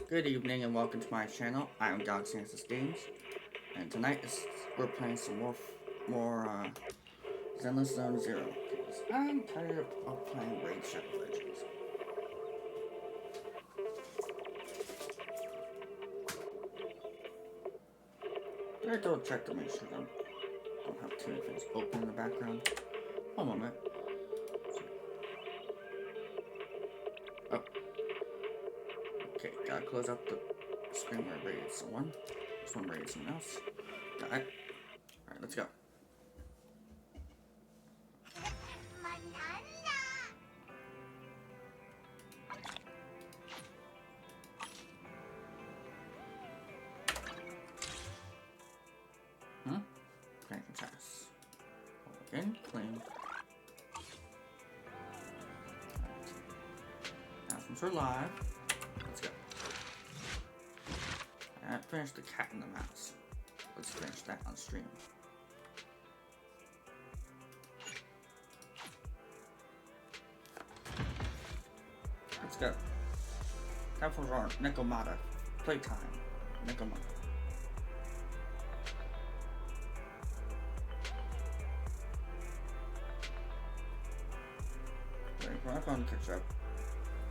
Good evening and welcome to my channel. I am Galaxy Access Games, and tonight we're playing some more Zenless Zone Zero. Because I'm tired of playing Raid Shadow Legends. I double check to make sure I don't have too many things open in the background. One moment. Oh. Okay, gotta close out the screen where I raided someone. This one raided someone else. Got it. Alright, let's go. Crank the chest. Again, clean. Now since we're live, let's go. I finished the cat and the mouse. Let's finish that on stream. Let's go. Time for our Nekomata playtime. Nekomata. Waiting for my phone to catch up.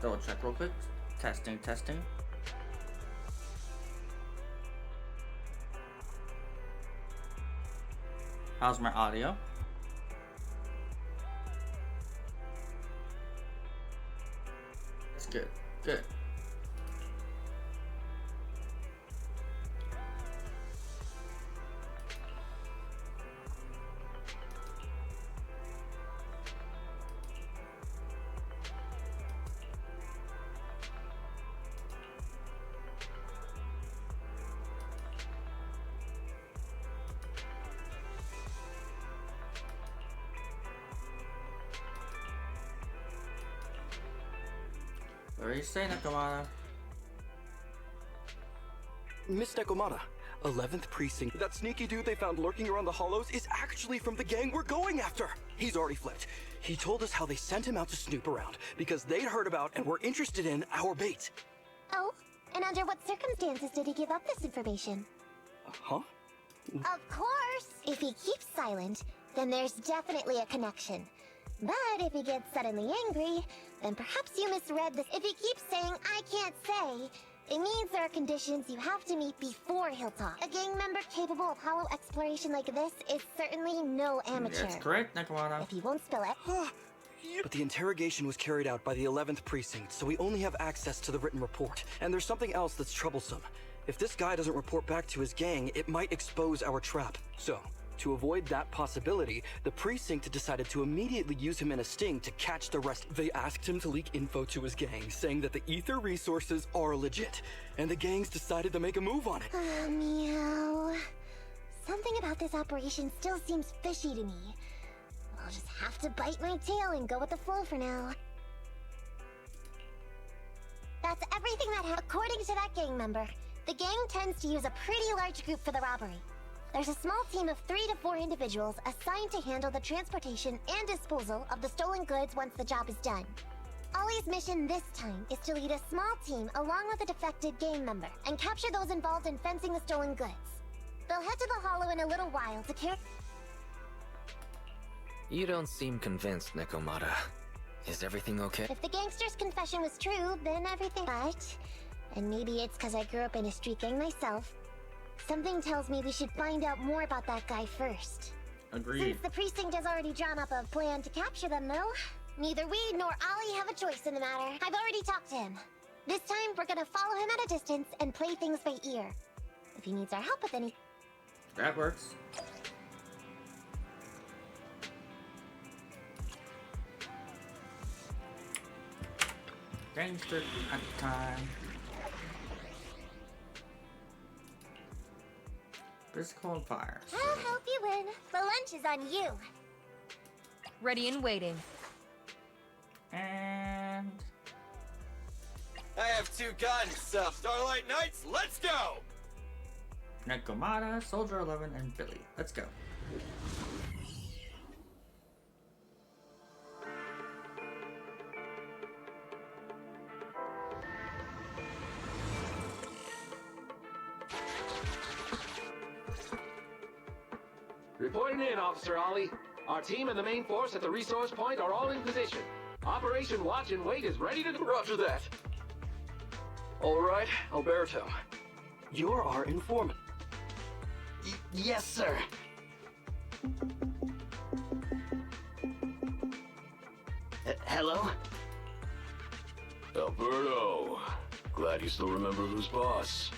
Double check real quick. Testing, testing. How's my audio? That's good. Good. What are you saying, Nekomata? Miss Nekomata, 11th Precinct. That sneaky dude they found lurking around the hollows is actually from the gang we're going after. He's already flipped. He told us how they sent him out to snoop around because they'd heard about and were interested in our bait. Oh, and under what circumstances did he give up this information? Huh? Of course! If he keeps silent, then there's definitely a connection. But if he gets suddenly angry, then perhaps you misread this. If he keeps saying, "I can't say," it means there are conditions you have to meet before he'll talk. A gang member capable of hollow exploration like this is certainly no amateur. That's correct, Nekomata. If he won't spill it. But the interrogation was carried out by the 11th Precinct, so we only have access to the written report. And there's something else that's troublesome. If this guy doesn't report back to his gang, it might expose our trap. So, to avoid that possibility, the precinct decided to immediately use him in a sting to catch the rest. They asked him to leak info to his gang, saying that the ether resources are legit, and the gangs decided to make a move on it. Meow. Something about this operation still seems fishy to me. I'll just have to bite my tail and go with the flow for now. That's everything that according to that gang member, the gang tends to use a pretty large group for the robbery. There's a small team of 3 to 4 individuals assigned to handle the transportation and disposal of the stolen goods once the job is done. Ollie's mission this time is to lead a small team along with a defected gang member and capture those involved in fencing the stolen goods. They'll head to the hollow in a little while to carry... You don't seem convinced, Nekomata. Is everything okay? If the gangster's confession was true, then everything... But, and maybe it's because I grew up in a street gang myself, something tells me we should find out more about that guy first. Agreed. Since the precinct has already drawn up a plan to capture them, though, neither we nor Ollie have a choice in the matter. I've already talked to him. This time, we're gonna follow him at a distance and play things by ear. If he needs our help with any... That works. Gangster at the time. Physical and fire. I'll help you win. The lunch is on you. Ready and waiting. And... I have 2 guns, so Starlight Knights, let's go! Nekomata, Soldier 11, and Billy. Let's go. Reporting in, Officer Ollie. Our team and the main force at the resource point are all in position. Operation Watch and Wait is ready to... Roger that. All right, Alberto. You're our informant. Yes, sir. Hello? Alberto. Glad you still remember who's boss.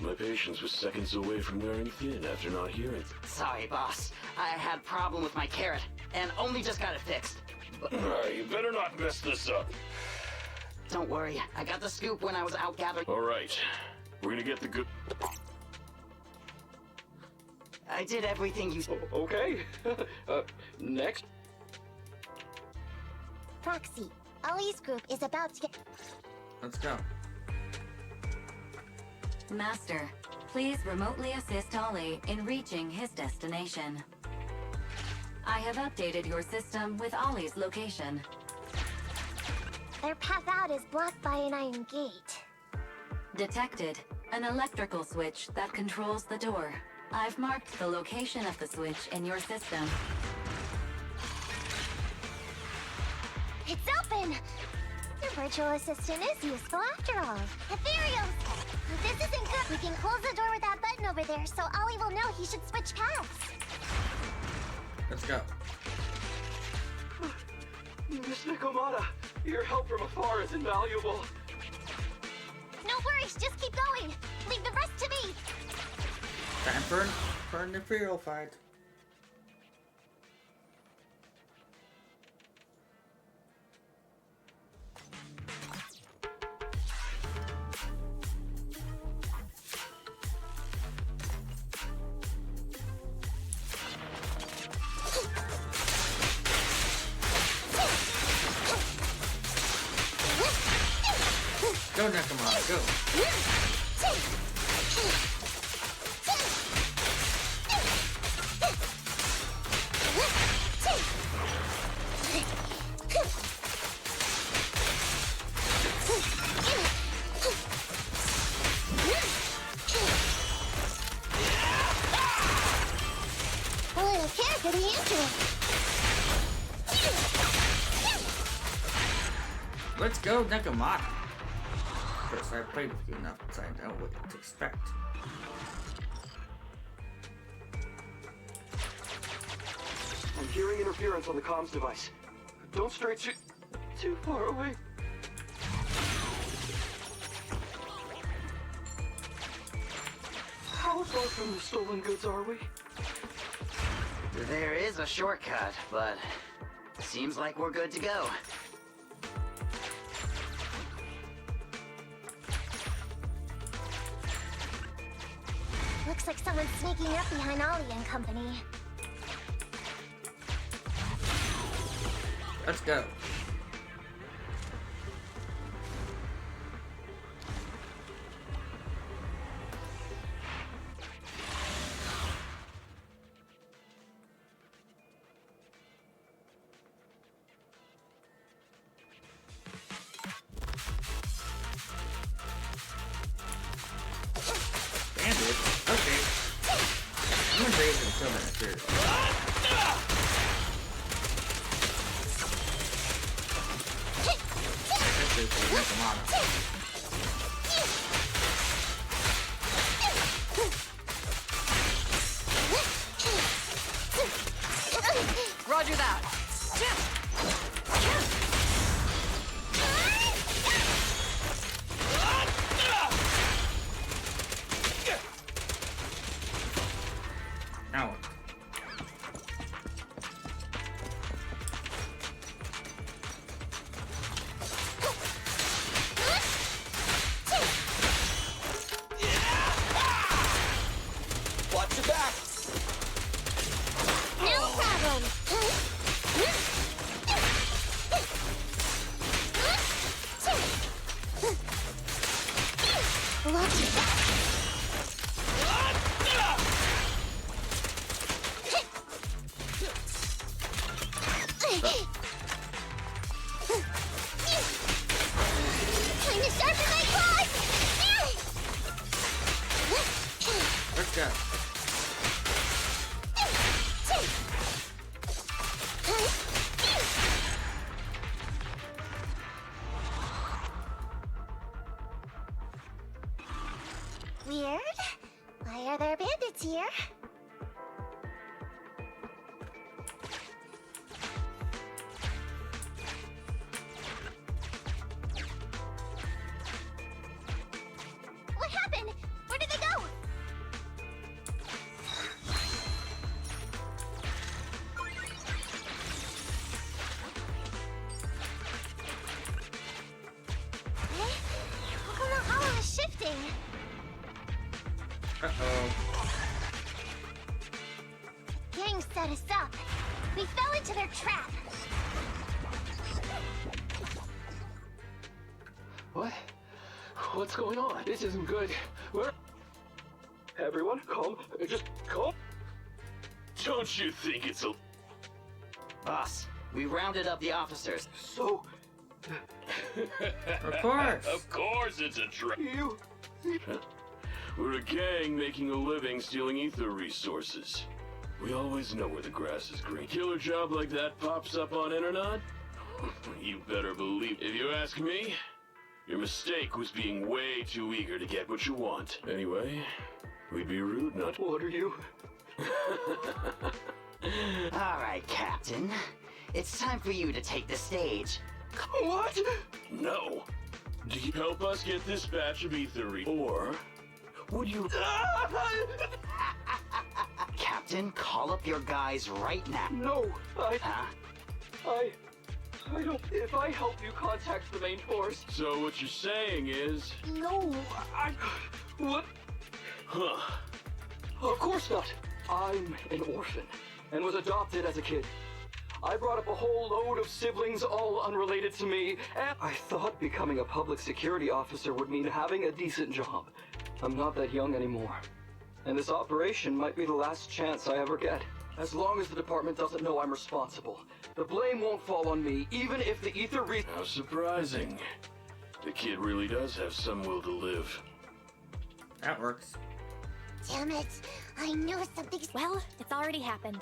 My patience was seconds away from wearing thin after not hearing. Sorry, boss. I had a problem with my carrot, and only just got it fixed. But You better not mess this up. don't worry, I got the scoop when I was out gathering. All right. We're gonna get the good... I did everything you... Okay. Next. Proxy, Ollie's group is about to get... Let's go. Master, please remotely assist Ollie in reaching his destination. I have updated your system with Ollie's location. Their path out is blocked by an iron gate. Detected. An electrical switch that controls the door. I've marked the location of the switch in your system. It's open! Your virtual assistant is useful after all. Ethereal! If this isn't good, we can close the door with that button over there so Ollie will know he should switch paths. Let's go. Miss Nekomata, your help from afar is invaluable. No worries, just keep going. Leave the rest to me. Time for an Imperial fight. Go, Nekomata, go. A little care for the intro. Let's go, Nekomata. First, I played with you enough so I know what to expect. I'm hearing interference on the comms device. Don't stray too far away. How far from the stolen goods are we? There is a shortcut, but seems like we're good to go. Looks like someone's sneaking up behind Ollie and company. Let's go. Bandit? Okay. I'm gonna raise and kill that material. This is the Nekomata. Roger that. Now what? Watch your back! No problem. Lucky. Time to sharpen my claws! Let's go. Weird. Why are there bandits here? What happened? Where did they go? How come the hollow is shifting? Uh-oh. Gang set us up. We fell into their trap. What? What's going on? This isn't good. Where? Everyone, calm. Just calm. Don't you think it's a... Boss, we rounded up the officers. So, Of course. Of course it's a trap. you... We're a gang making a living stealing ether resources. We always know where the grass is green. Killer job like that pops up on internet? You better believe. If you ask me, your mistake was being way too eager to get what you want. Anyway, we'd be rude not to. What are you? All right, Captain. It's time for you to take the stage. What? No. Do you help us get this batch of ether or would you... Captain, call up your guys right now. No, Huh? I don't... If I help you contact the main force... So what you're saying is... No, What? Huh. Of course not. I'm an orphan, and was adopted as a kid. I brought up a whole load of siblings, all unrelated to me, and I thought becoming a public security officer would mean having a decent job. I'm not that young anymore. And this operation might be the last chance I ever get. As long as the department doesn't know I'm responsible, the blame won't fall on me, even if the ether How surprising. The kid really does have some will to live. That works. Damn it. I knew something. Well, it's already happened.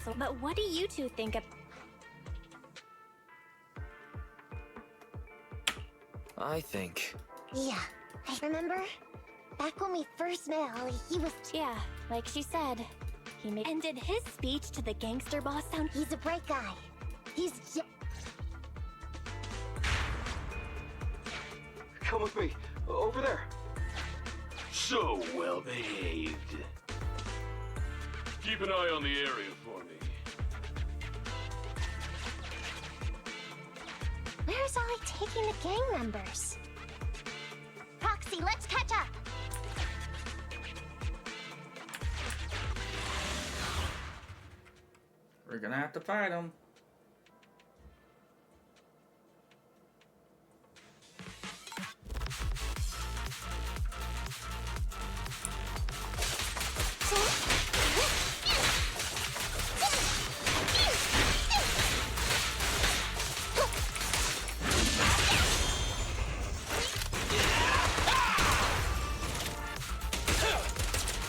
So, but what do you two think of... I think... Yeah. I remember back when we first met Ollie, he was... Yeah, like she said. He made... And did his speech to the gangster boss sound... He's a bright guy. He's Come with me. Over there. So well behaved. Keep an eye on the area for me. Where's Ollie taking the gang members? Proxy, let's catch up. We're gonna have to fight him.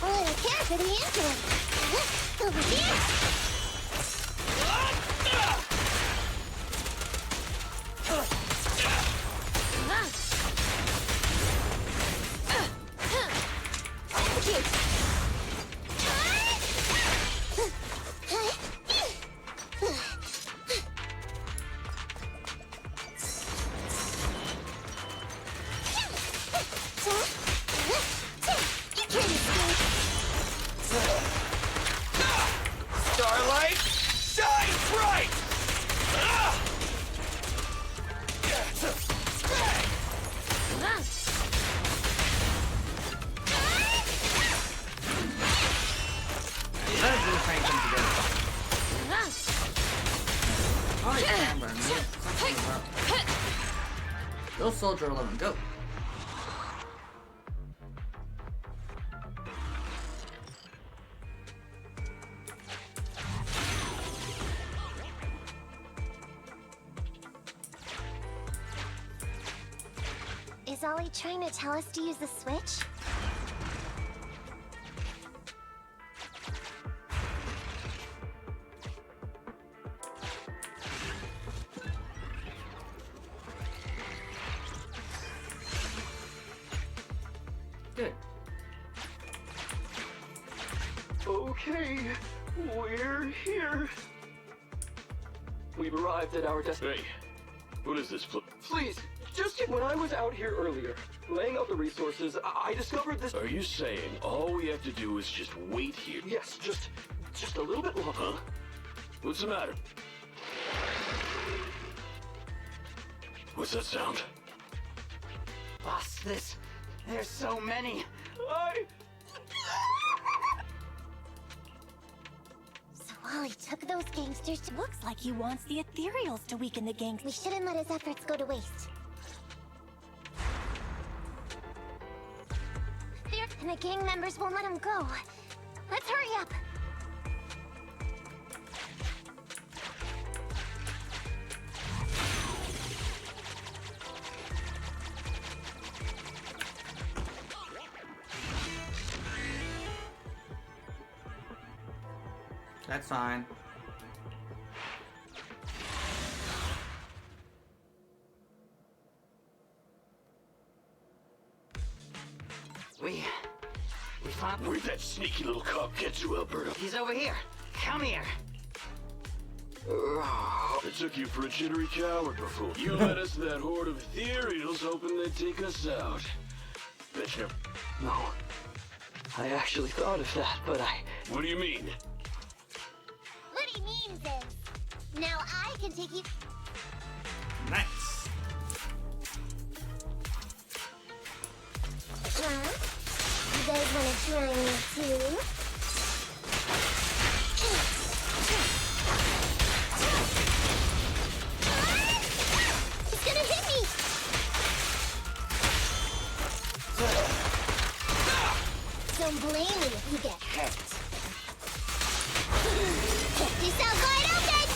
Oh, I can't for the answer. Over here. Starlight, shine bright! Let's do the same thing together. Oh, yeah, but something about... Go, Soldier 11, go! Is Ollie trying to tell us to use the switch? Good. Okay, we're here. We've arrived at our destination. Hey, what is this? Please, when I was out here earlier, laying out the resources, I discovered this. Are you saying all we have to do is just wait here? Yes, just a little bit longer. Huh? What's the matter? What's that sound? Boss, there's so many. So Wally took those gangsters to... Looks like he wants the ethereals to weaken the gang. We shouldn't let his efforts go to waste. And the gang members won't let him go. Let's hurry up. That's fine. We found... Where'd that sneaky little cop get to, Alberto? He's over here. Come here. I took you for a jittery coward before. You led us to that horde of ethereals hoping they'd take us out. Bet you... No. I actually thought of that, but What do you mean? What he means is... Now I can take you... Nice. You guys wanna try me too? He's gonna hit me! Don't blame me if you get hurt. Check this out wide open!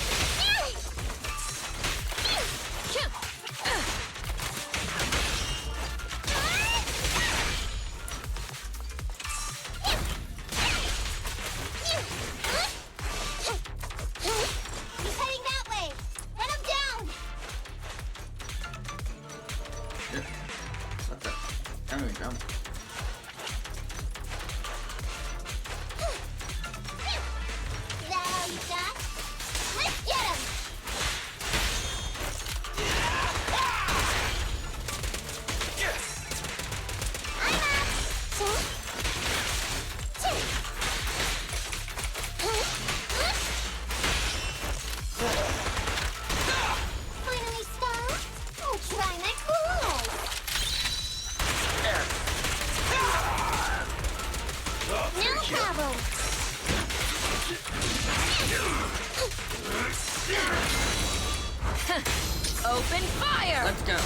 He's heading that way! Run him down! What the? There we go. Is that all you got? Let's get him! I'm up! Finally stopped? Oh, try my coolest! No problem! Open fire! Let's go.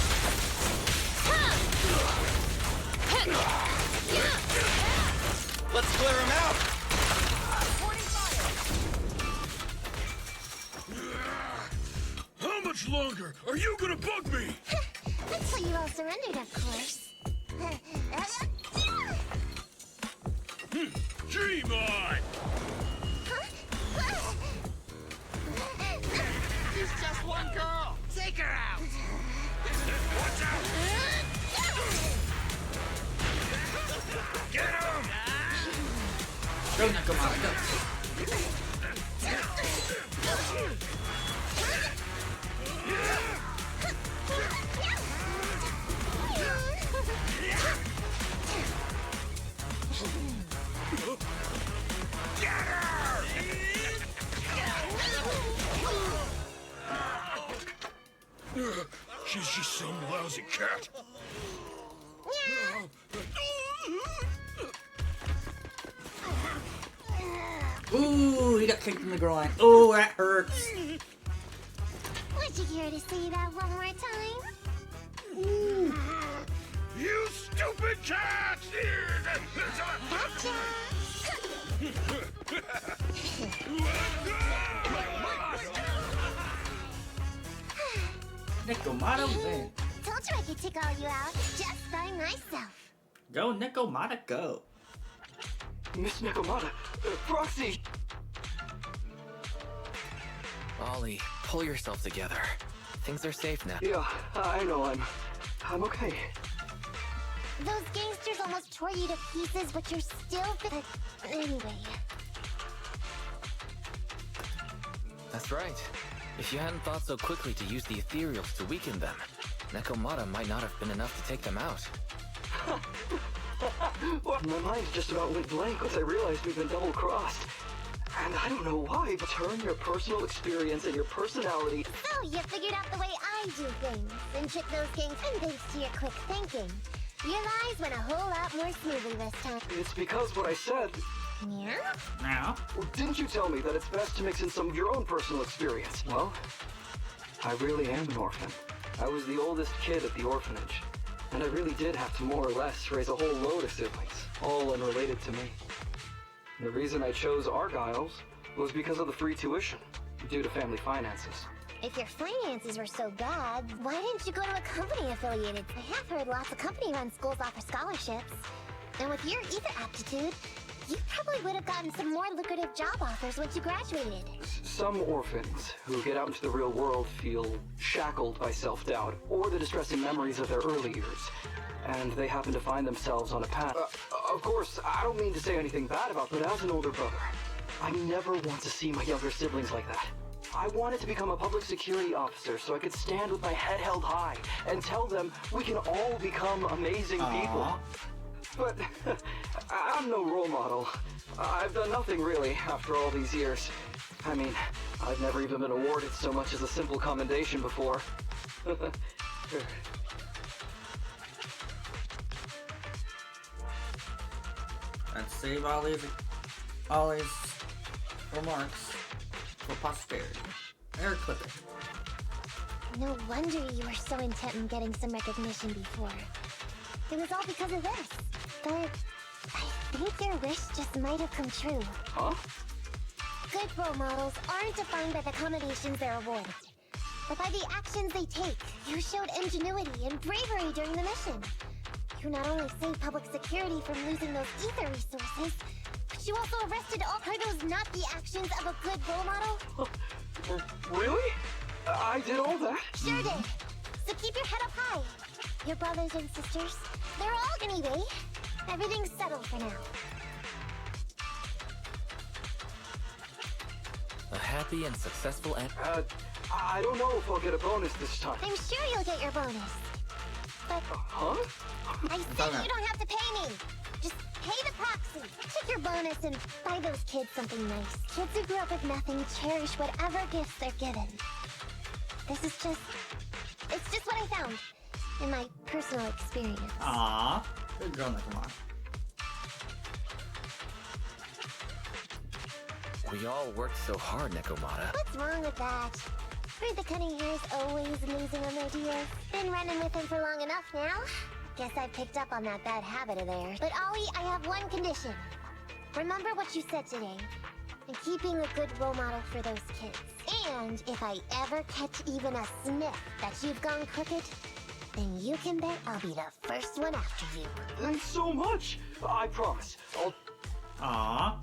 Let's clear him out! How much longer are you gonna bug me? Until you all surrendered, of course. Dream on! She's just one girl! Take her out! Watch out! Get him! Go, Nekomata, go. Get her! She's just some lousy cat. Ooh, he got kicked in the groin. Ooh, that hurts. Would you care to say that one more time? You stupid cat! Gotcha! Nekomata win. Told you I could take all you out just by myself. Go, Nekomata, go. Miss Nekomata, Proxy! Ollie, pull yourself together. Things are safe now. Yeah, I know, I'm okay. Those gangsters almost tore you to pieces, but you're still... Anyway, That's right. If you hadn't thought so quickly to use the ethereals to weaken them, Nekomata might not have been enough to take them out. Well, my mind just about went blank once I realized we've been double-crossed. And I don't know why, but turn your personal experience and your personality... So, you figured out the way I do things, and trick those gangs, and thanks to your quick thinking. Your lies went a whole lot more smoothly this time. It's because what I said... Yeah? Now? Well, didn't you tell me that it's best to mix in some of your own personal experience? Well, I really am an orphan. I was the oldest kid at the orphanage. And I really did have to more or less raise a whole load of siblings, all unrelated to me. The reason I chose Argyle's was because of the free tuition, due to family finances. If your finances were so bad, why didn't you go to a company affiliated? I have heard lots of company-run schools offer scholarships. And with your ether aptitude, you probably would have gotten some more lucrative job offers once you graduated. Some orphans who get out into the real world feel shackled by self-doubt or the distressing memories of their early years, and they happen to find themselves on a path. Of course, I don't mean to say anything bad about them, but as an older brother, I never want to see my younger siblings like that. I wanted to become a public security officer so I could stand with my head held high and tell them we can all become amazing people. But I'm no role model. I've done nothing really after all these years. I mean, I've never even been awarded so much as a simple commendation before. Let's save all these remarks for posterity. Air clip it. No wonder you were so intent on getting some recognition before. It was all because of this. But I think your wish just might have come true. Huh? Good role models aren't defined by the accommodations they're awarded, but by the actions they take. You showed ingenuity and bravery during the mission. You not only saved public security from losing those ether resources, but you also arrested all. Are those not the actions of a good role model? Really? I did all that? Sure did. So keep your head up high. Your brothers and sisters, they're all anyway. Everything's settled for now. A happy and successful end. I don't know if I'll get a bonus this time. I'm sure you'll get your bonus. But Huh? I said you don't have to pay me. Just pay the proxy. Take your bonus and buy those kids something nice. Kids who grew up with nothing cherish whatever gifts they're given. This is it's just what I found in my personal experience. Aww. Good girl, Nekomata. We all worked so hard, Nekomata. What's wrong with that? Heard the cunning hair's always losing on their deal. Been running with him for long enough now. Guess I picked up on that bad habit of theirs. But Ollie, I have one condition. Remember what you said today, and keep being a good role model for those kids. And if I ever catch even a sniff that you've gone crooked, then you can bet I'll be the first one after you. Thanks so much. I promise. I'll... Aww.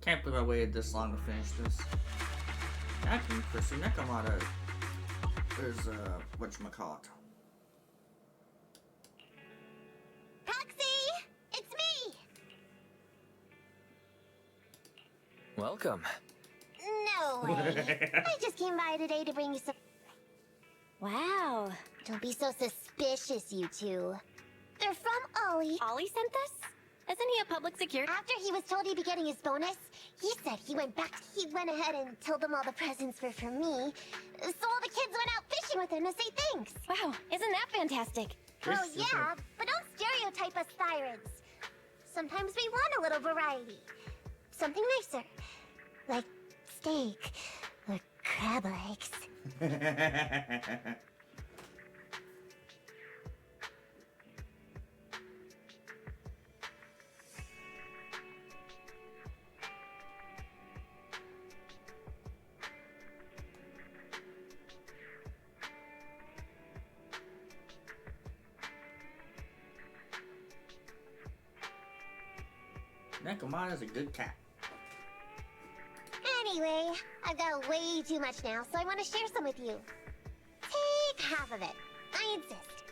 Can't believe I waited this long to finish this. Acting Chrissy Nekomata is, whatchamacallit. Proxy! It's me! Welcome. No way. I just came by today to bring you some... Wow. Don't be so suspicious, you two. They're from Ollie. Ollie sent this? Isn't he a public security? After he was told he'd be getting his bonus, he said he went ahead and told them all the presents were for me. So all the kids went out fishing with him to say thanks. Wow, isn't that fantastic? Well, yeah, but don't stereotype us Sirens. Sometimes we want a little variety. Something nicer. Like steak or crab legs. Nekomata's a good cat. Anyway, I've got way too much now, so I want to share some with you. Take half of it. I insist.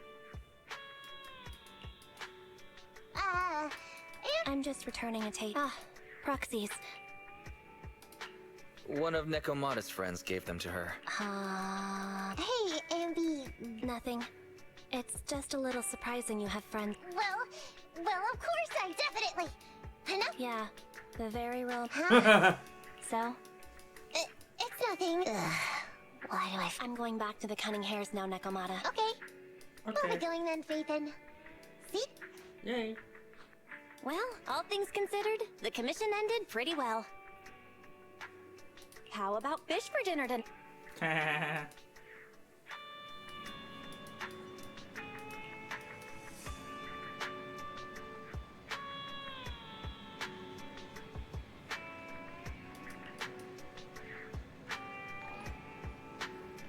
I'm just returning a tape. Proxies. One of Nekomata's friends gave them to her. Hey, Anby. Nothing. It's just a little surprising you have friends. Well, of course I definitely. Enough. Yeah, the very real. Huh? So? It's nothing. Why do I? I'm going back to the Cunning Hares now, Nekomata. Okay. Where are we going then, Phaethon? See? Yay. Well, all things considered, the commission ended pretty well. How about fish for dinner tonight?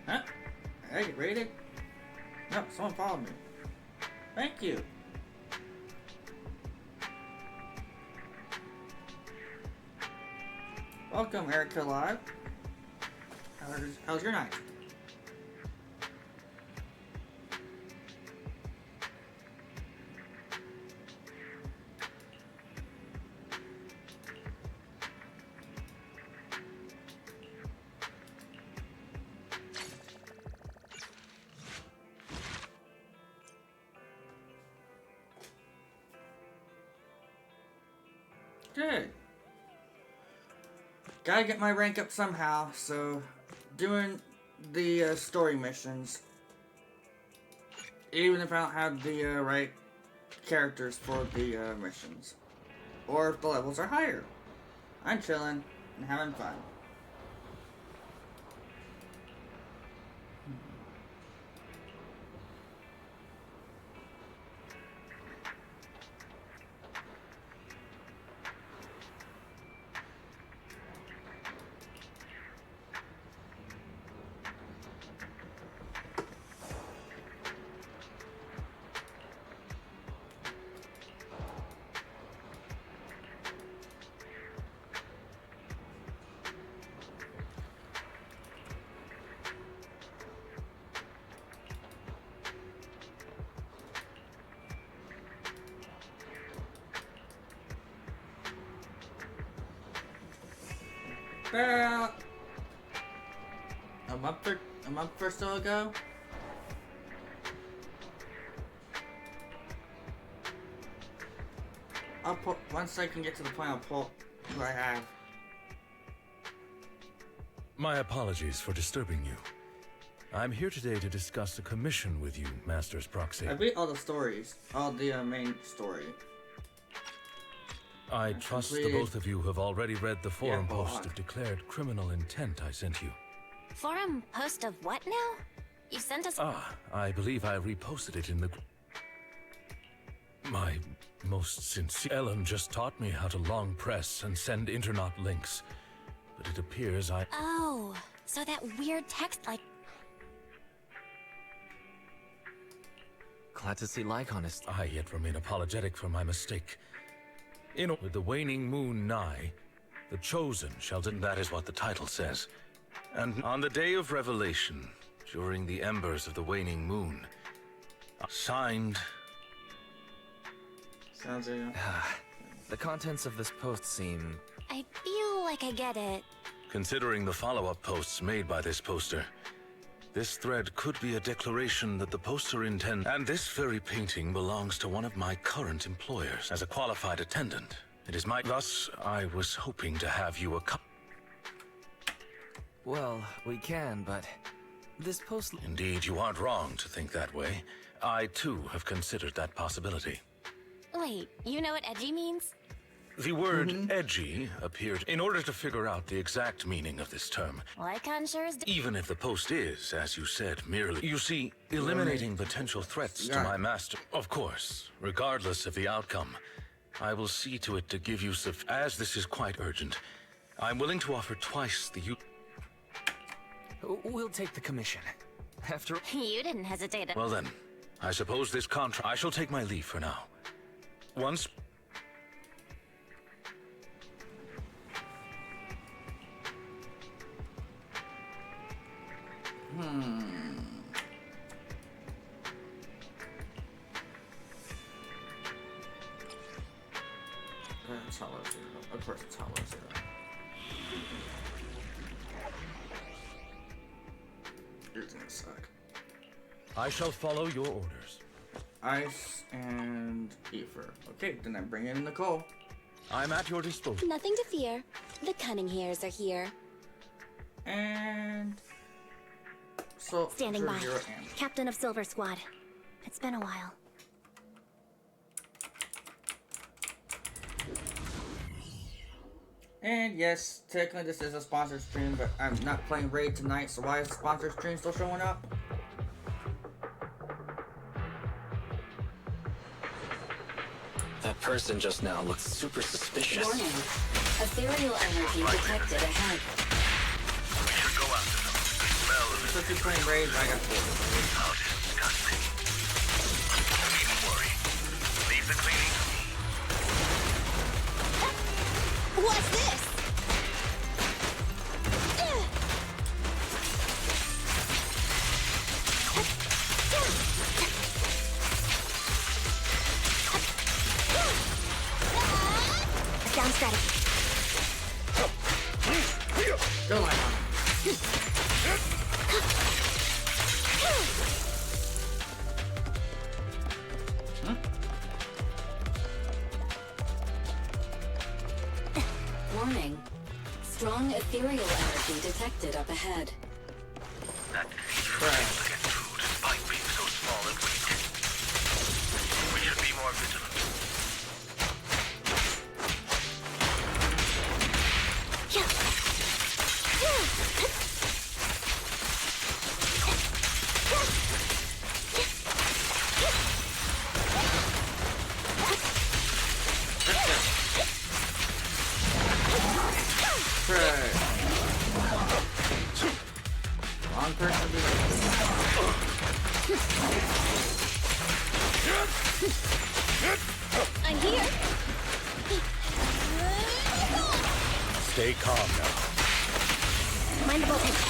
Huh? Hey, rated? No, someone followed me. Thank you. Welcome, Erica Live. How's your night? Good. Gotta get my rank up somehow, so doing the story missions, even if I don't have the right characters for the missions, or if the levels are higher. I'm chilling and having fun. About a month or so ago. I'll put, once I can get to the point, I'll pull what I have. My apologies for disturbing you. I'm here today to discuss a commission with you, Master's Proxy. I beat all the stories, all the main story. I trust the both of you have already read the forum post of declared criminal intent I sent you. Forum post of what now? You sent us. I believe I reposted it in the. My most sincere. Ellen just taught me how to long press and send internet links, but it appears I. Oh, so that weird text like. Glad to see Lycaon is. I yet remain apologetic for my mistake. With the waning moon nigh, the chosen shall. That is what the title says. And on the day of revelation, during the embers of the waning moon, signed. Sounds like. The contents of this post seem. I feel like I get it. Considering the follow-up posts made by this poster, this thread could be a declaration that the poster intends. And this very painting belongs to one of my current employers as a qualified attendant. It is my. Thus, I was hoping to have you Well, we can, but this post. Indeed, you aren't wrong to think that way. I too have considered that possibility. Wait, you know what edgy means? The word edgy appeared in order to figure out the exact meaning of this term. Lycaon sure is. Even if the post is, as you said, merely. You see, eliminating potential threats to my master. Of course, regardless of the outcome, I will see to it to give you as this is quite urgent. I'm willing to offer twice the We'll take the commission. After. You didn't hesitate. Well then, I suppose this contract. I shall take my leave for now. Once. That's how I feel Of course it's hollow zero. You're gonna suck. I shall follow your orders. Ice and ether. Okay, then I bring in Nicole. I'm at your disposal. Nothing to fear. The cunning hairs are here. And so Standing by. Zero and Captain of Silver Squad. It's been a while. And yes, technically this is a sponsored stream, but I'm not playing Raid tonight, so why is the sponsored stream still showing up? That person just now looks super suspicious. Warning. Ethereal energy detected ahead. We should go after them. The smell of So if you're playing Raid, I got four. How disgusting. Don't even worry. Leave the cleaning to me. What's this? Down strategy. Go Lycaon. Warning. Strong ethereal energy detected up ahead. That thief fails to get through despite being so small and weak. We should be more vigilant. Wrong person to be I'm here. Stay calm now. Mind the voltage.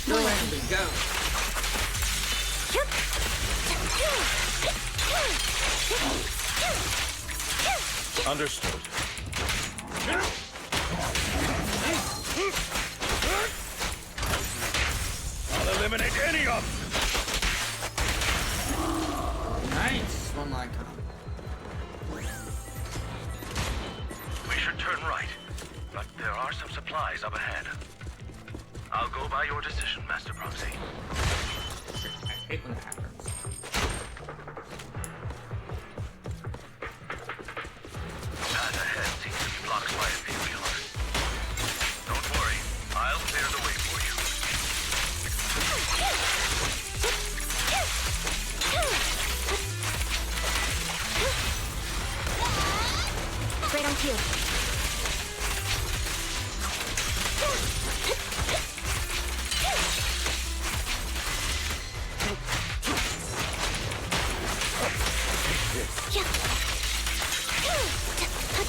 Go Anby, go. Understood. I'll eliminate any of them. Nice. One Lycaon. We should turn right, but there are some supplies up ahead. I'll go by your decision, Master Proxy. I hate when that happens. Path ahead seems to be blocked by ethereal. Don't worry, I'll clear the way for you. Right on cue.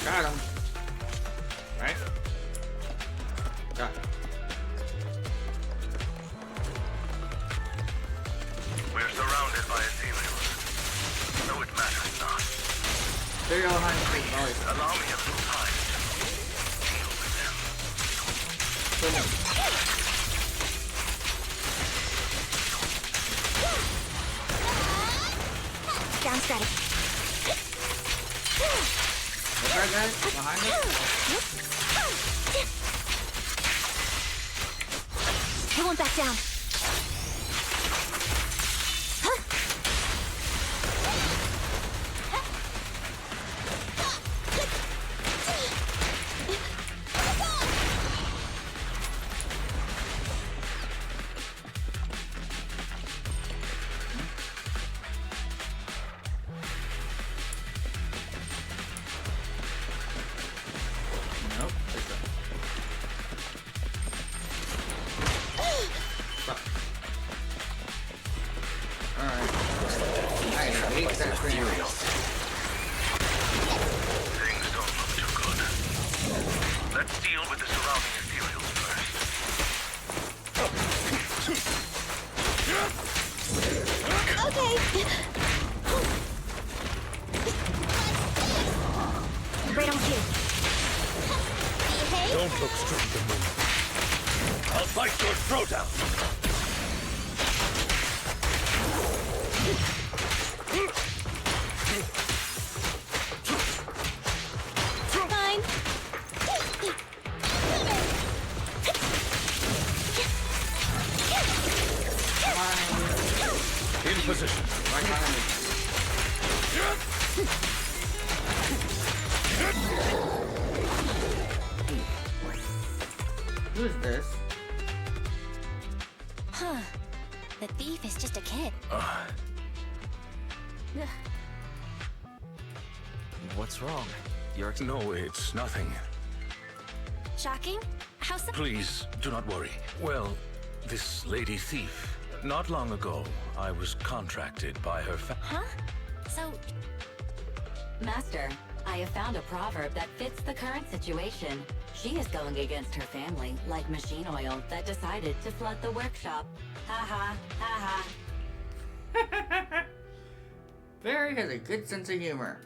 Got him. Right? Got him. We're surrounded by ethereals, so it matters not. There you go, behind the big volley. Allow me a little time to deal with them. Down strategy. Look right guys, behind us. He won't back down. Nope. Alright. I hate that thing. Things don't look too good. Let's deal with the surrounding ethereals first. Okay. look straight at me. I'll bite your throat out! Fine. In position. Right behind me. Who's this? Huh. The thief is just a kid. What's wrong? No, it's nothing. Shocking? How so? Please, do not worry. Well, this lady thief. Not long ago, I was contracted by her Huh? So, Master, I have found a proverb that fits the current situation. She is going against her family, like machine oil that decided to flood the workshop. Ha ha, ha ha. Barry has a good sense of humor.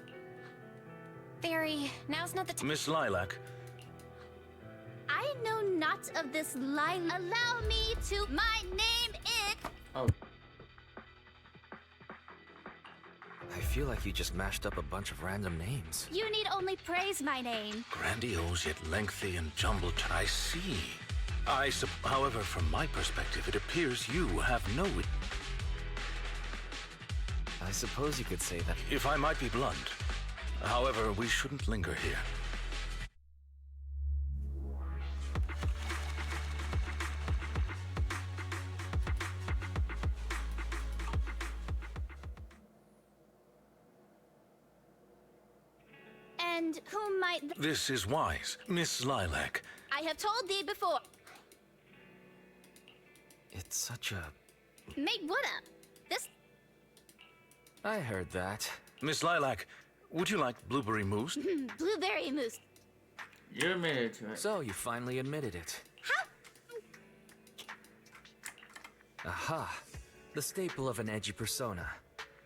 Fairy, now's not the time. Miss Lilac, I know not of this lie. Allow me to. My name is. Oh. I feel like you just mashed up a bunch of random names. You need only praise my name. grandiose yet lengthy and jumbled. I see. However, from my perspective, it appears you have no... I suppose you could say that. If I might be blunt. However, we shouldn't linger here. And whom might. This is wise, Miss Lilac. I have told thee before. It's such a... Made what up? This. I heard that. Miss Lilac, would you like blueberry mousse? Blueberry mousse. You admitted to it. So, you finally admitted it. How? Aha. The staple of an edgy persona.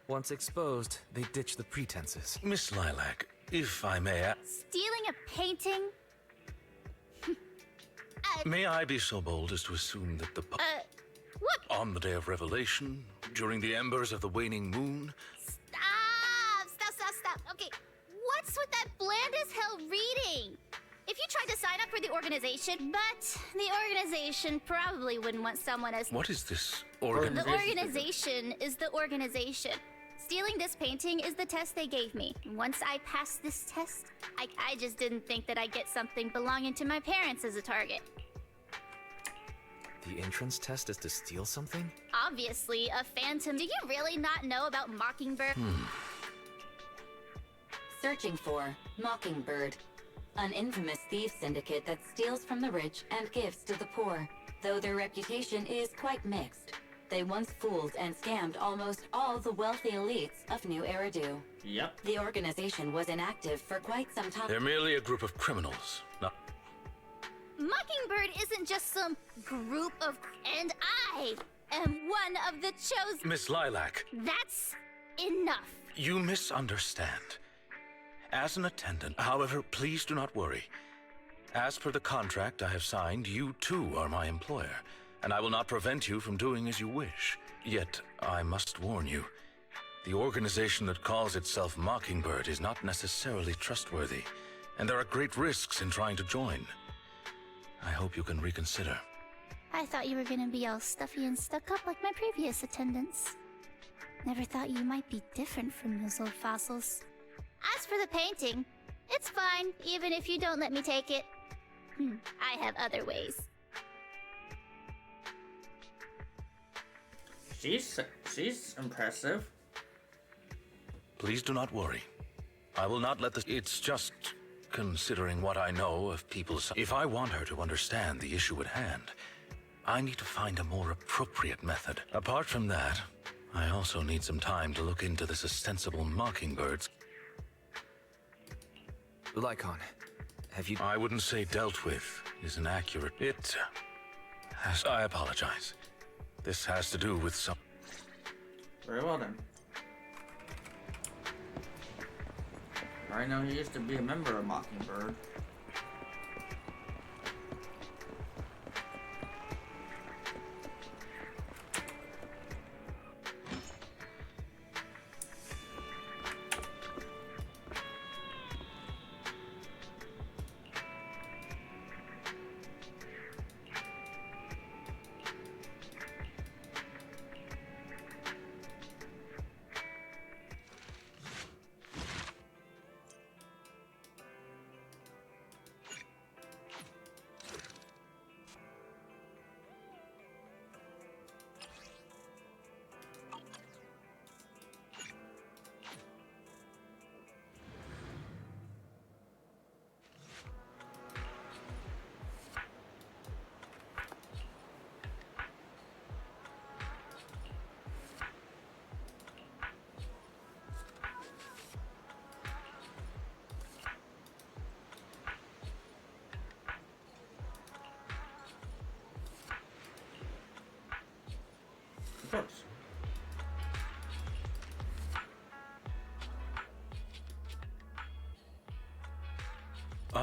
Once exposed, they ditch the pretenses. Miss Lilac, if I may... Stealing a painting? May I be so bold as to assume that the... What? On the day of revelation, during the embers of the waning moon... Stop. Okay, what's with that bland as hell reading? If you tried to sign up for the organization, but the organization probably wouldn't want someone as... What is this The organization? organization is the organization. Stealing this painting is the test they gave me. Once I passed this test, I just didn't think that I'd get something belonging to my parents as a target. The entrance test is to steal something? Obviously, a phantom. Do you really not know about Mockingbird? Searching for Mockingbird, an infamous thief syndicate that steals from the rich and gives to the poor. Though their reputation is quite mixed. They once fooled and scammed almost all the wealthy elites of New Eridu. Yep. The organization was inactive for quite some time. They're merely a group of criminals. Not... Mockingbird isn't just some group of... And I am one of the chosen... Miss Lilac. That's enough. You misunderstand. As an attendant, however, please do not worry. As per the contract I have signed, you too are my employer, and I will not prevent you from doing as you wish. Yet, I must warn you, the organization that calls itself Mockingbird is not necessarily trustworthy, and there are great risks in trying to join. I hope you can reconsider. I thought you were gonna be all stuffy and stuck up like my previous attendants. Never thought you might be different from those old fossils. As for the painting, it's fine, even if you don't let me take it. I have other ways. She's impressive. Please do not worry. I will not let this... It's just considering what I know of people's... If I want her to understand the issue at hand, I need to find a more appropriate method. Apart from that, I also need some time to look into this ostensible Mockingbird's... Lycaon, have you... I wouldn't say dealt with is an accurate... It has... I apologize. This has to do with some... Very well then. I know he used to be a member of Mockingbird.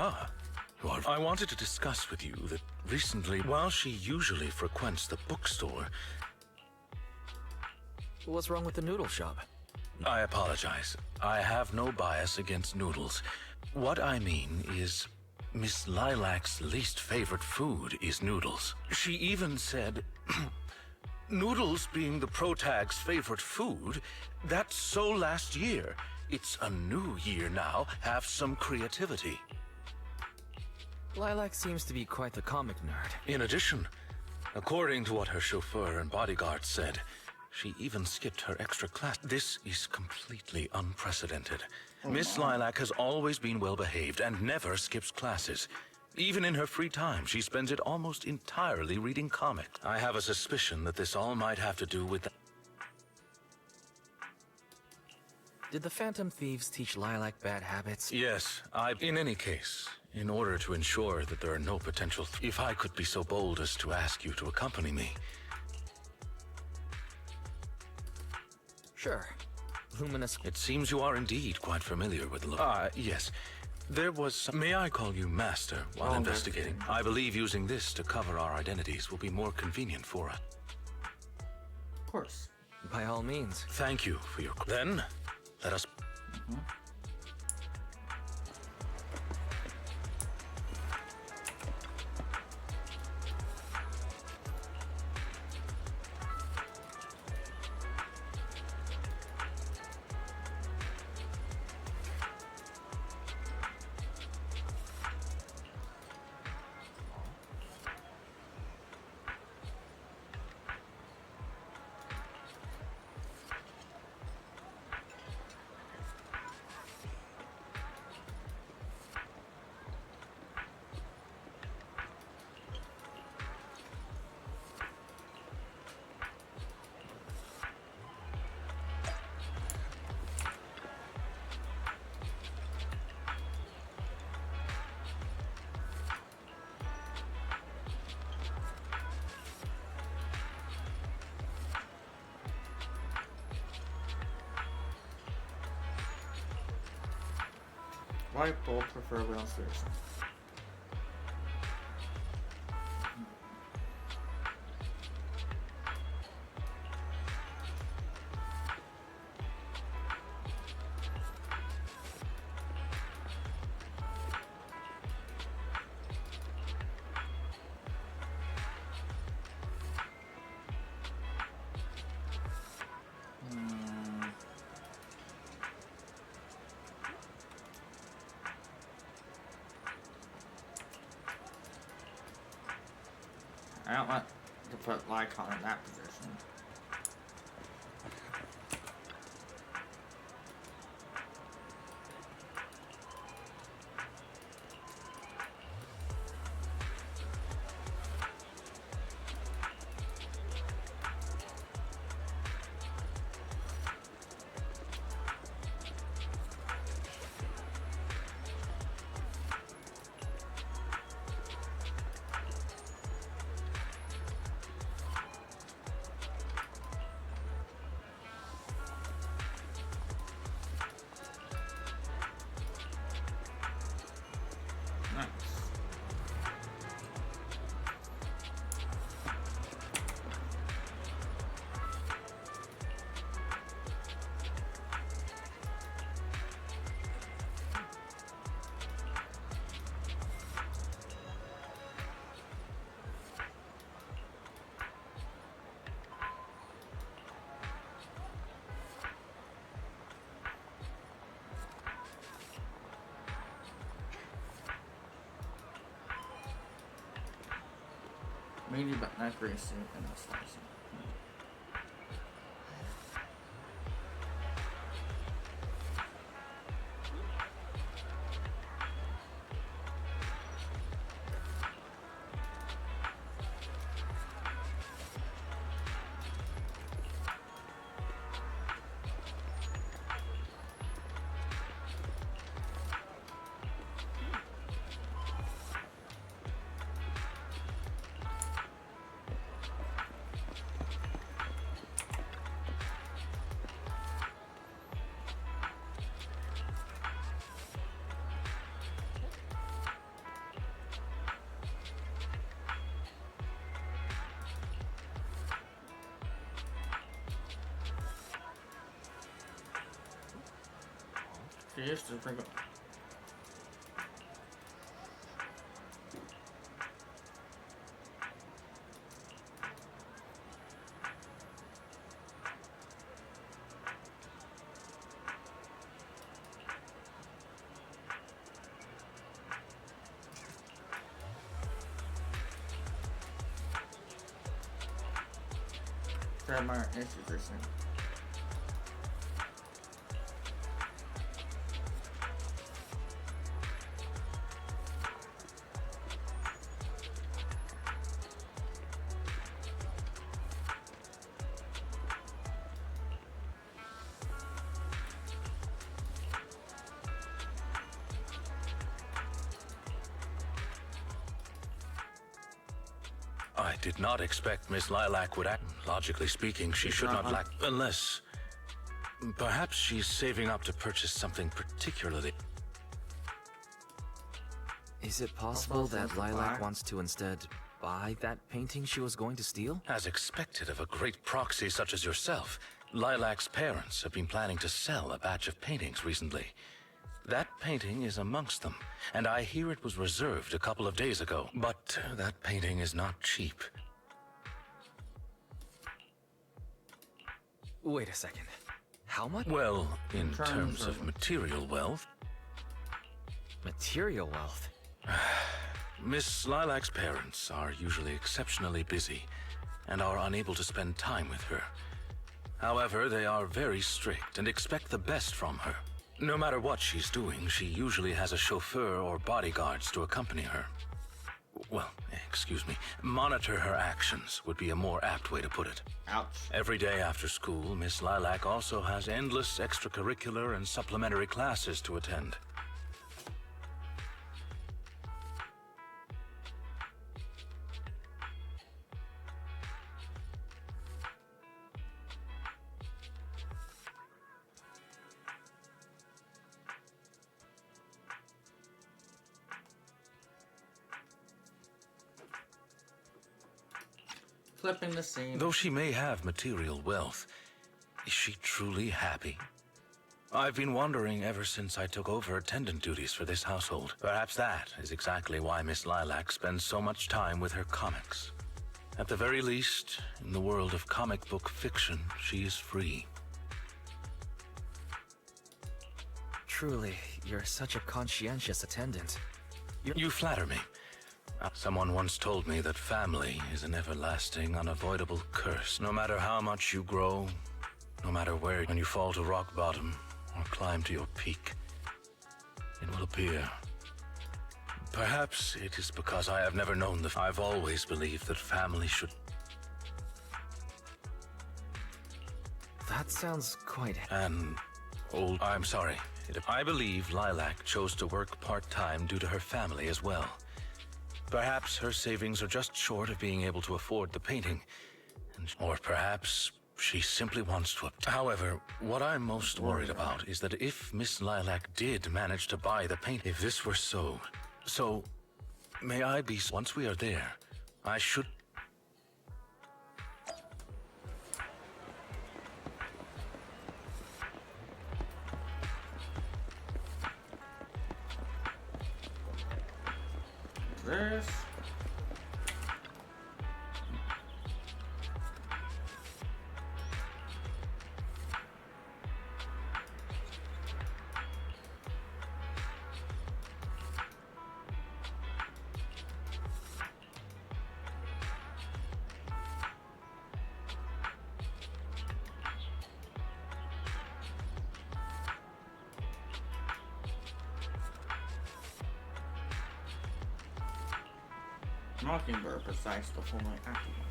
Ah, well, I wanted to discuss with you that recently, while she usually frequents the bookstore... What's wrong with the noodle shop? I apologize. I have no bias against noodles. What I mean is, Miss Lilac's least favorite food is noodles. She even said, noodles being the protag's favorite food, that's so last year. It's a new year now. Have some creativity. Lilac seems to be quite the comic nerd. In addition, according to what her chauffeur and bodyguard said, she even skipped her extra class. This is completely unprecedented. Miss Lilac has always been well behaved and never skips classes. Even in her free time, she spends it almost entirely reading comics. I have a suspicion that this all might have to do with the... Did the Phantom Thieves teach Lilac bad habits? Yes, in any case, in order to ensure that there are no potential... If I could be so bold as to ask you to accompany me... Sure. Luminous... It seems you are indeed quite familiar with the... yes. There was... May I call you Master while investigating? I believe using this to cover our identities will be more convenient for us. Of course. By all means. Thank you for your... Then, let us... White bold, preferably on stairs. I don't want to put Lycaon in that position. Maybe, but not very soon in this lesson. She used to bring up. Grammar issues recently. I did not expect Miss Lilac would act. Logically speaking, she should not lack. Unless. Perhaps she's saving up to purchase something particularly. Is it possible that Lilac wants to instead buy that painting she was going to steal? As expected of a great proxy such as yourself, Lilac's parents have been planning to sell a batch of paintings recently. That painting is amongst them, and I hear it was reserved a couple of days ago. But that painting is not cheap. Wait a second. How much? Well, in terms of material wealth. Material wealth? Miss Lilac's parents are usually exceptionally busy and are unable to spend time with her. However, they are very strict and expect the best from her. No matter what she's doing, she usually has a chauffeur or bodyguards to accompany her. Well, excuse me, monitor her actions would be a more apt way to put it. Ouch. Every day after school, Miss Lilac also has endless extracurricular and supplementary classes to attend. Flipping the scene. Though she may have material wealth, is she truly happy? I've been wondering ever since I took over attendant duties for this household. Perhaps that is exactly why Miss Lilac spends so much time with her comics. At the very least, in the world of comic book fiction, she is free. Truly, you're such a conscientious attendant. You flatter me. Someone once told me that family is an everlasting, unavoidable curse. No matter how much you grow, no matter where, when you fall to rock bottom or climb to your peak, it will appear. Perhaps it is because I have never known I've always believed that family should. That sounds quite. I'm sorry. I believe Lilac chose to work part-time due to her family as well. Perhaps her savings are just short of being able to afford the painting. Or perhaps she simply wants to. However, what I'm most worried about is that if Miss Lilac did manage to buy the paint, if this were so, may I be. Once we are there, I should. This. Mockingbird precise the formerly active Mockingbird.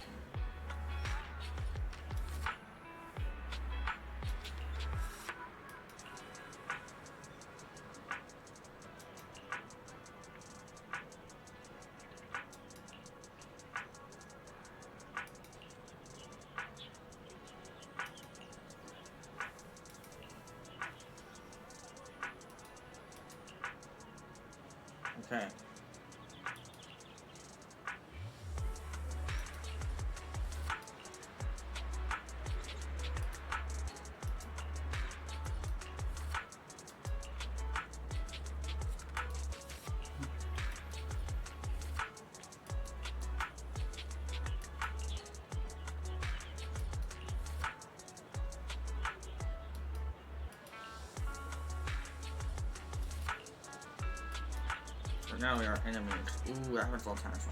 Okay. now we are enemies. Ooh, that hurts all times.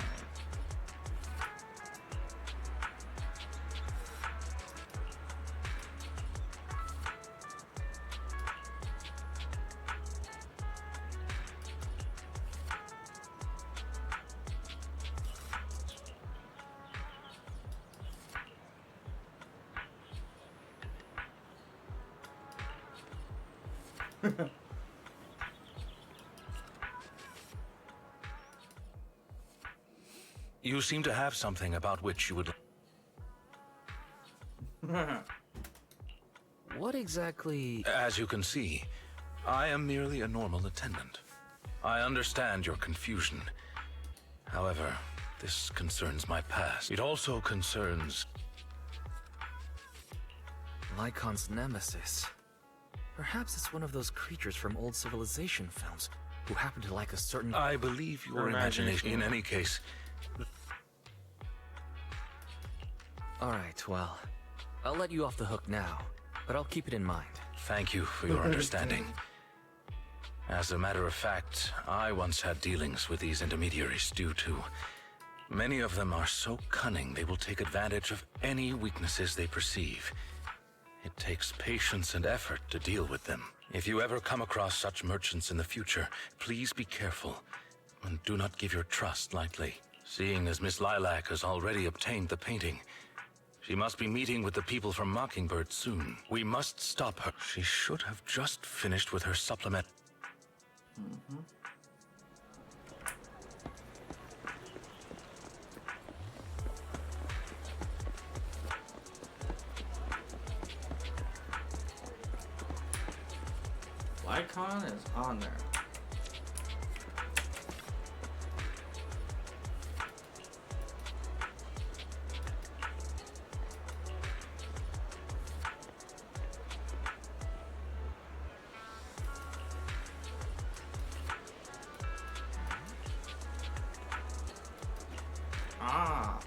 You seem to have something about which you would... What exactly... As you can see, I am merely a normal attendant. I understand your confusion. However, this concerns my past. It also concerns... Lycaon's nemesis. Perhaps it's one of those creatures from old civilization films who happen to like a certain... I believe your imagination. In any case... Alright, well, I'll let you off the hook now, but I'll keep it in mind. Thank you for your understanding. As a matter of fact, I once had dealings with these intermediaries due to... Many of them are so cunning they will take advantage of any weaknesses they perceive. It takes patience and effort to deal with them. If you ever come across such merchants in the future, please be careful, and do not give your trust lightly. Seeing as Miss Lilac has already obtained the painting, she must be meeting with the people from Mockingbird soon. We must stop her. She should have just finished with her supplement. Lycaon is on there. Ah.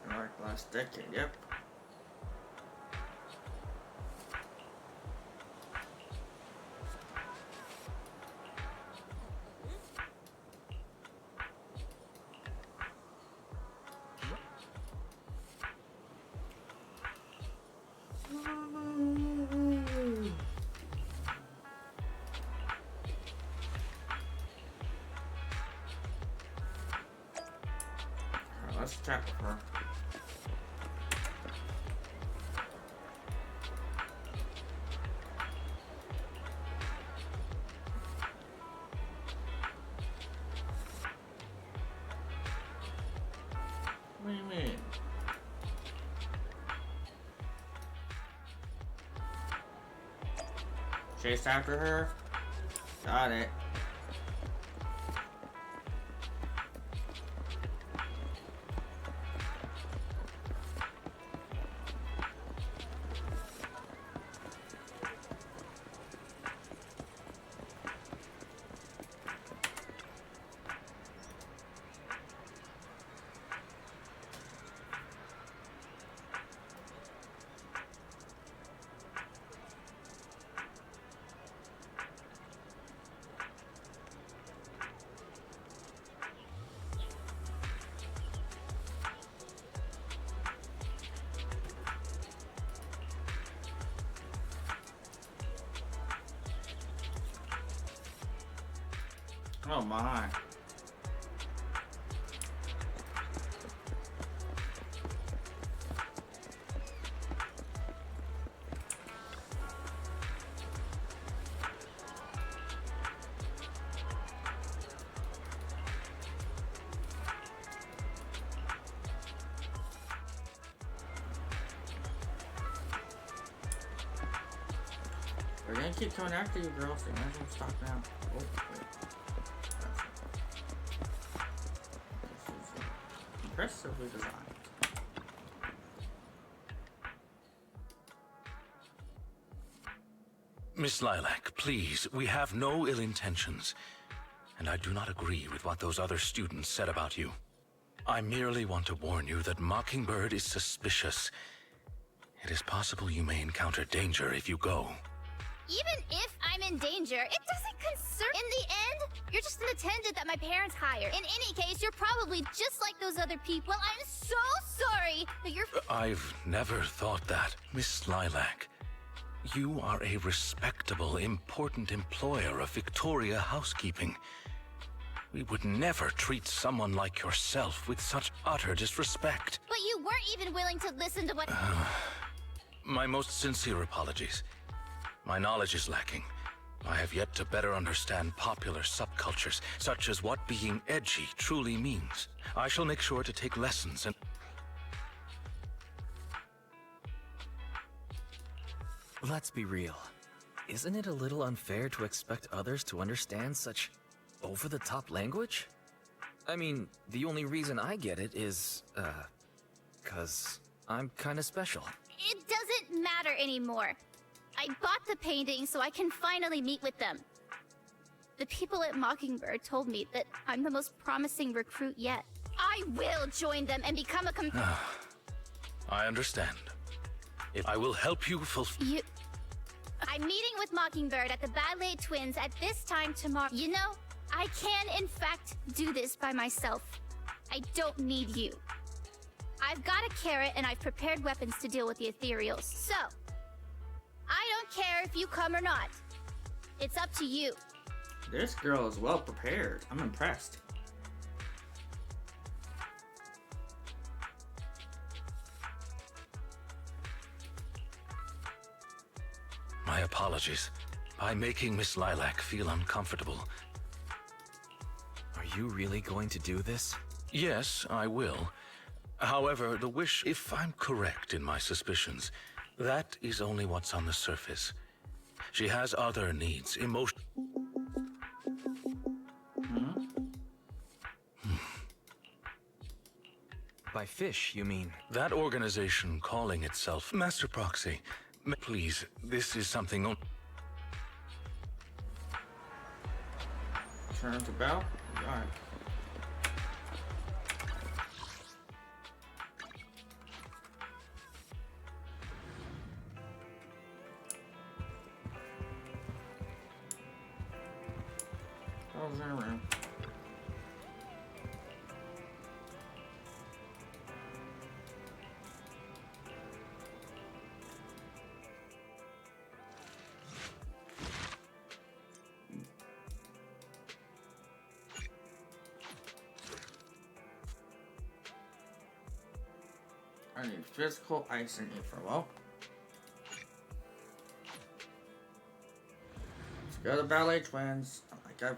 Like last decade, yep. Let's chat with her. What do you mean? Chase after her? Got it. Oh my. We're gonna keep coming after you, girls. So you might as well stop now. Oh, wait. This is impressively designed. Miss Lilac, please, we have no ill intentions. And I do not agree with what those other students said about you. I merely want to warn you that Mockingbird is suspicious. It is possible you may encounter danger if you go. Even if I'm in danger, it doesn't concern. In the end, you're just an attendant that my parents hired. In any case, you're probably just like those other people. Well, I'm so sorry that you're. I've never thought that. Miss Lilac, you are a respectable, important employer of Victoria Housekeeping. We would never treat someone like yourself with such utter disrespect. But you weren't even willing to listen to what. My most sincere apologies. My knowledge is lacking. I have yet to better understand popular subcultures, such as what being edgy truly means. I shall make sure to take lessons and... Let's be real. Isn't it a little unfair to expect others to understand such over-the-top language? I mean, the only reason I get it is, 'cause I'm kinda special. It doesn't matter anymore. I bought the painting so I can finally meet with them. The people at Mockingbird told me that I'm the most promising recruit yet. I will join them and become a I understand. I will help you fulfill... I'm meeting with Mockingbird at the Ballet Twins at this time tomorrow. You know, I can in fact do this by myself. I don't need you. I've got a carrot and I've prepared weapons to deal with the ethereals. So, I don't care if you come or not. It's up to you. This girl is well prepared. I'm impressed. My apologies. By making Miss Lilac feel uncomfortable. Are you really going to do this? Yes, I will. However, the wish, if I'm correct in my suspicions, that is only what's on the surface. She has other needs, emotion... By fish, you mean? That organization calling itself Master Proxy. Please, this is something... Turn to bell? Alright. Around. I need physical ice and ether. Well, let's go to the Ballet Twins. Like I've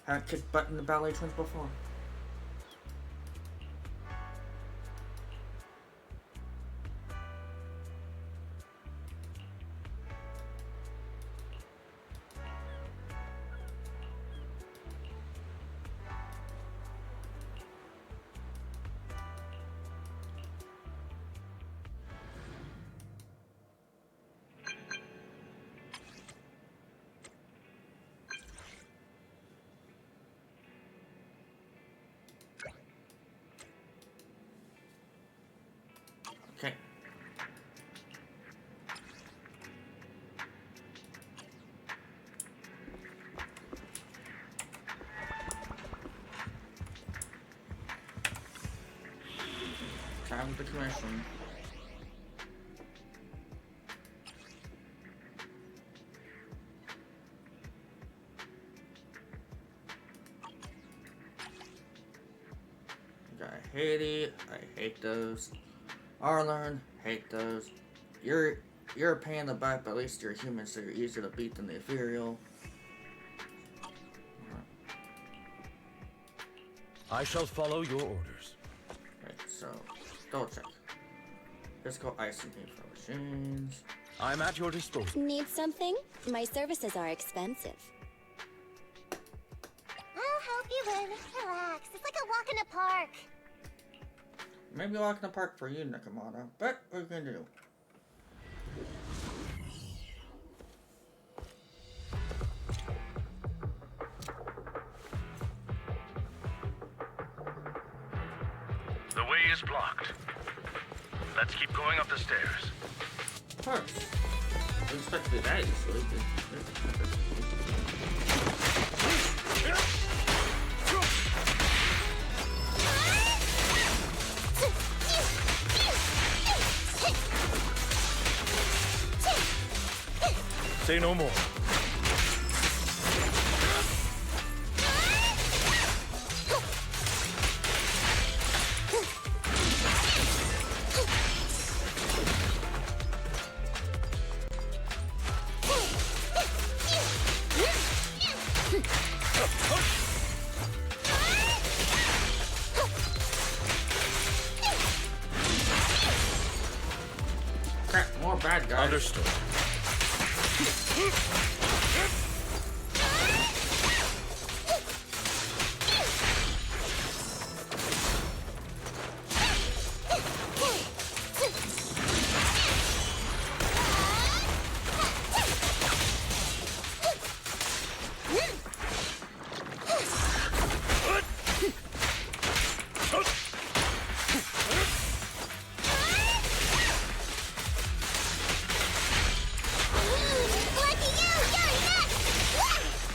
haven't kicked butt in the Ballet Twins before. Okay. Time with the commission. Got Haiti. I hate those. Arlen, hate those. You're a pain in the butt, but at least you're human, so you're easier to beat than the ethereal. I shall follow your orders. Right, so double check. Physical ice and heat for machines. I'm at your disposal. Need something? My services are expensive. I'll help you win. Relax. It's like a walk in a park. Maybe walk in the park for you, Nekomata, but what are you gonna do? The way is blocked. Let's keep going up the stairs. Of course. I expected that easily. Say no more. Crap, more bad guys. Understood.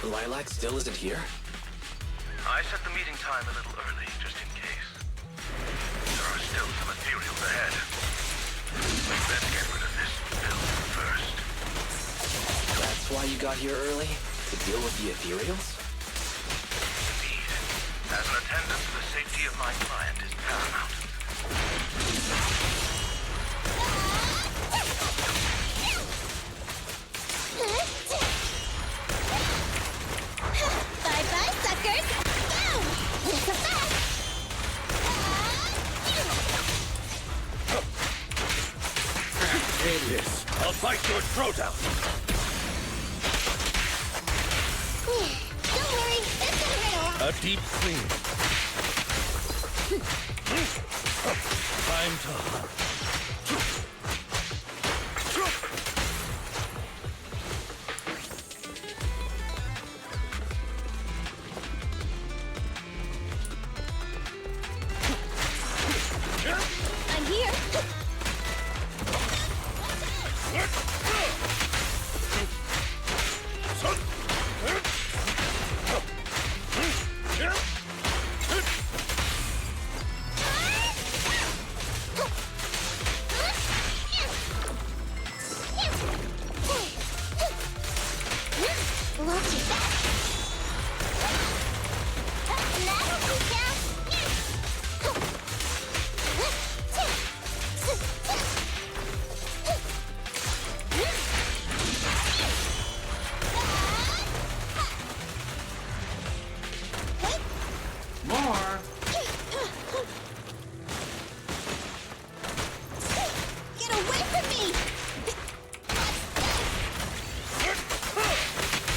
Lilac still isn't here? I set the meeting time a little early, just in case. There are still some ethereals ahead. We'd better get rid of this build first. That's why you got here early? To deal with the ethereals? Indeed. As an attendant, the safety of my client is paramount. Bye-bye, suckers! Go! It's a fact! This. I'll bite your throat out. Don't worry, it's gonna hurt a lot. A deep clean. Time to hunt. I'm here. Watch your back. That'll be down. More. Get away from me!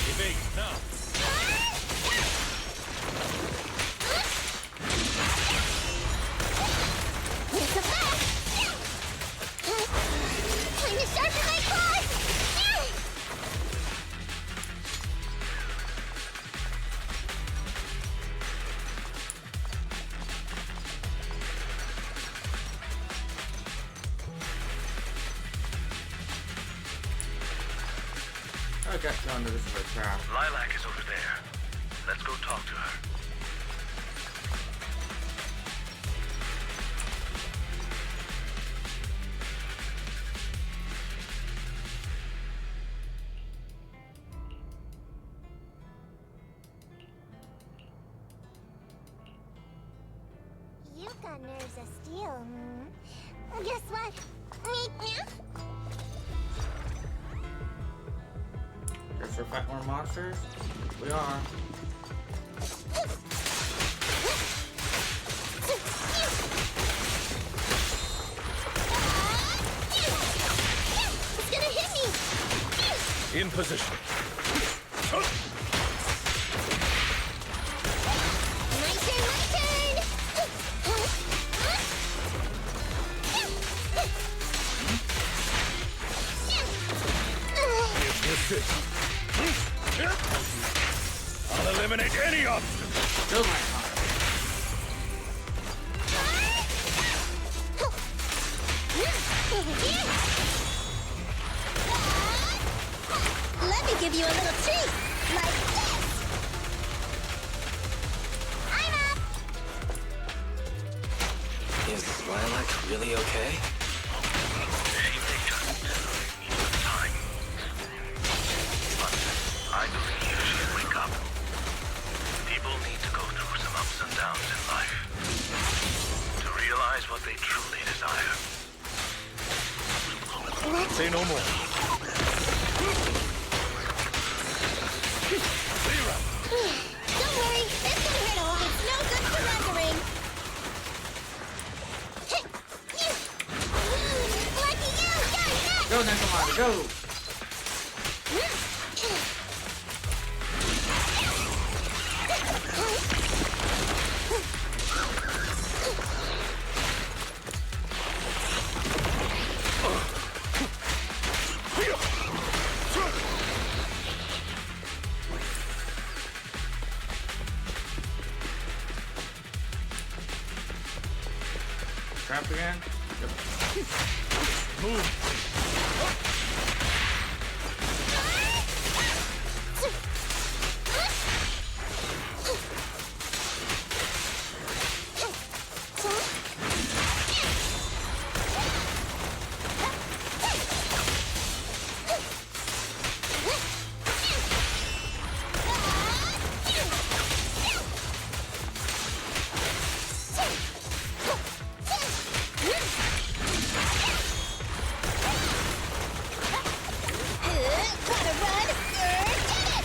Evade now. It's a fact! Time to sharpen my claws! I got down to this is a trap. Lilac is over there. Let's go talk to her. You've got nerves of steel. Guess what? Guess we're fighting more monsters? We are. It's gonna hit me! In position. My turn, my turn! I'll eliminate any obstacle. Still my time. Let me give you a little treat, like this! I'm up! Is Lilac really okay? She may just need some time. But I believe she'll wake up. People need to go through some ups and downs in life to realize what they truly desire. Say no more. Don't worry, this can hurt a lot. It's no good for measuring. Lucky you! You're next! Go, Nekomata, go! Trap again? Move. Gotta run! Get it!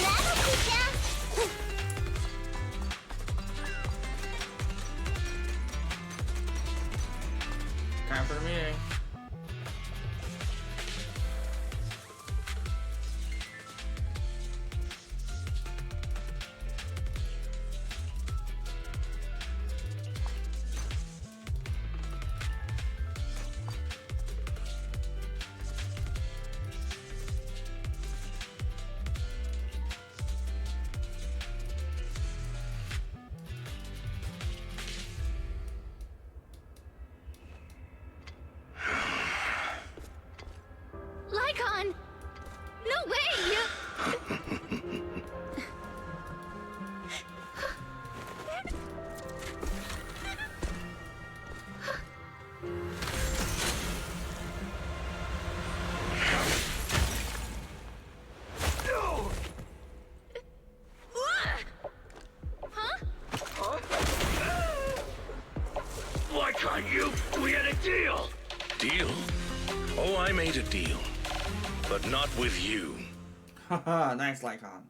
That'll teach ya! Time for the meeting. Lycaon! No way! Why can't you? We had a deal! Deal? Oh, I made a deal. But not with you. Haha, nice Lycaon.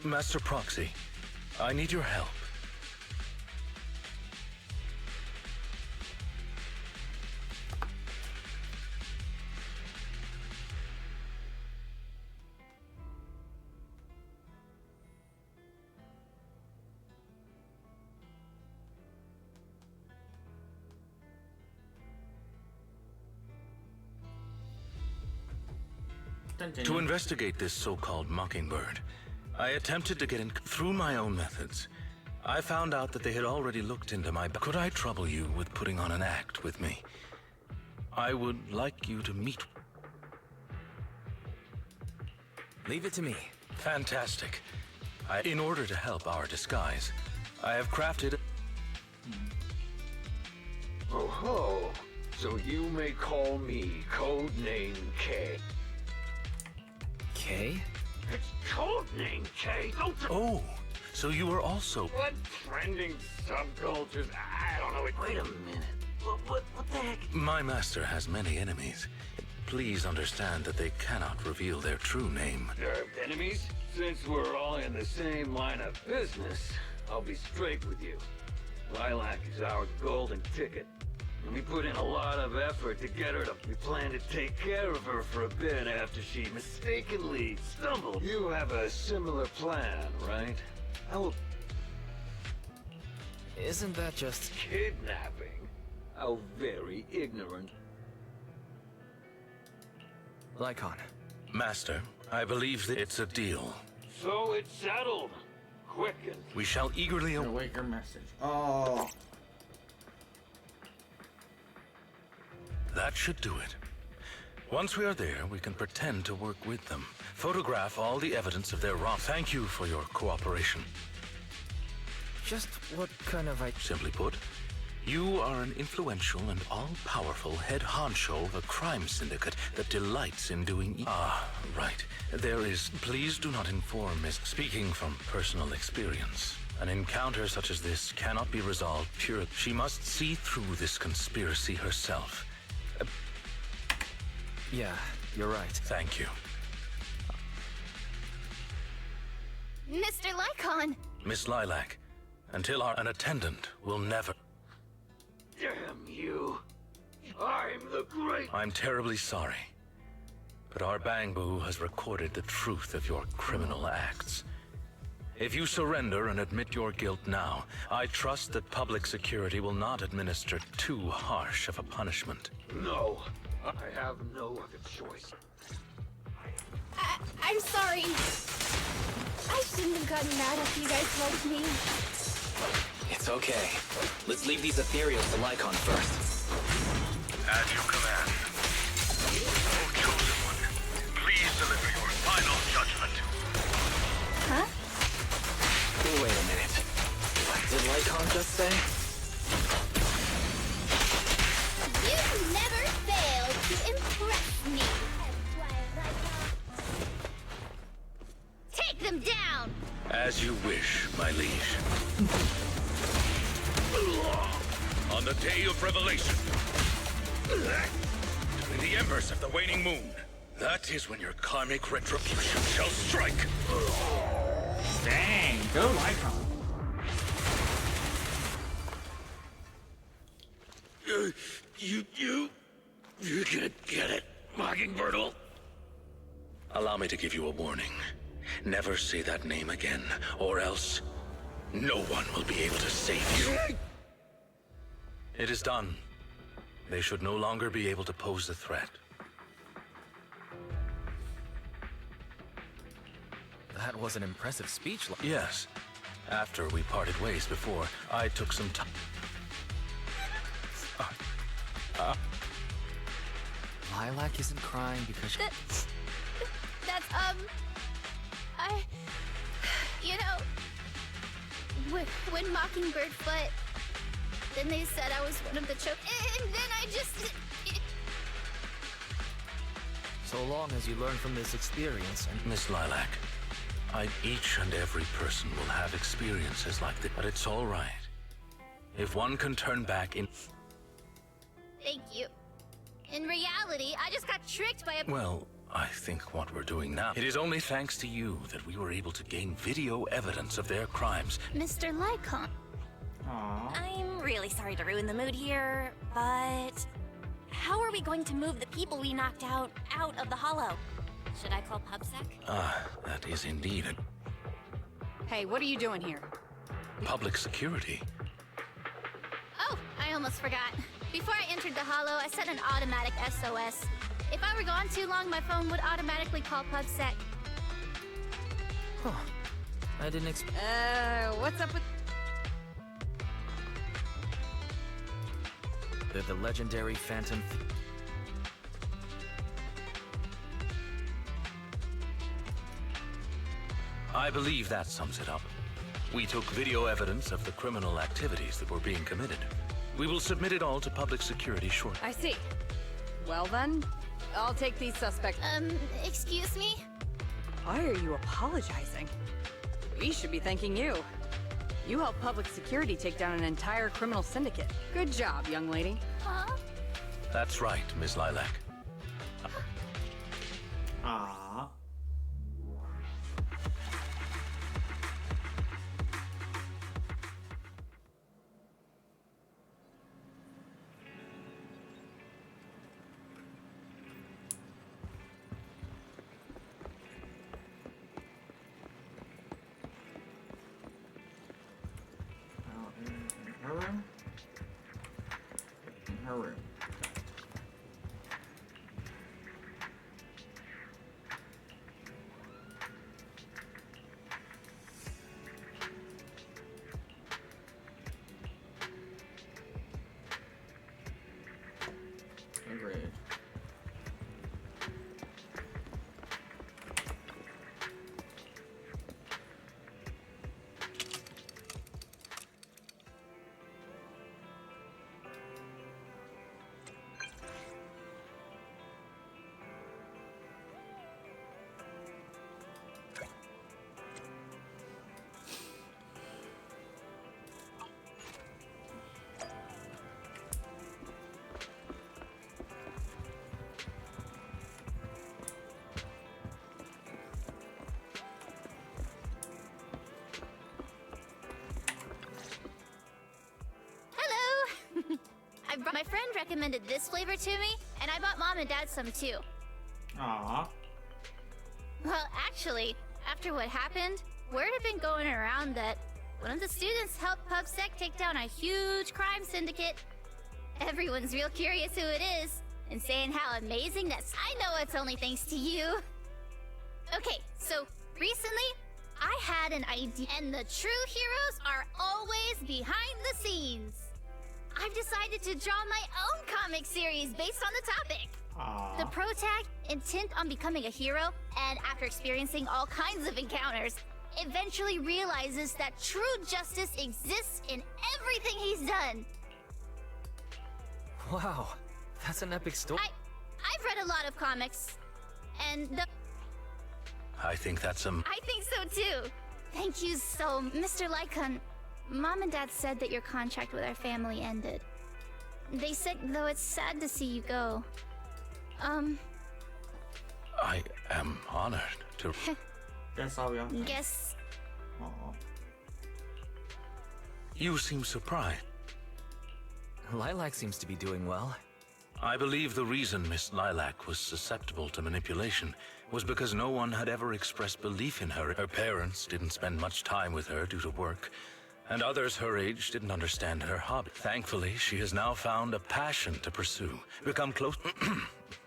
Master Proxy, I need your help. To investigate this so-called Mockingbird, I attempted to get in through my own methods. I found out that they had already looked into my... Could I trouble you with putting on an act with me? I would like you to meet... Leave it to me. Fantastic. In order to help our disguise, I have crafted... Oh ho! So you may call me Codename K. K? It's Codename K, don't you? Oh, so you are also... What trending subcultures? I don't know. Wait a minute. What the heck? My master has many enemies. Please understand that they cannot reveal their true name. Enemies? Since we're all in the same line of business, I'll be straight with you. Lilac is our golden ticket. And we put in a lot of effort to get her to... We plan to take care of her for a bit after she mistakenly stumbled. You have a similar plan, right? I will... Isn't that just... Kidnapping? How very ignorant. Lycaon. Master, I believe that it's a deal. So it's settled. Quicken. We shall eagerly await your message. Oh. That should do it. Once we are there, we can pretend to work with them. Photograph all the evidence of their wrong. Thank you for your cooperation. Just what kind of... Simply put, you are an influential and all-powerful head honcho of a crime syndicate that delights in doing right. There is... Please do not inform Miss... Speaking from personal experience, an encounter such as this cannot be resolved purely. She must see through this conspiracy herself. Yeah, you're right. Thank you. Mr. Lycaon! Miss Lilac, until an attendant will never... Damn you. I'm the great... I'm terribly sorry, but our Bangbu has recorded the truth of your criminal acts. If you surrender and admit your guilt now, I trust that public security will not administer too harsh of a punishment. No, I have no other choice. I'm sorry. I shouldn't have gotten mad after you guys helped me. It's okay. Let's leave these ethereals to Lycaon first. As you command. O chosen one, please deliver your final judgment. Huh? Wait a minute. What did Lycaon just say? You never failed to impress me. Take them down! As you wish, my liege. On the day of revelation, between the embers of the waning moon, that is when your karmic retribution shall strike. Dang, go Lycaon. You can't get it, Mockingbird. Allow me to give you a warning. Never say that name again, or else no one will be able to save you. It is done. They should no longer be able to pose a threat. That was an impressive speech. Yes. After we parted ways before, I took some time. Lilac isn't crying because she... That's, you know, when Mockingbird fought, then they said I was one of the choke, and then I just... So long as you learn from this experience and... Miss Lilac, each and every person will have experiences like that, but it's all right. If one can turn back in... Thank you. In reality, I just got tricked by a... Well, I think what we're doing now... It is only thanks to you that we were able to gain video evidence of their crimes. Mr. Lycaon. Aww. I'm really sorry to ruin the mood here, but... How are we going to move the people we knocked out of the hollow? Should I call PubSec? That is indeed a... Hey, what are you doing here? Public security. Oh, I almost forgot. Before I entered the hollow, I set an automatic SOS. If I were gone too long, my phone would automatically call PubSec. Huh. I didn't expect... What's up with... They're the legendary Phantom... I believe that sums it up. We took video evidence of the criminal activities that were being committed. We will submit it all to public security shortly. I see. Well then, I'll take these suspects. Excuse me? Why are you apologizing? We should be thanking you. You helped public security take down an entire criminal syndicate. Good job, young lady. Huh? That's right, Miss Lilac. Aww. room. Agreed. My friend recommended this flavor to me, and I bought Mom and Dad some too. Aww. Well, actually, after what happened, word had been going around that one of the students helped PubSec take down a huge crime syndicate. Everyone's real curious who it is, and saying how amazing that's— I know it's only thanks to you. Okay, so recently, I had an idea, and the true heroes are always behind the scenes. I've decided to draw my own comic series based on the topic. Aww. The protag, intent on becoming a hero, and after experiencing all kinds of encounters, eventually realizes that true justice exists in everything he's done. Wow, that's an epic story. I've read a lot of comics, and I think that's I think so too. Thank you so, Mr. Lycaon. Mom and Dad said that your contract with our family ended. They said, though it's sad to see you go. I am honored to... Guess I'll be on. Guess... Aww. You seem surprised. Lilac seems to be doing well. I believe the reason Miss Lilac was susceptible to manipulation was because no one had ever expressed belief in her. Her parents didn't spend much time with her due to work, and others her age didn't understand her hobby. Thankfully, she has now found a passion to pursue, become close...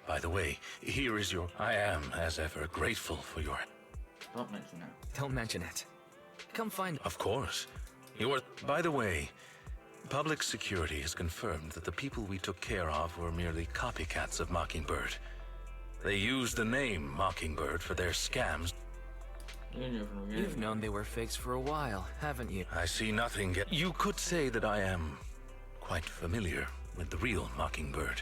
By the way, here is your... I am, as ever, grateful for your... Don't mention that. Don't mention it. Come find... Of course. Your... By the way, public security has confirmed that the people we took care of were merely copycats of Mockingbird. They used the name Mockingbird for their scams. You've known they were fakes for a while, haven't you? I see nothing yet. You could say that I am quite familiar with the real Mockingbird.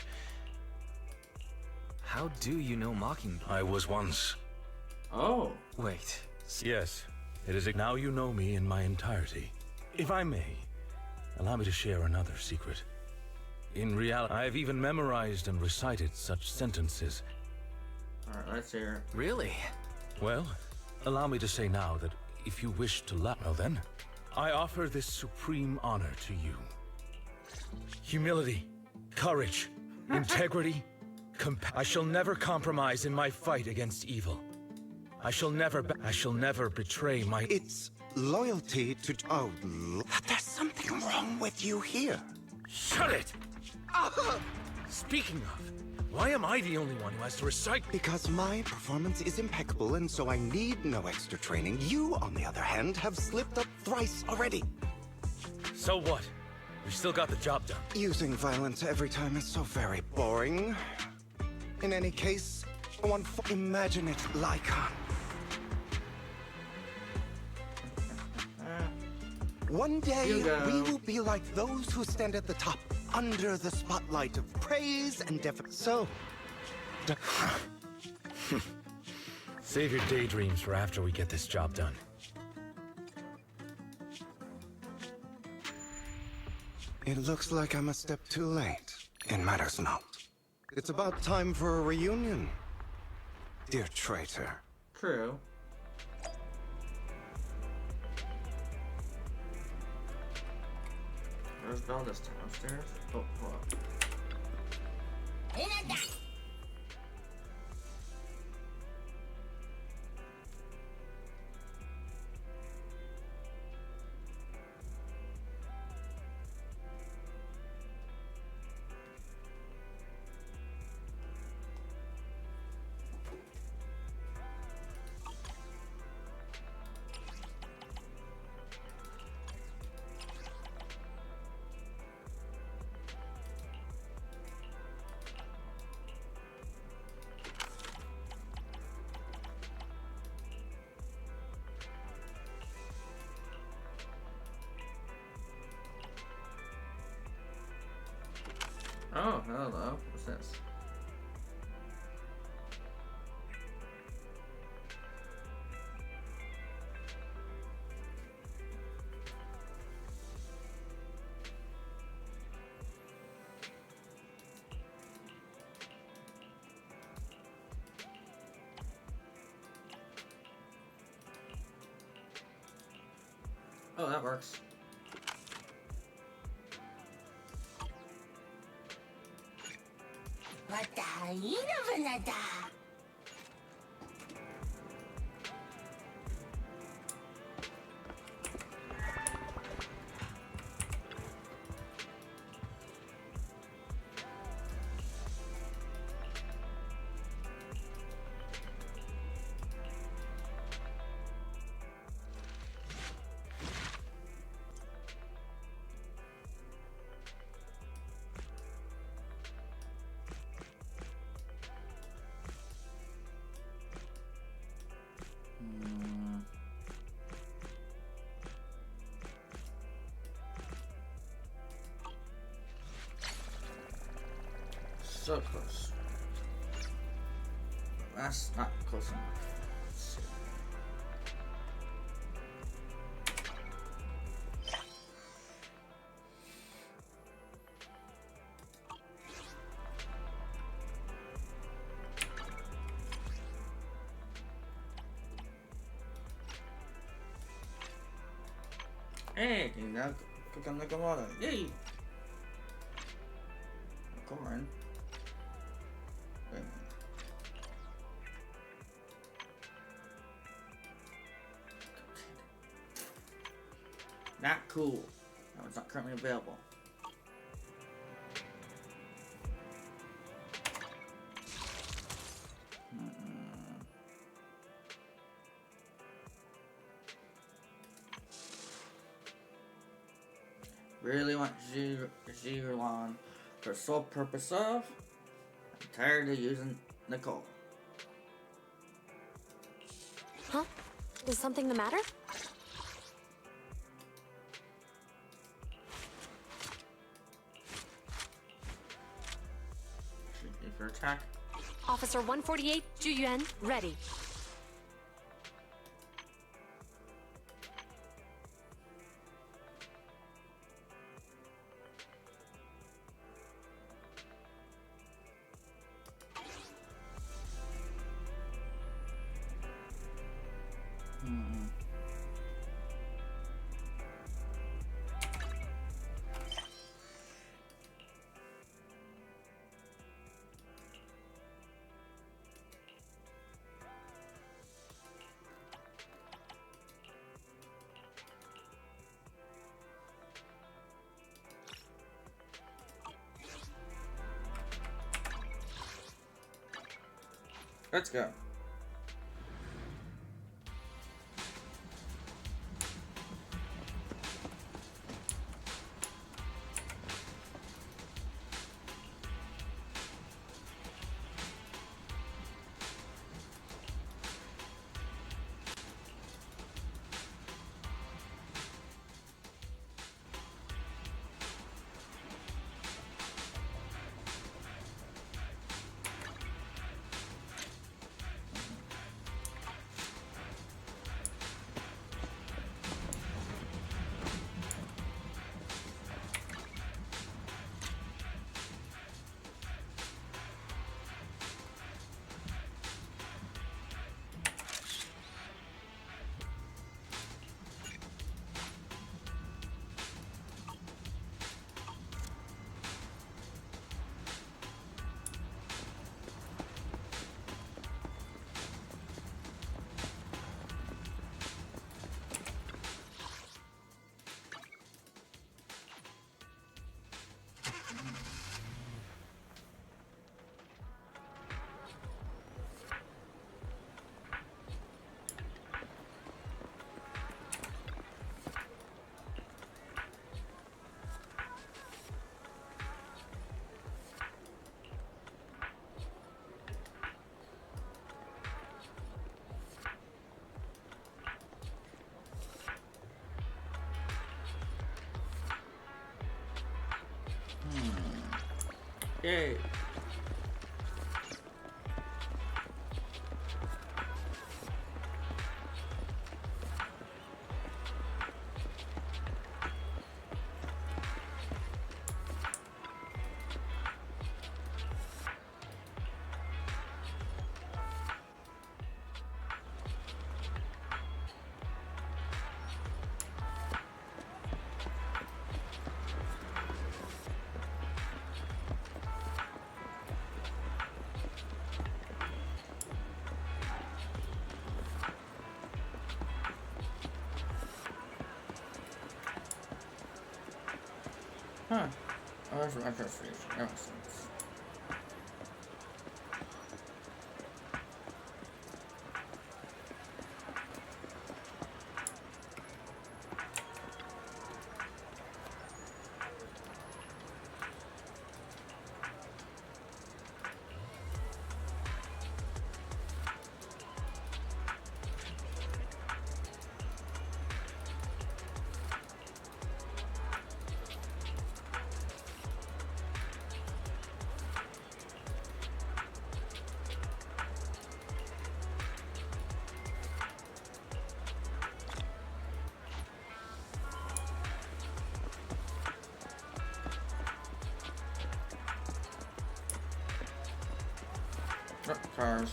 How do you know Mockingbird? I was once. Oh. Wait. Yes, it is. Now you know me in my entirety. If I may, allow me to share another secret. In reality, I have even memorized and recited such sentences. Alright, let's hear it. Really? Well, allow me to say now that if you wish to well then, I offer this supreme honor to you. Humility, courage, integrity, I shall never compromise in my fight against evil. I shall never betray my... It's loyalty to... Oh, there's something wrong with you here. Shut it! Speaking of, why am I the only one who has to recite? Because my performance is impeccable, and so I need no extra training. You, on the other hand, have slipped up thrice already. So what? We still got the job done. Using violence every time is so very boring. In any case, imagine it, Lycaon. One day, we will be like those who stand at the top, under the spotlight of praise and So... Save your daydreams for after we get this job done. It looks like I'm a step too late. It matters not. It's about time for a reunion, dear traitor. True. Where's Velda's downstairs? Oh, hold up. hello. What's this? Oh, that works. So close. That's not close enough. Let's see. Hey, now click on Nekomata. Yay! Come on. Wait a minute. Not cool. No, it's not currently available. Really want Zirlon for the sole purpose of? I'm tired of using Nicole. Huh? Is something the matter? For attack. Officer 148, Juyuan, ready. Let's go. Yay. Huh. Oh, that's my first reaction. That makes sense. Oh, cars.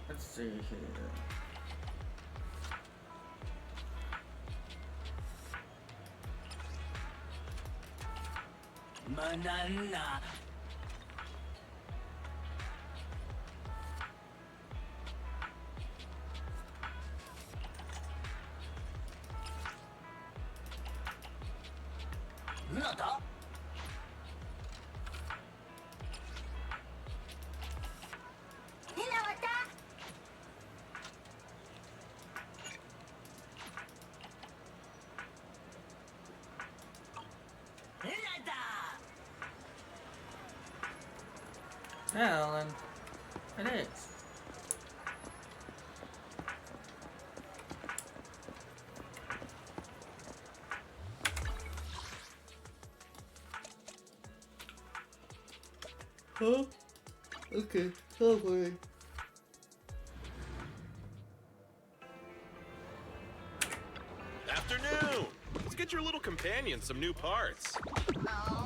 Let's see here. Banana. Nada. Well, then, it is. Huh? Okay, don't worry. Afternoon! Let's get your little companion some new parts. Oh.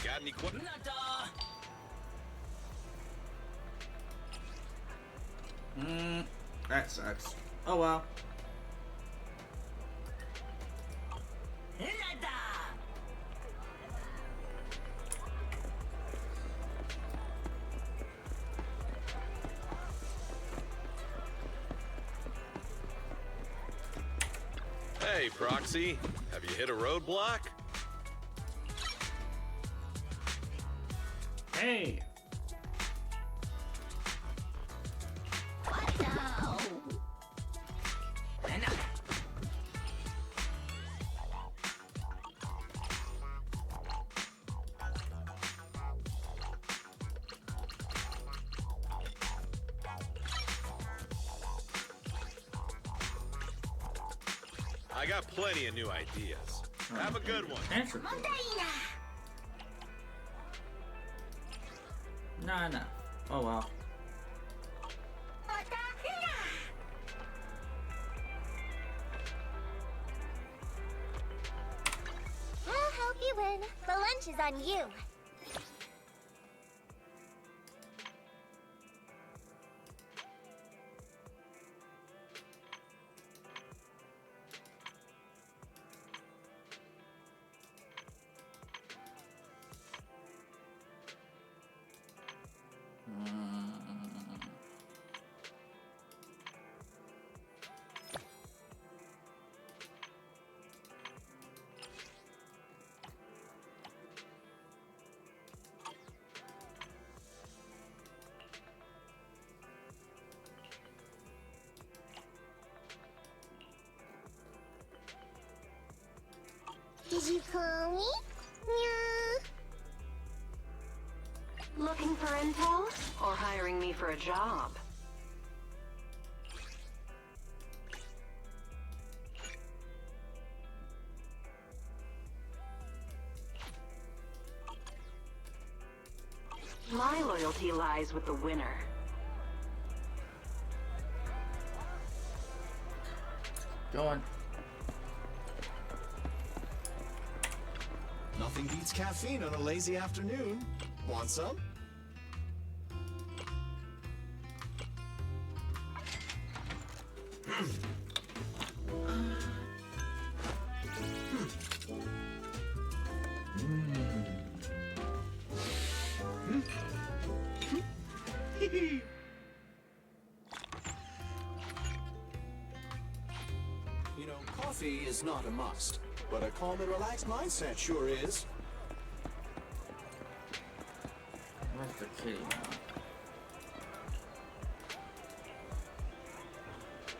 Got any questions? That sucks. Oh well. Hey, Proxy. Have you hit a roadblock? Hey! I got plenty of new ideas. Have a good one. Answer. Not enough. Oh well. I'll help you win. The lunch is on you. Did you call me? Yeah. Looking for intel? Or hiring me for a job? My loyalty lies with the winner. Go on. Nothing beats caffeine on a lazy afternoon. Want some? You know, coffee is not a must, but a calm and relaxed mindset sure is. Where's the kitty now?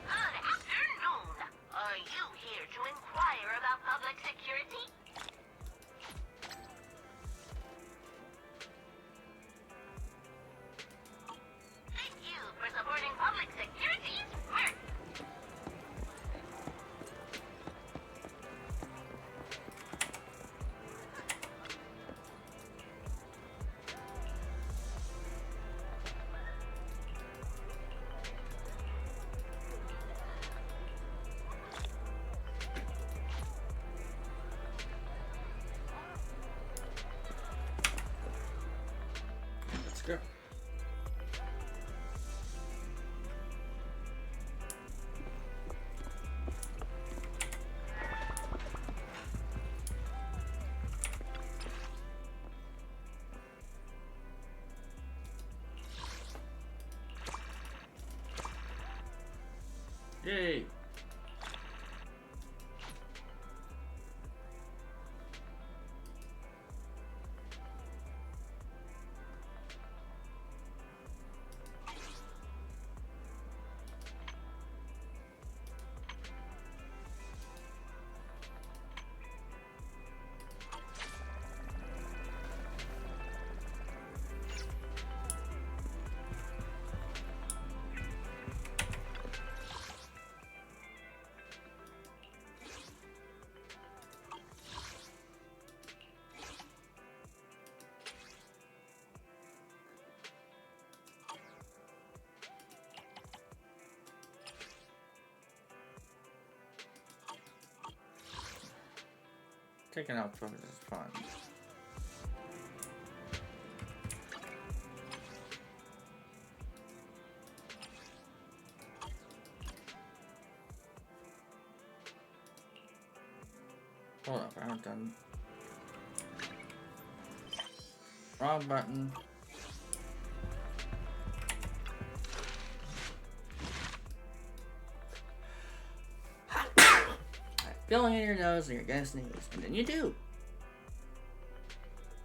Good afternoon. Are you here to inquire about public security? Thank you for supporting public security's work. Let's go. Yay! Taking out drugs is fun. Hold up, I haven't done. Wrong button. Feeling in your nose and you're gonna sneeze, and then you do.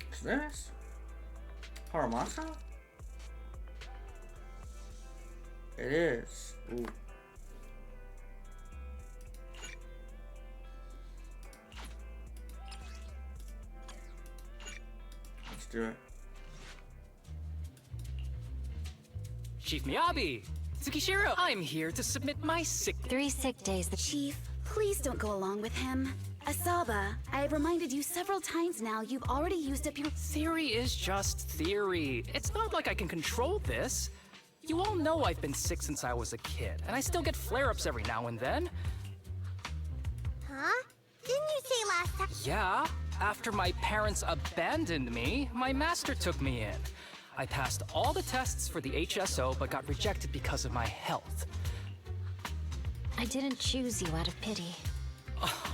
What's this? Harumasa? It is. Ooh. Let's do it. Chief Miyabi! Tsukishiro! I'm here to submit my sick... 3 sick days. The Chief, Please don't go along with him. Asaba, I have reminded you several times now you've already used up your— Theory is just theory. It's not like I can control this. You all know I've been sick since I was a kid, and I still get flare-ups every now and then. Huh? Didn't you say last time? Yeah, after my parents abandoned me, my master took me in. I passed all the tests for the HSO, but got rejected because of my health. I didn't choose you out of pity.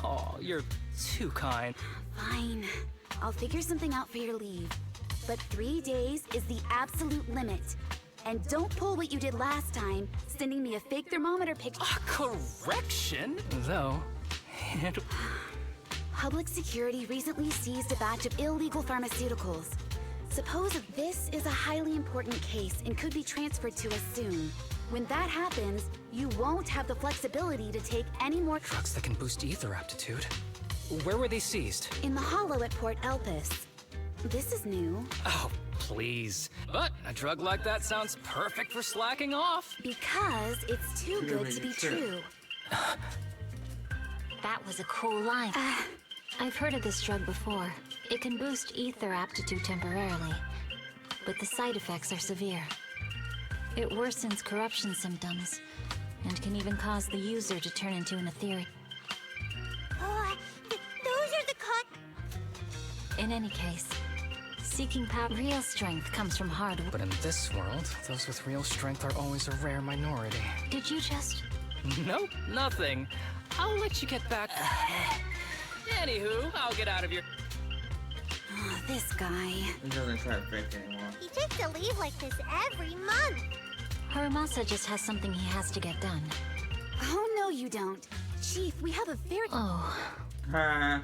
Oh, you're too kind. Fine. I'll figure something out for your leave. But 3 days is the absolute limit. And don't pull what you did last time, sending me a fake thermometer picture. Correction? Though, Public security recently seized a batch of illegal pharmaceuticals. Suppose this is a highly important case and could be transferred to us soon. When that happens, you won't have the flexibility to take any more drugs that can boost ether aptitude. Where were they seized? In the hollow at Port Elpis. This is new. Oh, please. But a drug like that sounds perfect for slacking off. Because it's too good to be true. That was a cool line. I've heard of this drug before. It can boost ether aptitude temporarily, but the side effects are severe. It worsens corruption symptoms, and can even cause the user to turn into an etheric. Those are the cut. In any case, seeking real strength comes from hard work. But in this world, those with real strength are always a rare minority. Did you just... Nope, nothing. I'll let you get back. Anywho, I'll get out of your... Oh, this guy. He doesn't try to fake anymore. He takes a leave like this every month. Harumasa just has something he has to get done. Oh, no you don't. Chief, we have a very... Oh. Huh.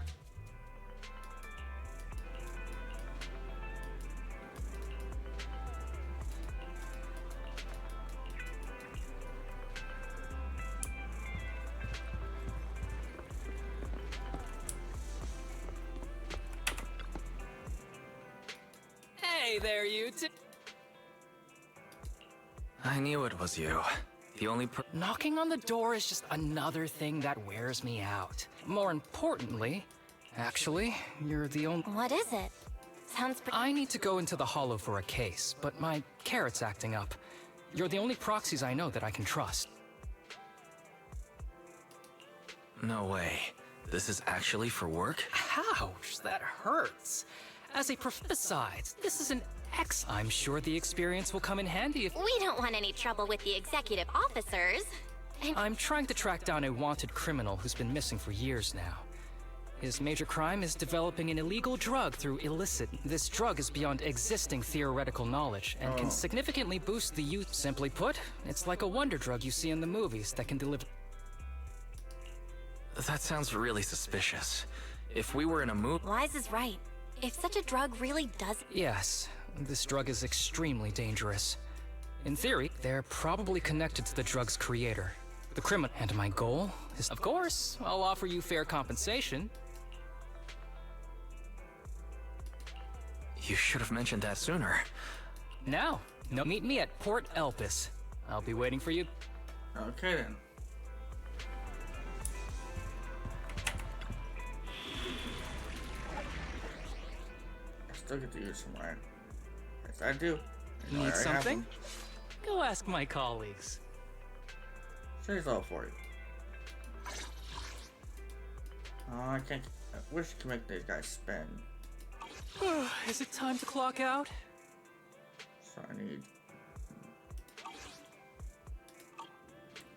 Hey there, you two. I knew it was you. The only Knocking on the door is just another thing that wears me out. More importantly, actually, you're the only... What is it? Sounds pretty... I need to go into the hollow for a case, but my carrot's acting up. You're the only proxies I know that I can trust. No way. This is actually for work? Ouch, that hurts. As a besides, this is an I'm sure the experience will come in handy if... We don't want any trouble with the executive officers. I'm trying to track down a wanted criminal who's been missing for years now. His major crime is developing an illegal drug through illicit. This drug is beyond existing theoretical knowledge and can significantly boost the youth. Simply put, it's like a wonder drug you see in the movies that can deliver... That sounds really suspicious. If we were in a movie... Wise is right. If such a drug really does... Yes, this drug is extremely dangerous. In theory, they're probably connected to the drug's creator, the criminal. And my goal is, of course, I'll offer you fair compensation. You should have mentioned that sooner. Now, meet me at Port Elpis. I'll be waiting for you. Okay then. I still get to use some iron. Yes, I do. I know I Need already have something? them. Go ask my colleagues. Here's all for you. Oh, I can't. I wish I could make these guys spin. Is it time to clock out? So I need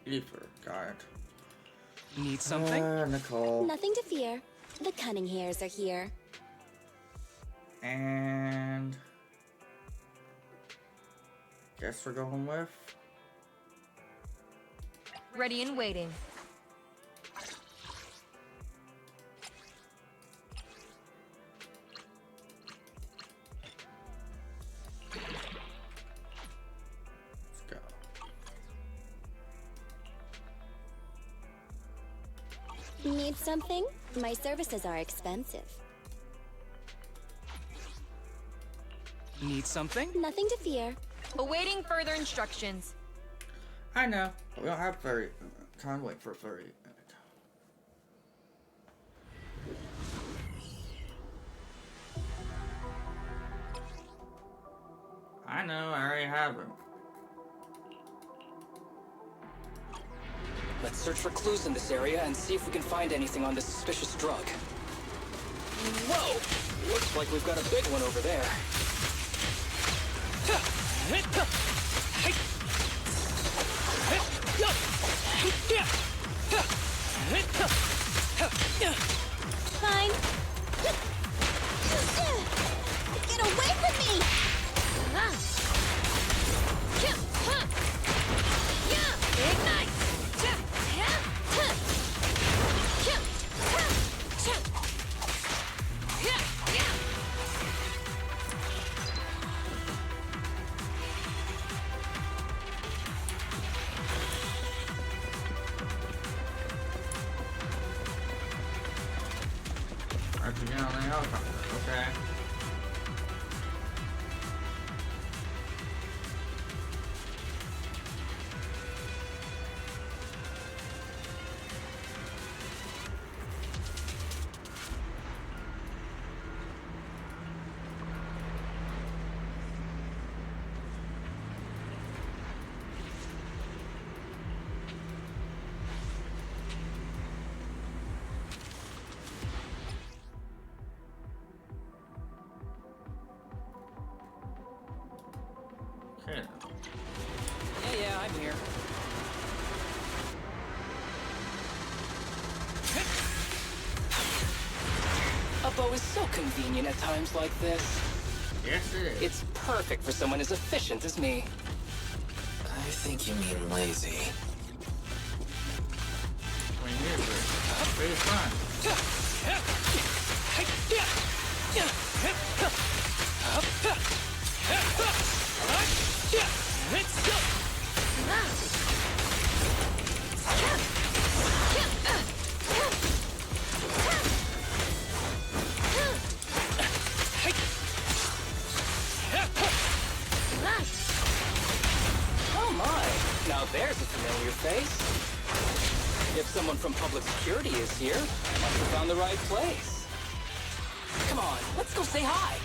ether. Got it. Need something? Nicole. Nothing to fear. The cunning hairs are here. And guess we're going with Ready and waiting. let's go. Need something? My services are expensive. Need something? Nothing to fear. Awaiting further instructions. I know. But we don't have fairy. Can't wait for a fairy. I know, I already have him. Let's search for clues in this area and see if we can find anything on this suspicious drug. Whoa! Looks like we've got a big one over there. Fine. Get away from me! Ignite! Okay. Yeah, I'm here. A bow is so convenient at times like this. Yes, it is. It's perfect for someone as efficient as me. I think you mean lazy. I mean, here's it. Pretty fun. Oh my! Now there's a familiar face. If someone from public security is here, I must have found the right place. Come on, let's go say hi.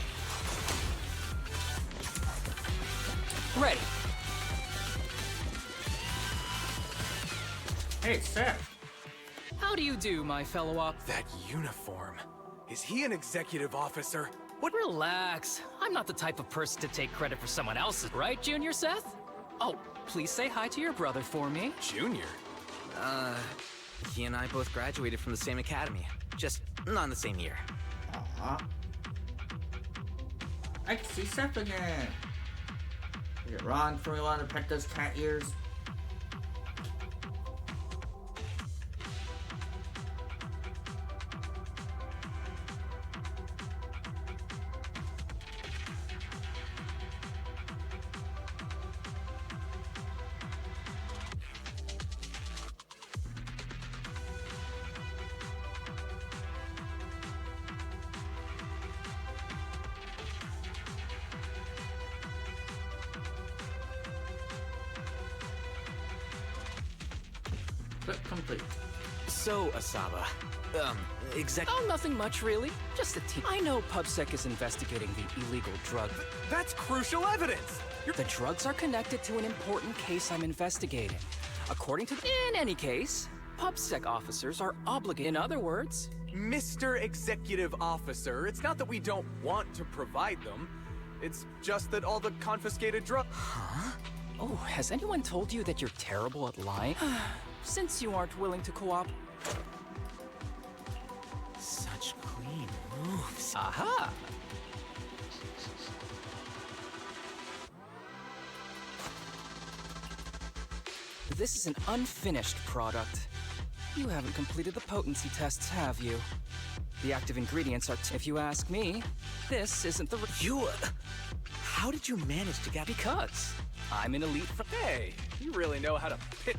Ready. Hey, Seth. How do you do, my fellow op? That uniform. Is he an executive officer? What? Relax. I'm not the type of person to take credit for someone else's, right, Junior Seth? Oh, please say hi to your brother for me. Junior? He and I both graduated from the same academy. Just not in the same year. Aw. I can see Seth again. Is it wrong for me wanting to pet those cat ears? Clip complete. So, Asaba, Oh, nothing much, really. Just a team. I know PubSec is investigating the illegal drug. That's crucial evidence! The drugs are connected to an important case I'm investigating. According to... In any case, PubSec officers are obligated. In other words... Mr. Executive Officer, it's not that we don't want to provide them. It's just that all the confiscated drugs... Huh? Oh, has anyone told you that you're terrible at lying? Since you aren't willing to cooperate... Such clean moves. Aha! This is an unfinished product. You haven't completed the potency tests, have you? The active ingredients are... If you ask me, this isn't the... You... How did you manage to get... Because I'm an elite... Hey, you really know how to pit...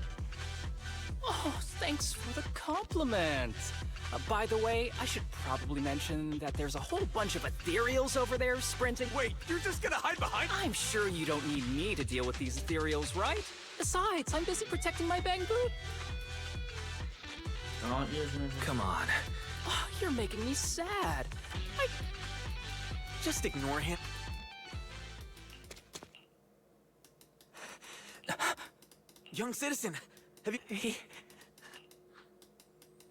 Oh, thanks for the compliment. By the way, I should probably mention that there's a whole bunch of ethereals over there sprinting. Wait, you're just gonna hide behind... I'm sure you don't need me to deal with these ethereals, right? Besides, I'm busy protecting my bang boot. Don't use me. Come on. Oh, you're making me sad. Just ignore him. Young citizen, have you...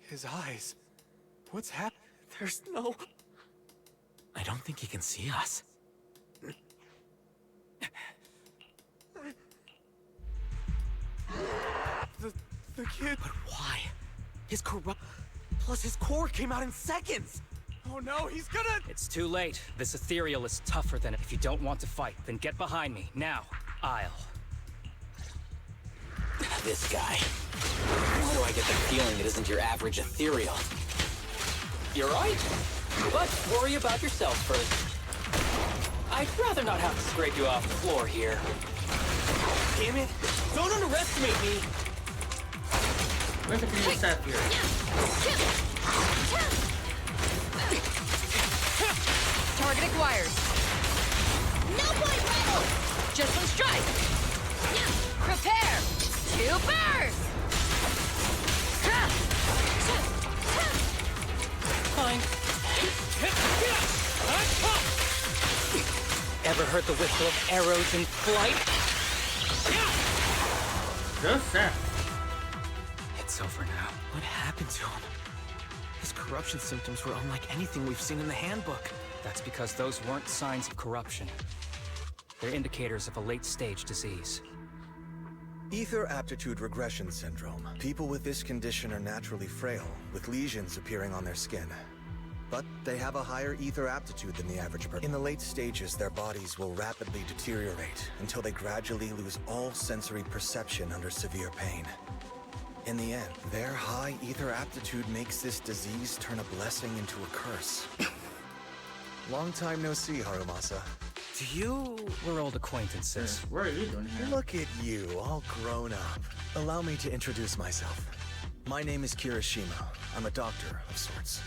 His eyes. What's happened? There's no... I don't think he can see us. The kid... But why? His corrupt... Plus his core came out in seconds! Oh no, he's gonna... It's too late. This ethereal is tougher than it. If you don't want to fight, then get behind me. Now. I'll. This guy. Why do I get the feeling it isn't your average ethereal? You're right. But worry about yourself first. I'd rather not have to scrape you off the floor here. Damn it! Don't underestimate me! Where's the previous step here? Target acquired. No point rattle! Just one strike! Prepare to burn! Fine. Ever heard the whistle of arrows in flight? Just that. It's over now. What happened to him? His corruption symptoms were unlike anything we've seen in the handbook. That's because those weren't signs of corruption. They're indicators of a late-stage disease. Ether aptitude regression syndrome. People with this condition are naturally frail, with lesions appearing on their skin. But they have a higher ether aptitude than the average person. In the late stages, their bodies will rapidly deteriorate until they gradually lose all sensory perception under severe pain. In the end, their high ether aptitude makes this disease turn a blessing into a curse. Long time no see, Harumasa. We're old acquaintances. What are you doing here? Look at you, all grown up. Allow me to introduce myself. My name is Kirishima. I'm a doctor of sorts.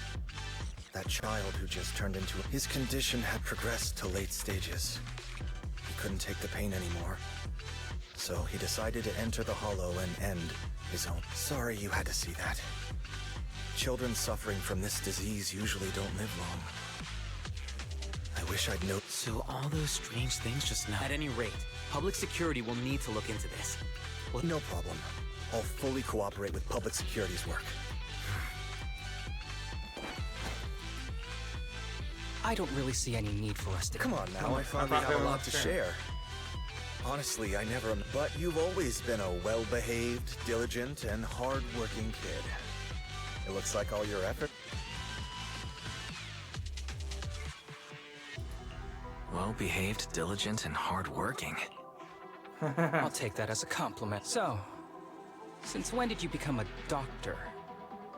That child who just turned into... His condition had progressed to late stages. He couldn't take the pain anymore. So he decided to enter the Hollow and end his own. Sorry you had to see that. Children suffering from this disease usually don't live long. I wish I'd known. So all those strange things just now... At any rate, public security will need to look into this. Well, no problem. I'll fully cooperate with public security's work. I don't really see any need for us to... Come on now, I finally have a lot to share. Honestly, I never... But you've always been a well-behaved, diligent, and hard-working kid. It looks like all your effort... Well-behaved, diligent, and hardworking. I'll take that as a compliment. So, since when did you become a doctor?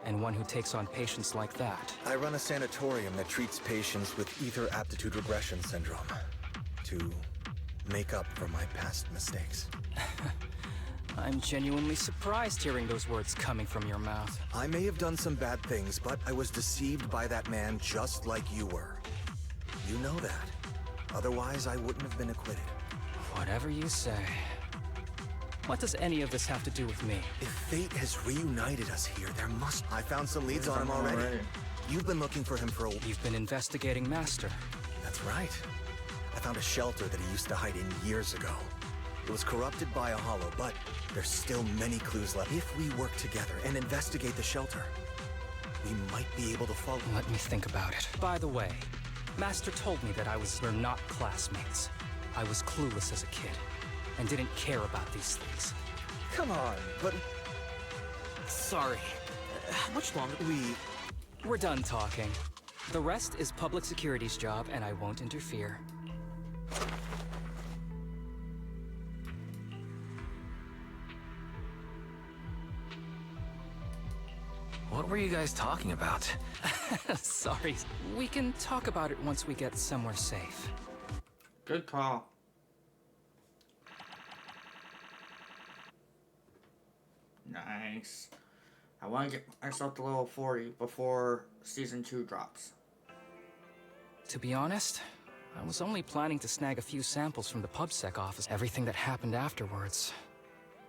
And one who takes on patients like that? I run a sanatorium that treats patients with ether aptitude regression syndrome. To make up for my past mistakes. I'm genuinely surprised hearing those words coming from your mouth. I may have done some bad things, but I was deceived by that man just like you were. You know that. Otherwise, I wouldn't have been acquitted. Whatever you say. What does any of this have to do with me? If fate has reunited us here, there must... I found some leads on him already. You've been looking for him for a... You've been investigating Master. That's right. I found a shelter that he used to hide in years ago. It was corrupted by a hollow, but there's still many clues left. If we work together and investigate the shelter, we might be able to follow... Let me think about it. By the way, Master told me that we're not classmates. I was clueless as a kid, and didn't care about these things. Come on, but... Sorry. How much longer? We're done talking. The rest is public security's job, and I won't interfere. What were you guys talking about? Sorry. We can talk about it once we get somewhere safe. Good call. Nice. I want to get myself to level 40 before Season 2 drops. To be honest, I was only planning to snag a few samples from the PubSec office. Everything that happened afterwards.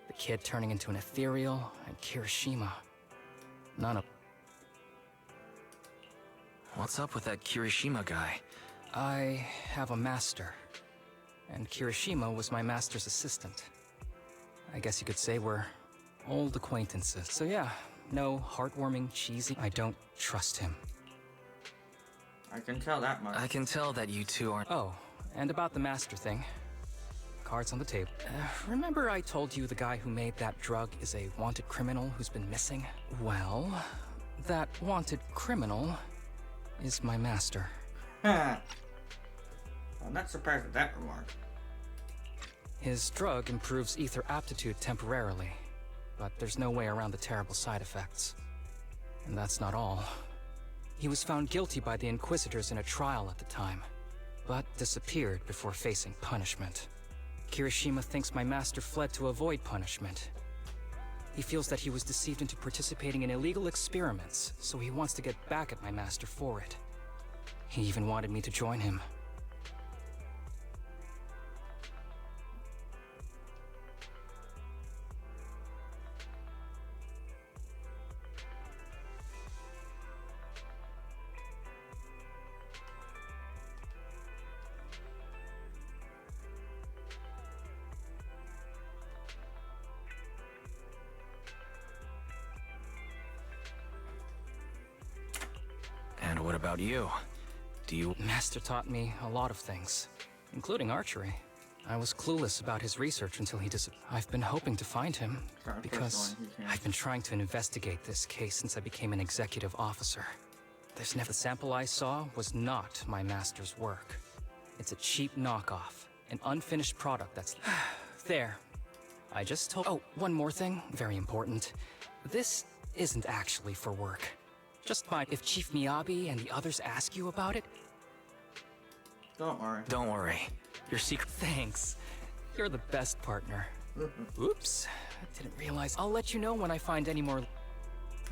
The kid turning into an ethereal, and Kirishima. None of... What's up with that Kirishima guy? I have a master. And Kirishima was my master's assistant. I guess you could say we're old acquaintances. So yeah, no heartwarming, cheesy. I don't trust him. I can tell that much. I can tell that you two aren't. Oh, and about the master thing. Cards on the table. Remember I told you the guy who made that drug is a wanted criminal who's been missing? Well, that wanted criminal is my master. I'm not surprised at that remark. His drug improves ether aptitude temporarily, but there's no way around the terrible side effects. And that's not all. He was found guilty by the Inquisitors in a trial at the time, but disappeared before facing punishment. Kirishima thinks my master fled to avoid punishment. He feels that he was deceived into participating in illegal experiments, so he wants to get back at my master for it. He even wanted me to join him. And what about you? Do you... Master taught me a lot of things, including archery. I was clueless about his research until he disappeared. I've been hoping to find him, because I've been trying to investigate this case since I became an executive officer. There's never... The sample I saw was not my master's work. It's a cheap knockoff, an unfinished product that's... There. I just told... Oh, one more thing, very important. This isn't actually for work. Just fine if Chief Miyabi and the others ask you about it. Don't worry. Don't worry. Your secret... Thanks. You're the best partner. Oops. I didn't realize. I'll let you know when I find any more...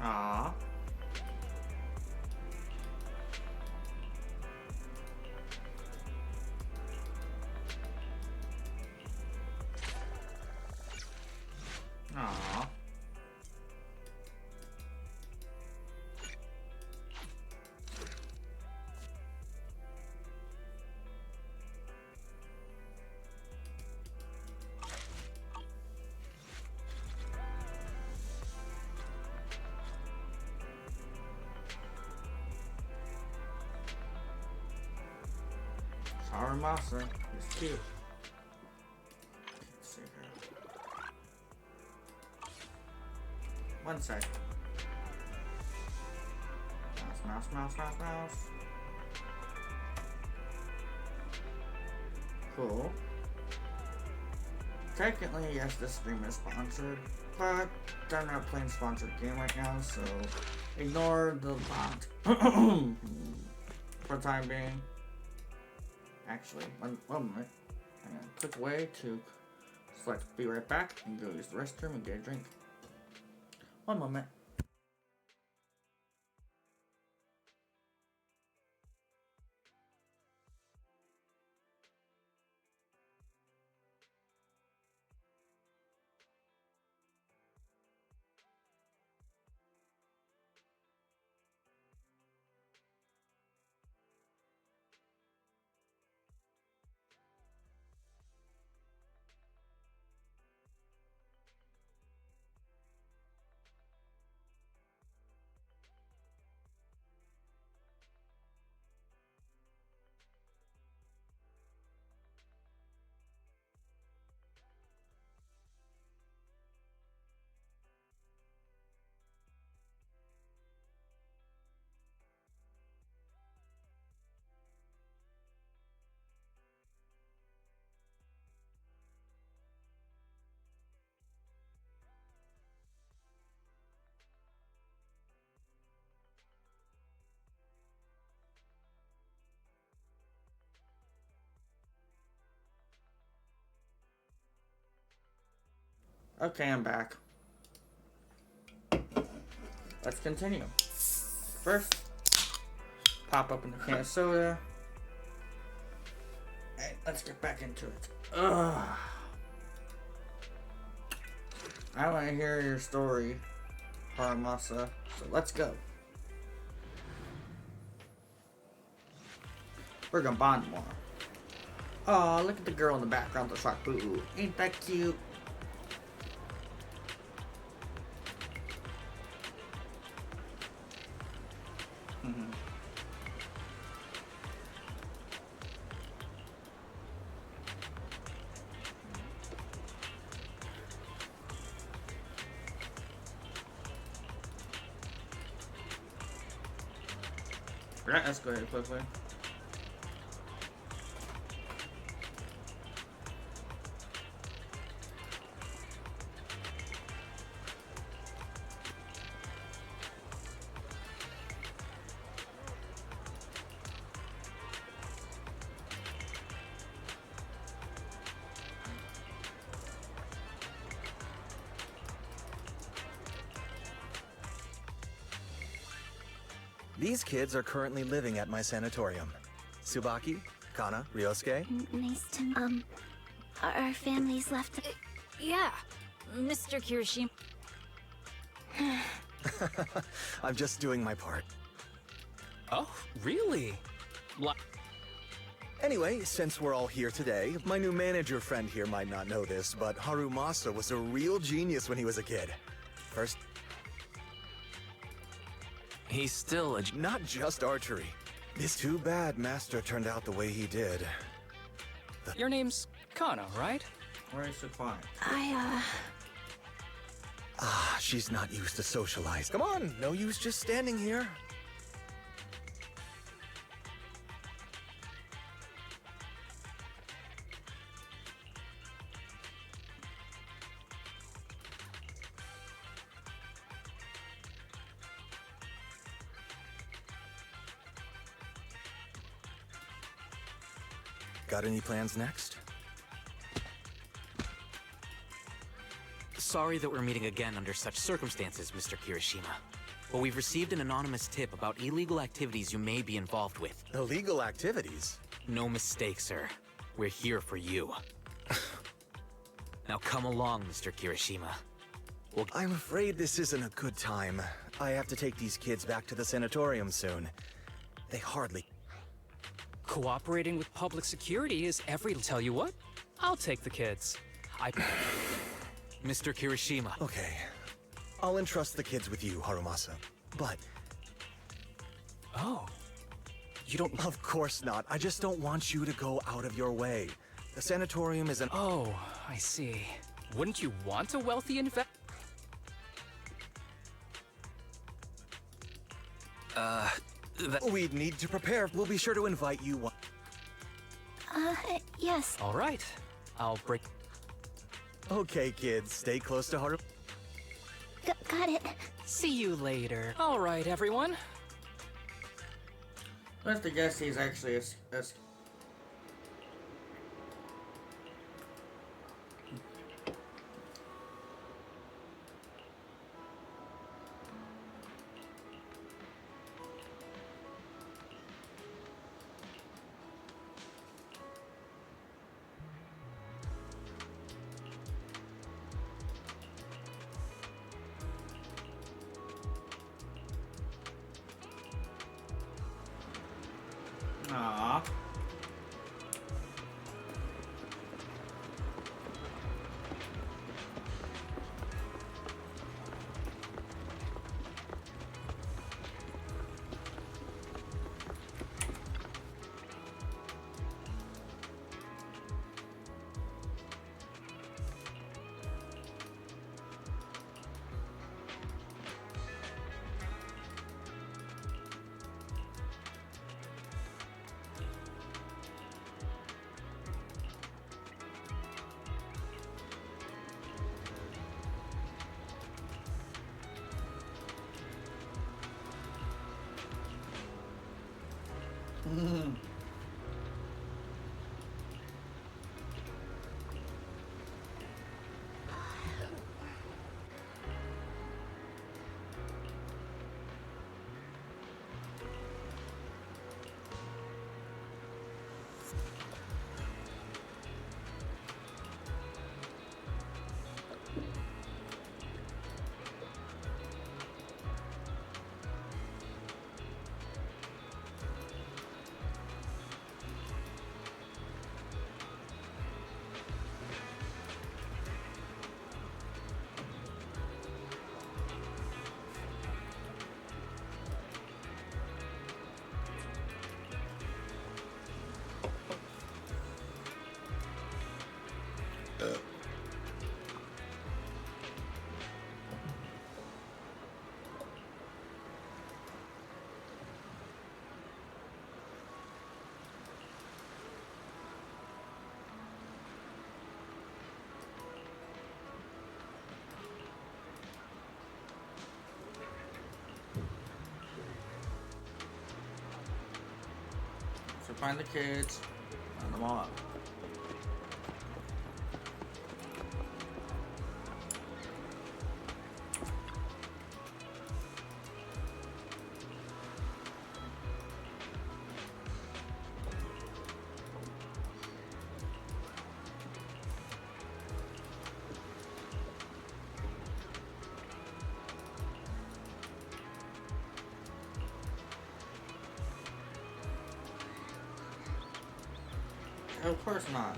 Aww. Aww. Harumasa is cute. Let's see here. One sec. Mouse. Cool. Technically, yes, this stream is sponsored, but I'm not playing a sponsored game right now, so ignore the bot for the time being. Actually, one moment. I'm gonna click away to select be right back and go use the restroom and get a drink. One moment. Okay, I'm back. Let's continue. First, pop open the can of soda. Hey, let's get back into it. Ugh. I want to hear your story, Harumasa, so let's go. We're gonna bond more. Aw, look at the girl in the background, the shark boo. Ain't that cute? That escalated quickly. These kids are currently living at my sanatorium. Tsubaki, Kana, Ryosuke. Nice to... Our families left... Yeah, Mr. Kirishima. I'm just doing my part. Oh, really? Anyway, since we're all here today, my new manager friend here might not know this, but Harumasa was a real genius when he was a kid. First... He's still a... Not just archery. It's too bad Master turned out the way he did. Your name's Kana, right? Where's Supply? Ah, she's not used to socialize. Come on, no use just standing here. Got any plans next? Sorry that we're meeting again under such circumstances, Mr. Kirishima. But we've received an anonymous tip about illegal activities you may be involved with. Illegal activities? No mistake, sir. We're here for you. Now come along, Mr. Kirishima. I'm afraid this isn't a good time. I have to take these kids back to the sanatorium soon. They hardly... Cooperating with public security is every... Tell you what, I'll take the kids. Mr. Kirishima. Okay. I'll entrust the kids with you, Harumasa. But... Oh. You don't... Of course not. I just don't want you to go out of your way. The sanatorium is an... Oh, I see. Wouldn't you want a wealthy We'd need to prepare. We'll be sure to invite you one... yes. All right. I'll break... Okay, kids. Stay close to Haru... Got it. See you later. All right, everyone. Let's guess he's actually a... Aww. Find the kids. Round them all up. Of course not.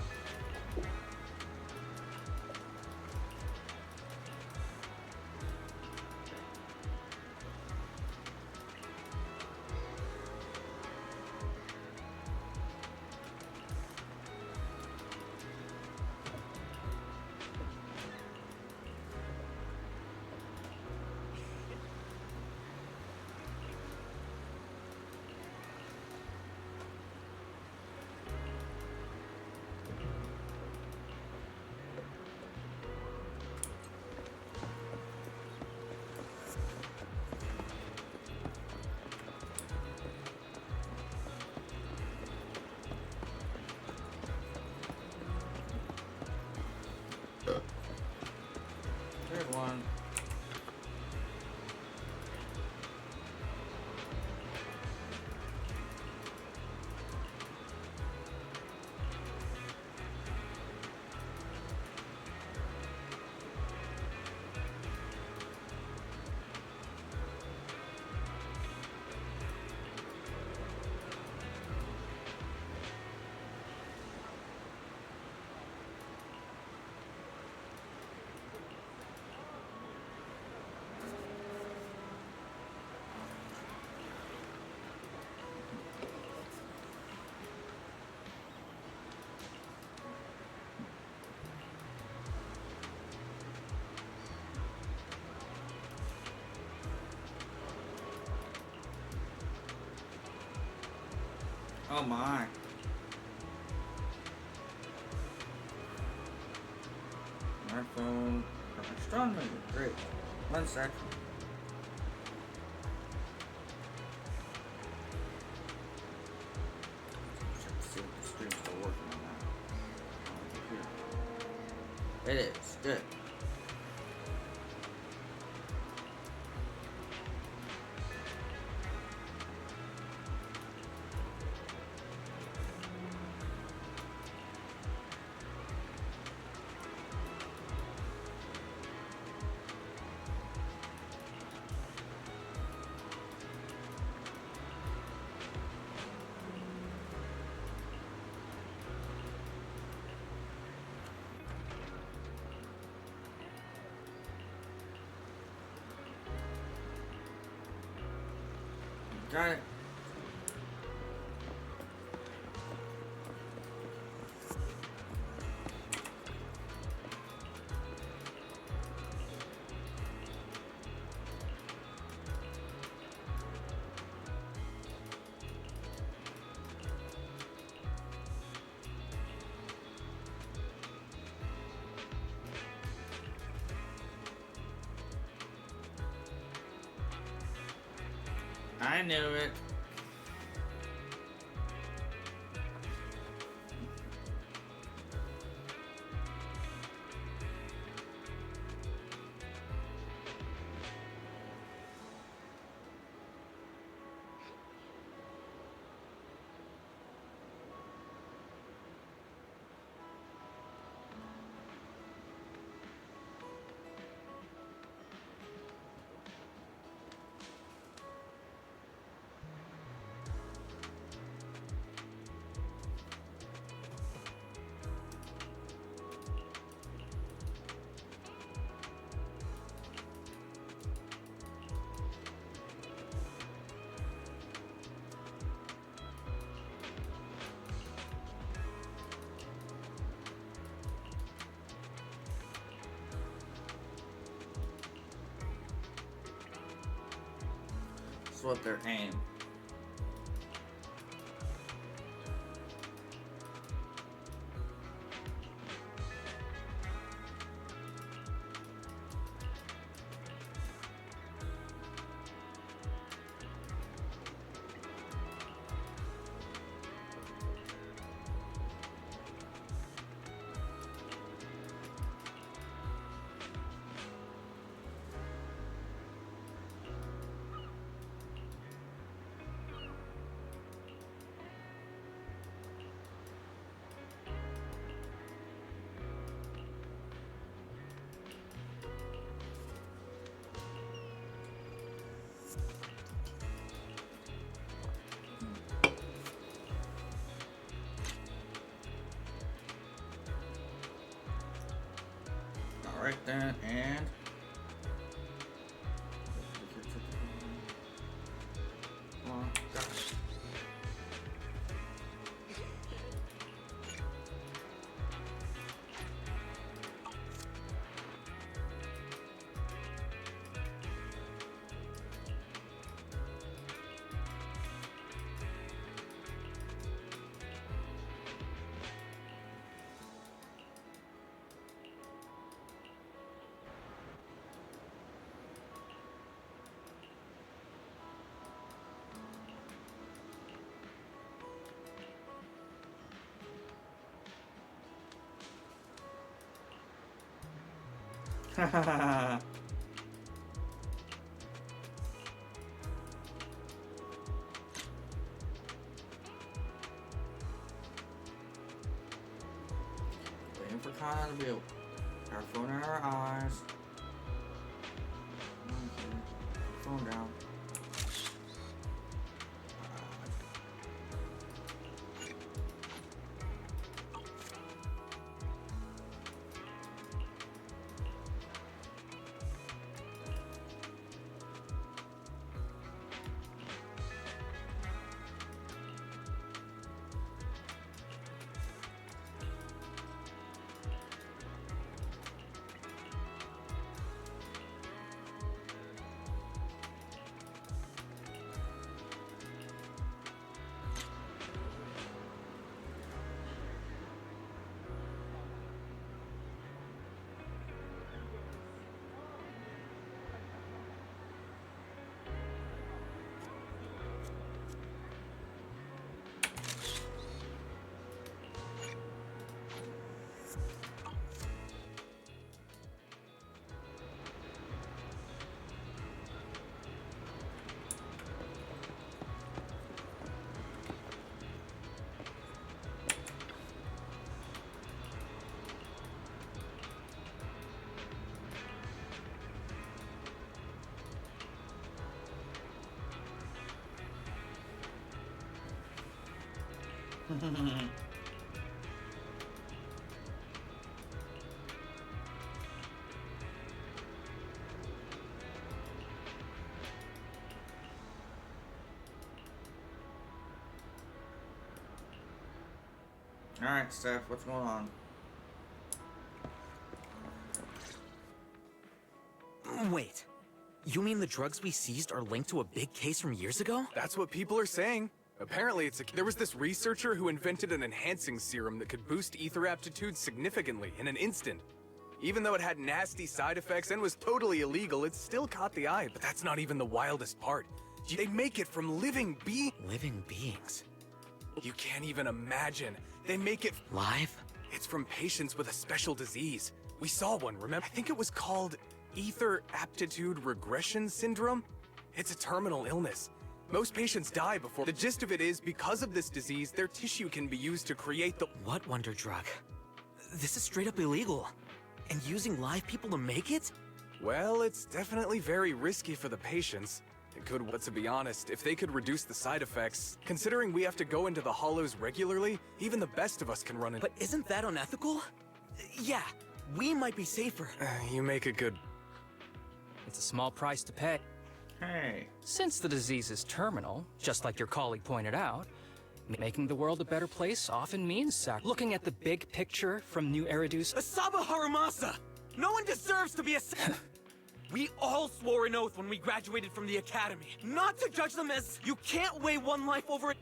There's one. Oh my. My phone. Astronomy. Great. 1 second. Check to see if the stream's still working on that. It is. Good. Got it. I knew it. That's what their aim. get that, and oh gosh. Waiting for Kana to build. Our phone in our eyes. Phone down. Alright, Steph, what's going on? Wait. You mean the drugs we seized are linked to a big case from years ago? That's what people are saying. Apparently, there was this researcher who invented an enhancing serum that could boost ether aptitude significantly in an instant. Even though it had nasty side effects and was totally illegal, it still caught the eye. But that's not even the wildest part. They make it from living beings? You can't even imagine. They make it live? It's from patients with a special disease. We saw one, remember? I think it was called ether aptitude regression syndrome. It's a terminal illness. Most patients die before. The gist of it is, because of this disease, their tissue can be used to create the— What wonder drug? This is straight up illegal. And using live people to make it? Well, it's definitely very risky for the patients. It could, but to be honest, if they could reduce the side effects, considering we have to go into the hollows regularly, even the best of us can run in. But isn't that unethical? Yeah, we might be safer. You make a good— It's a small price to pay. Hey. Since the disease is terminal, just like your colleague pointed out, making the world a better place often means looking at the big picture from New Eridu's— Asaba Harumasa! No one deserves to be a— We all swore an oath when we graduated from the academy, not to judge them as— You can't weigh one life over it.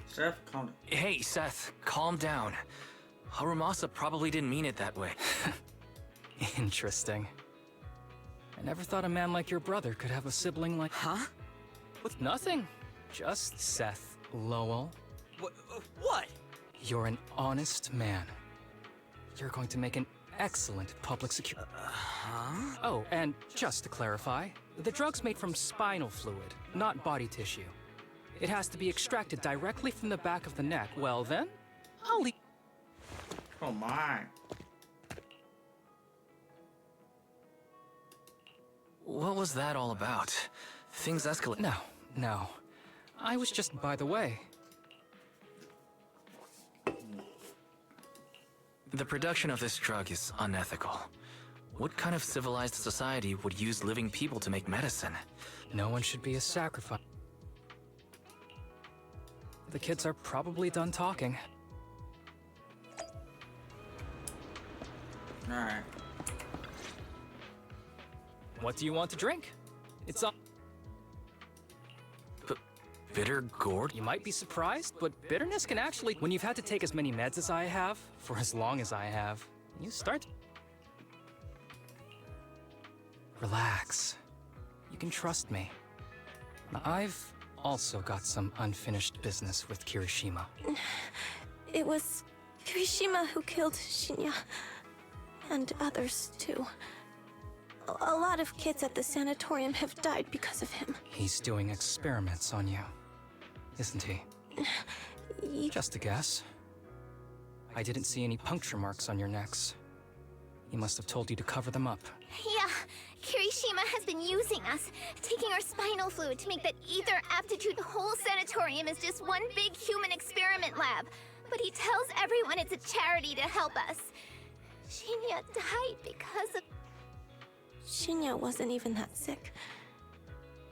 Seth, calm down. Hey, Seth, calm down. Harumasa probably didn't mean it that way. Interesting. I never thought a man like your brother could have a sibling like— Huh? With nothing. Just Seth Lowell. What? You're an honest man. You're going to make an excellent public security. Huh? Oh, and just to clarify, the drug's made from spinal fluid, not body tissue. It has to be extracted directly from the back of the neck. Well then, I'll leave. Oh my. What was that all about? Things escalate. No. I was just— By the way, The production of this drug is unethical. What kind of civilized society would use living people to make medicine? No one should be a sacrifice. The kids are probably done talking. Alright. What do you want to drink? It's up. Bitter gourd? You might be surprised, but bitterness can actually... When you've had to take as many meds as I have, for as long as I have, you start... Relax. You can trust me. I've also got some unfinished business with Kirishima. It was Kirishima who killed Shinya. And others, too. A lot of kids at the sanatorium have died because of him. He's doing experiments on you, isn't he? Just a guess. I didn't see any puncture marks on your necks. He must have told you to cover them up. Yeah, Kirishima has been using us, taking our spinal fluid to make that ether aptitude. The whole sanatorium is just one big human experiment lab. But he tells everyone it's a charity to help us. Shinya died because of... Shinya wasn't even that sick.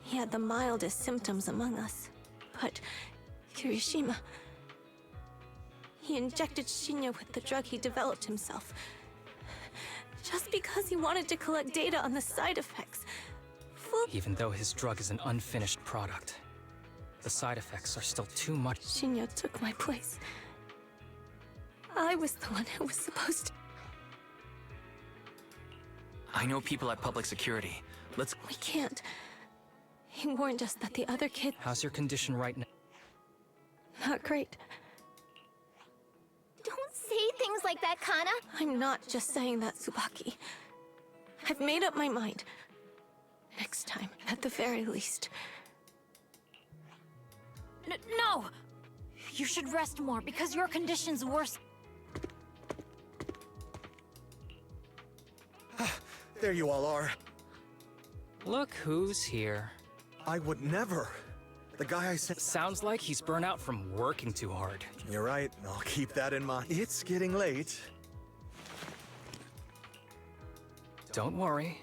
He had the mildest symptoms among us. But Kirishima... He injected Shinya with the drug he developed himself. Just because he wanted to collect data on the side effects. Even though his drug is an unfinished product, the side effects are still too much. Shinya took my place. I was the one who was supposed to... I know people at public security. Let's... We can't. He warned us that the other kid... How's your condition right now? Not great. Don't say things like that, Kana. I'm not just saying that, Tsubaki. I've made up my mind. Next time, at the very least. No! You should rest more, because your condition's worse. There you all are. Look who's here. I would never. The guy I sent... Sounds like he's burnt out from working too hard. You're right. I'll keep that in mind. It's getting late. Don't worry.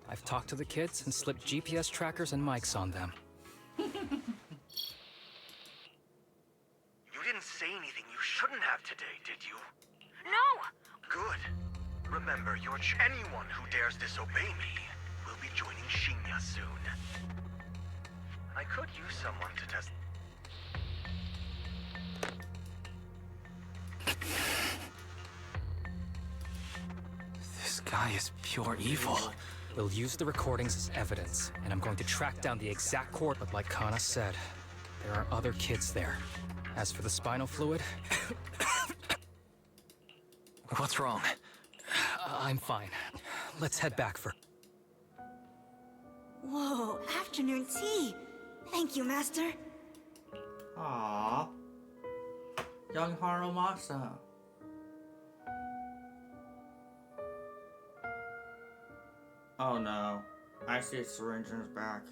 I've talked to the kids and slipped GPS trackers and mics on them. You didn't say anything you shouldn't have today, did you? No! Good. Remember, anyone who dares disobey me will be joining Shinya soon. I could use someone to test... This guy is pure evil. We'll use the recordings as evidence, and I'm going to track down the exact court. But like Kana said, there are other kids there. As for the spinal fluid... What's wrong? I'm fine. Let's head back for... Whoa, afternoon tea. Thank you, Master. Aww. Young Harumasa. Oh no. I see a syringe in his back.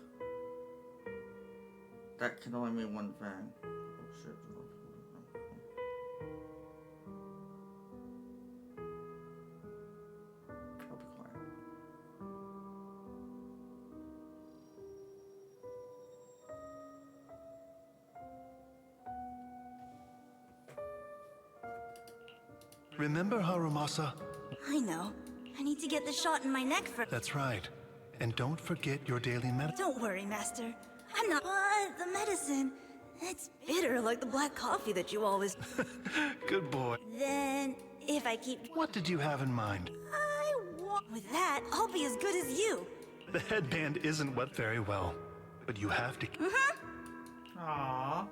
That can only mean one thing. Oh shit. I'll be quiet. Remember Harumasa? I know. I need to get the shot in my neck for... That's right. And don't forget your daily medicine. Don't worry, Master. I'm not... But the medicine... It's bitter like the black coffee that you always... Good boy. Then, if I keep... What did you have in mind? I want... With that, I'll be as good as you. The headband isn't wet very well, but you have to... Aww.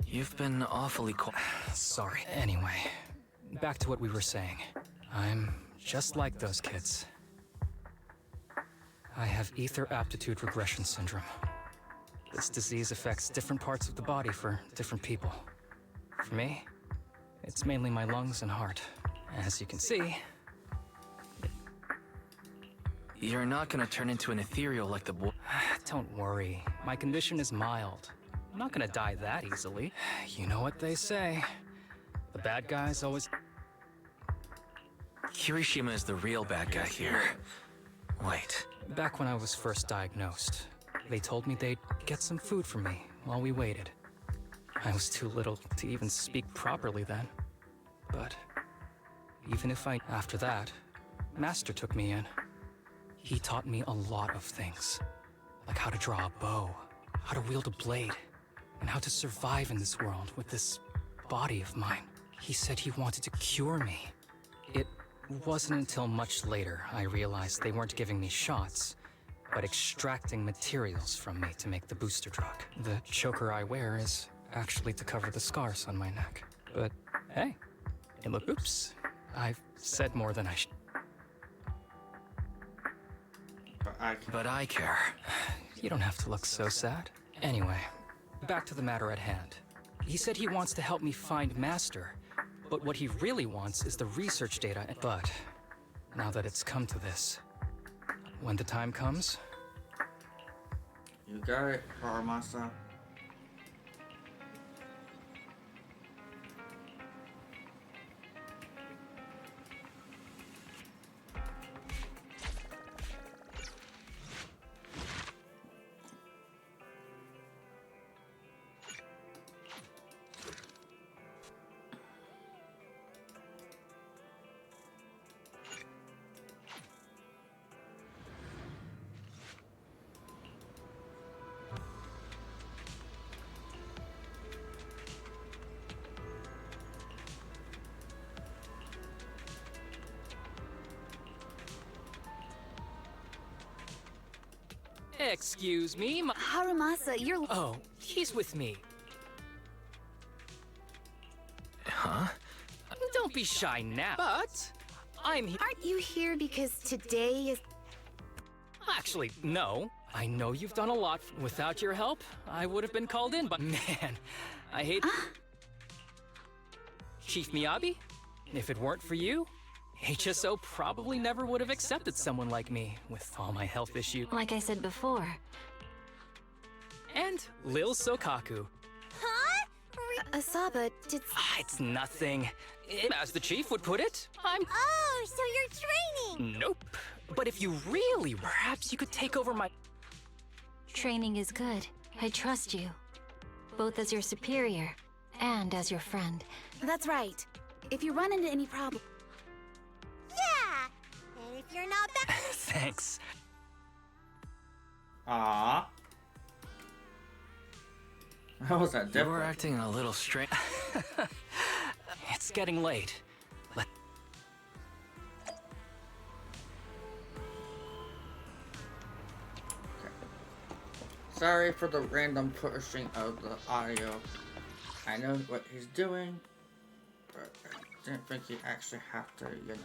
You've been awfully quiet. Sorry. Anyway, back to what we were saying. I'm just like those kids. I have ether aptitude regression syndrome. This disease affects different parts of the body for different people. For me, it's mainly my lungs and heart. As you can see... You're not gonna turn into an ethereal like the boy. Don't worry. My condition is mild. I'm not gonna die that easily. You know what they say. The bad guys always... Kirishima is the real bad guy here. Wait. Back when I was first diagnosed, they told me they'd get some food for me while we waited. I was too little to even speak properly then. But even if after that, Master took me in. He taught me a lot of things. Like how to draw a bow, how to wield a blade, and how to survive in this world with this body of mine. He said he wanted to cure me. It wasn't until much later I realized they weren't giving me shots, but extracting materials from me to make the booster drug. The choker I wear is actually to cover the scars on my neck. But hey, oops, I've said more than I should. But I care. You don't have to look so sad. Anyway, back to the matter at hand. He said he wants to help me find Master, but what he really wants is the research data. But now that it's come to this, when the time comes... You got it, Harumasa. Excuse me, Harumasa, you're... Oh, he's with me. Huh? Don't be shy now. But I'm here. Aren't you here because today is... Actually, no. I know you've done a lot. Without your help, I would have been called in, but man, I hate... Chief Miyabi? If it weren't for you, HSO probably never would have accepted someone like me with all my health issues. Like I said before. And Lil Sokaku. Huh? Asaba, did... It's nothing. As the chief would put it, I'm... Oh, so you're training! Nope. But if you really, perhaps you could take over my... Training is good. I trust you. Both as your superior and as your friend. That's right. If you run into any problem... Yeah! And if you're not back... Thanks. Ah. How was that different? You were acting a little strange. It's getting late. Sorry for the random pushing of the audio. I know what he's doing, but I didn't think he'd actually have to, you know.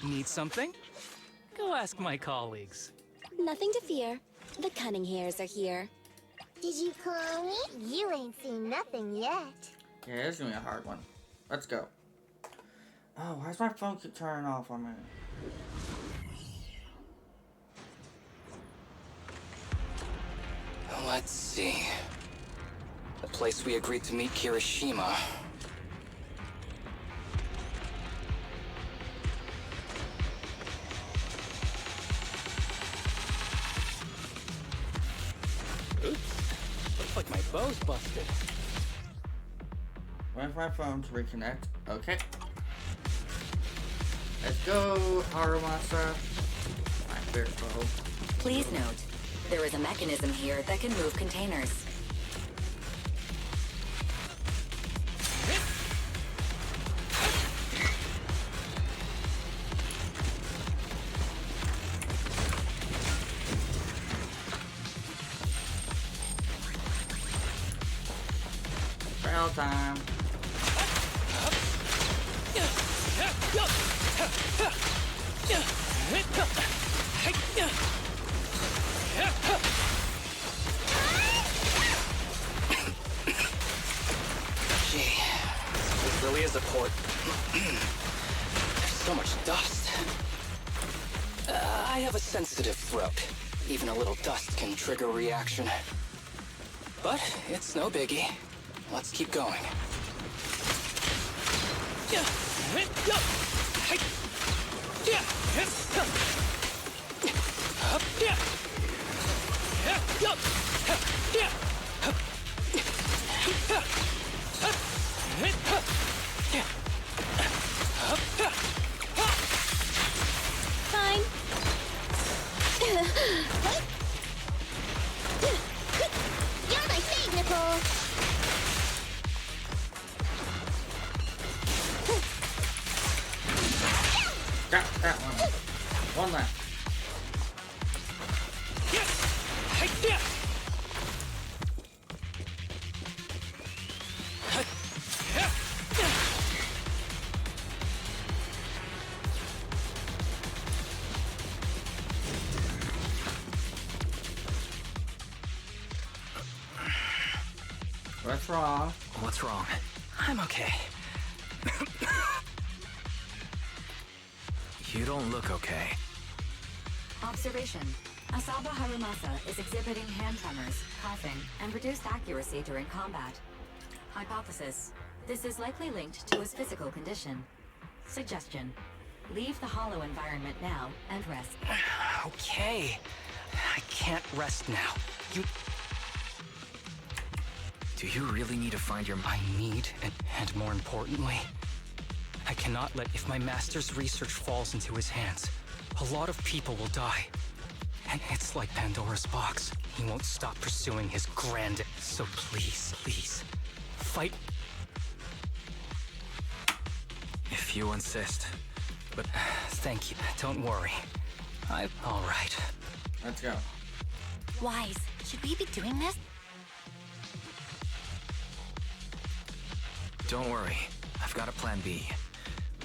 Need something? Go ask my colleagues. Nothing to fear. The cunning hairs are here. Did you call me? You ain't seen nothing yet. Yeah, it's gonna be a hard one. Let's go. Oh, why does my phone keep turning off on me? Let's see. The place we agreed to meet Kirishima. Oops. Looks like my bow's busted. Wait for my phone to reconnect. Okay. Let's go, Harumasa. My favorite bow. Please note, there is a mechanism here that can move containers. Trail time. Gee, it really is a port. There's So much dust. I have a sensitive throat. Even a little dust can trigger a reaction. But it's no biggie. Let's keep going. Fine. You're my fave, Nicole. Got that one. One left. What's wrong? What's wrong? I'm okay. You don't look okay. Observation. Asaba Harumasa is exhibiting hand tremors, coughing, and reduced accuracy during combat. Hypothesis. This is likely linked to his physical condition. Suggestion. Leave the hollow environment now and rest. Okay. I can't rest now. Do you really need to find your... I need, and more importantly, I cannot let... If my master's research falls into his hands, a lot of people will die. And it's like Pandora's box. He won't stop pursuing his grand... So please, please, fight. If you insist. But... Thank you. Don't worry. All right. Let's go. Wise, should we be doing this? Don't worry. I've got a plan B.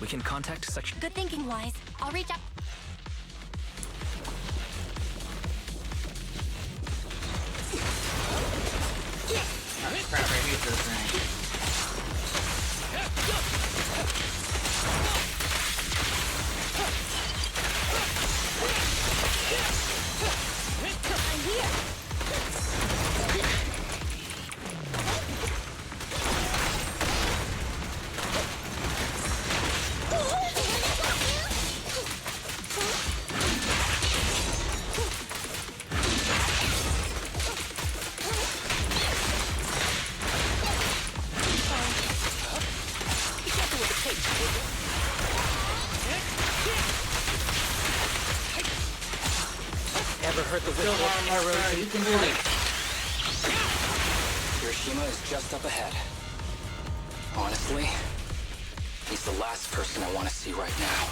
We can contact section... Good thinking, Wise. I'll reach out. Oh, crap, I hate this thing. I'm here. Ever heard the whistle of arrows? You can do it. Hiroshima is just up ahead. Honestly, he's the last person I want to see right now.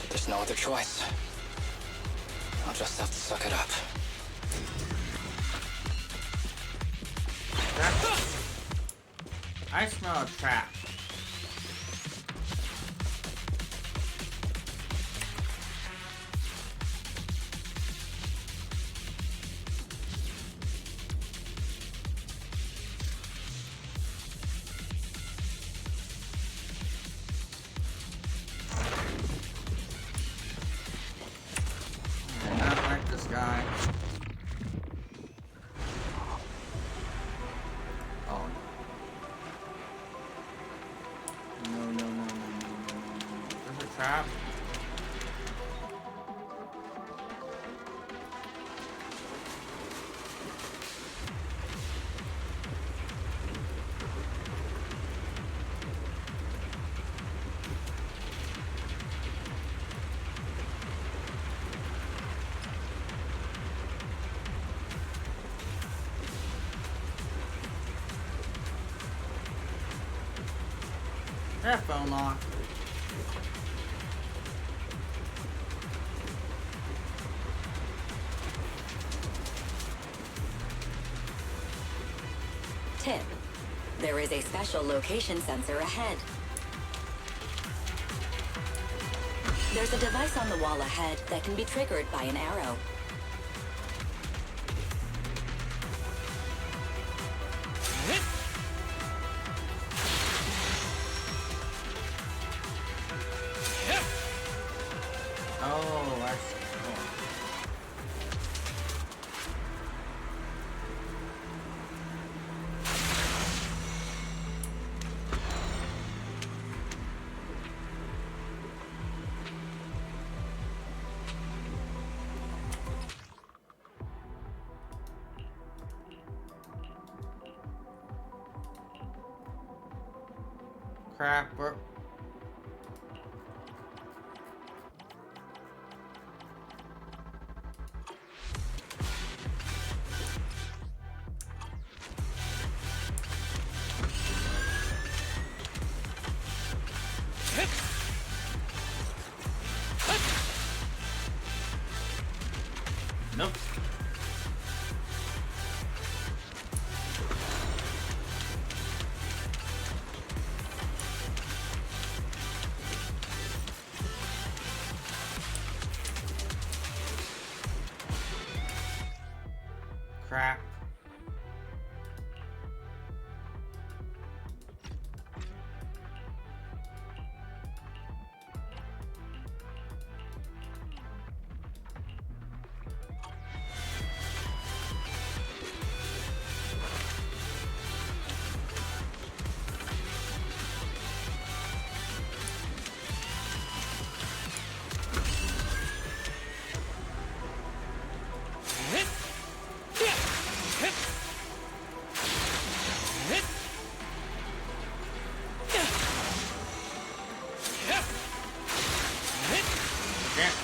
But there's no other choice. I'll just have to suck it up. I smell a trap. Not like this guy. Oh. No. There's a trap. That phone lock. Tip. There is a special location sensor ahead. There's a device on the wall ahead that can be triggered by an arrow. Crap, bro. Nope. Crap.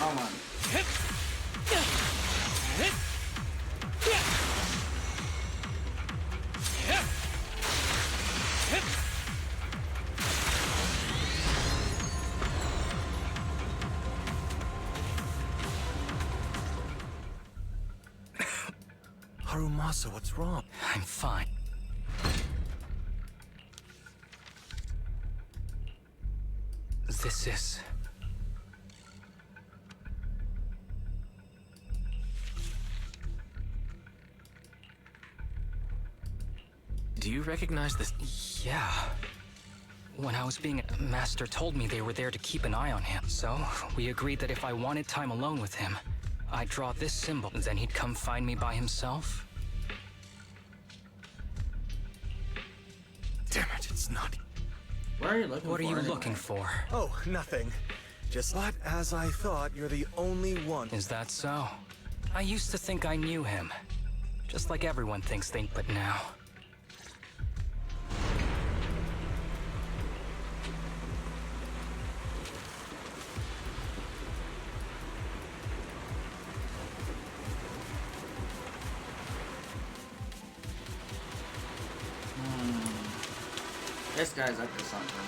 Hold on. Harumasa, what's wrong? I'm fine. This is... Do you recognize this? Yeah. When I was being... Master told me they were there to keep an eye on him. So, we agreed that if I wanted time alone with him, I'd draw this symbol, and then he'd come find me by himself. Damn it, it's not... What are you looking for? What are you anyway? looking for? Oh, nothing. Just not as I thought, you're the only one. Is that so? I used to think I knew him. Just like everyone thinks they... But now... This guy's up to something.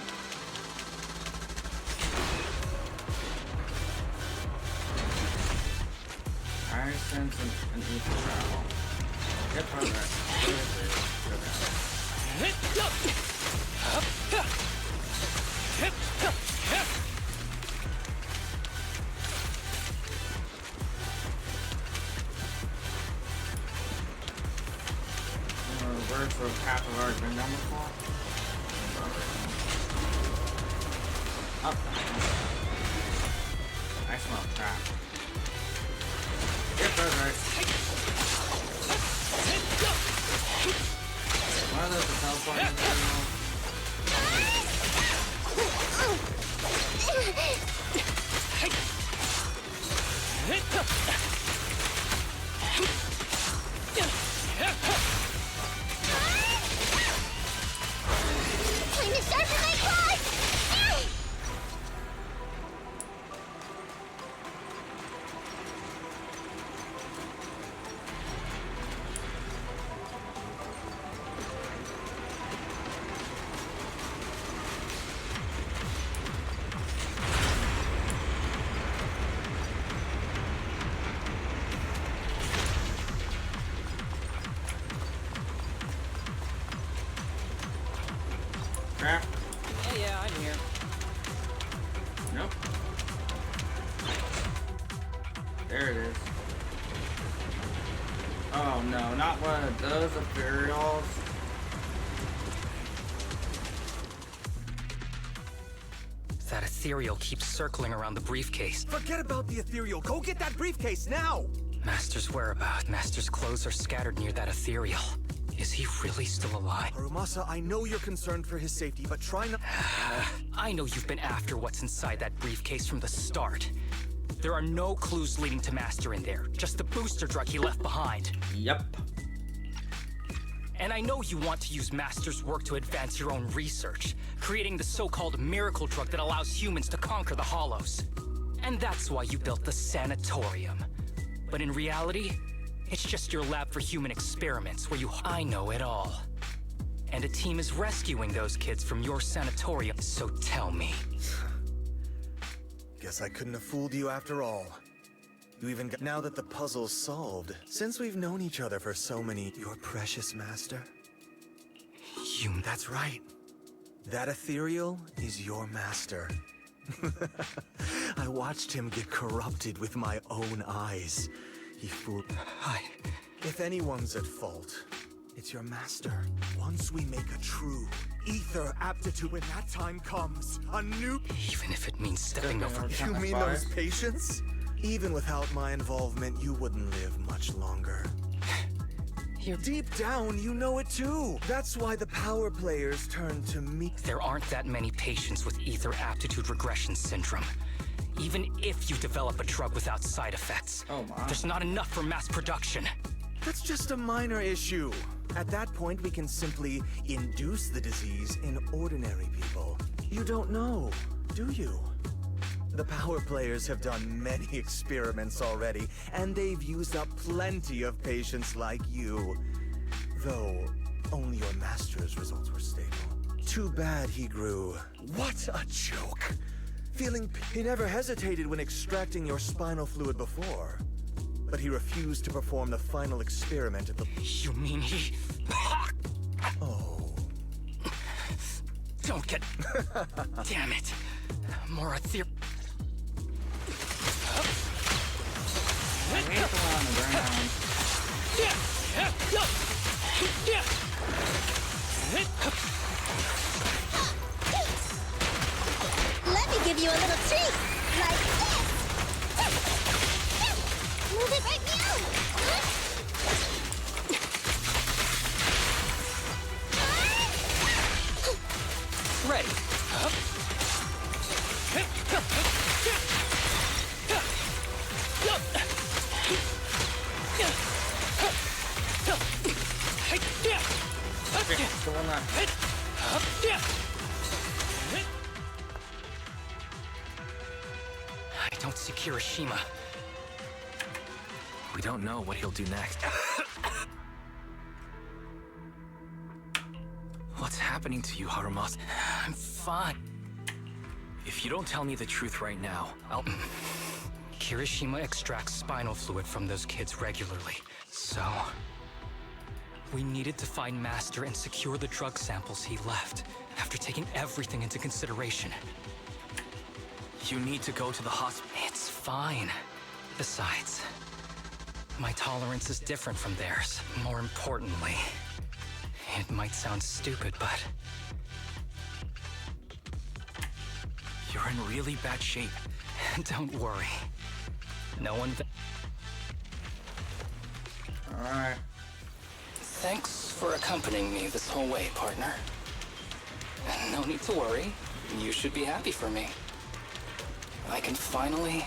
I sense an ether travel. Get progress. Reverse for half of our been done before. Up. I smell trap. Get progress. One of those is teleporting. Time to sharpen my claws! Crap. Yeah, I'm here. Nope. There it is. Oh no, not one of those ethereals. That ethereal keeps circling around the briefcase. Forget about the ethereal. Go get that briefcase now! Master's whereabouts. Master's clothes are scattered near that ethereal. Is he really still alive? Harumasa, I know you're concerned for his safety, but try not... I know you've been after what's inside that briefcase from the start. There are no clues leading to Master in there, just the booster drug he left behind. Yep. And I know you want to use Master's work to advance your own research, creating the so-called miracle drug that allows humans to conquer the Hollows. And that's why you built the sanatorium. But in reality, it's just your lab for human experiments where I know it all. And a team is rescuing those kids from your sanatorium, so tell me. Guess I couldn't have fooled you after all. You even got— Now that the puzzle's solved, since we've known each other for so many— Your precious master? That's right. That ethereal is your master. I watched him get corrupted with my own eyes. He fooled— If anyone's at fault, it's your master. Once we make a true ether aptitude, when that time comes, a new— Even if it means stepping over— You mean those patients? Even without my involvement, you wouldn't live much longer. Deep down, you know it too. That's why the power players turn to me. There aren't that many patients with ether aptitude regression syndrome. Even if you develop a drug without side effects, there's not enough for mass production. That's just a minor issue. At that point, we can simply induce the disease in ordinary people. You don't know, do you? The power players have done many experiments already, and they've used up plenty of patients like you. Though, only your master's results were stable. Too bad he grew— What a joke! He never hesitated when extracting your spinal fluid before. But he refused to perform the final experiment at the— You mean he— Oh. Don't get— Damn it. More ether— I hate the one on the ground. Let me give you a little treat, like this. Move it right now. Ready. I don't see Kirishima. We don't know what he'll do next. What's happening to you, Harumasa? I'm fine. If you don't tell me the truth right now, I'll... Kirishima extracts spinal fluid from those kids regularly, so... We needed to find Master and secure the drug samples he left, after taking everything into consideration. You need to go to the hospital. It's fine. Besides, my tolerance is different from theirs. More importantly, it might sound stupid, but... You're in really bad shape. Don't worry. No one... Alright. Thanks for accompanying me this whole way, partner. No need to worry. You should be happy for me. I can finally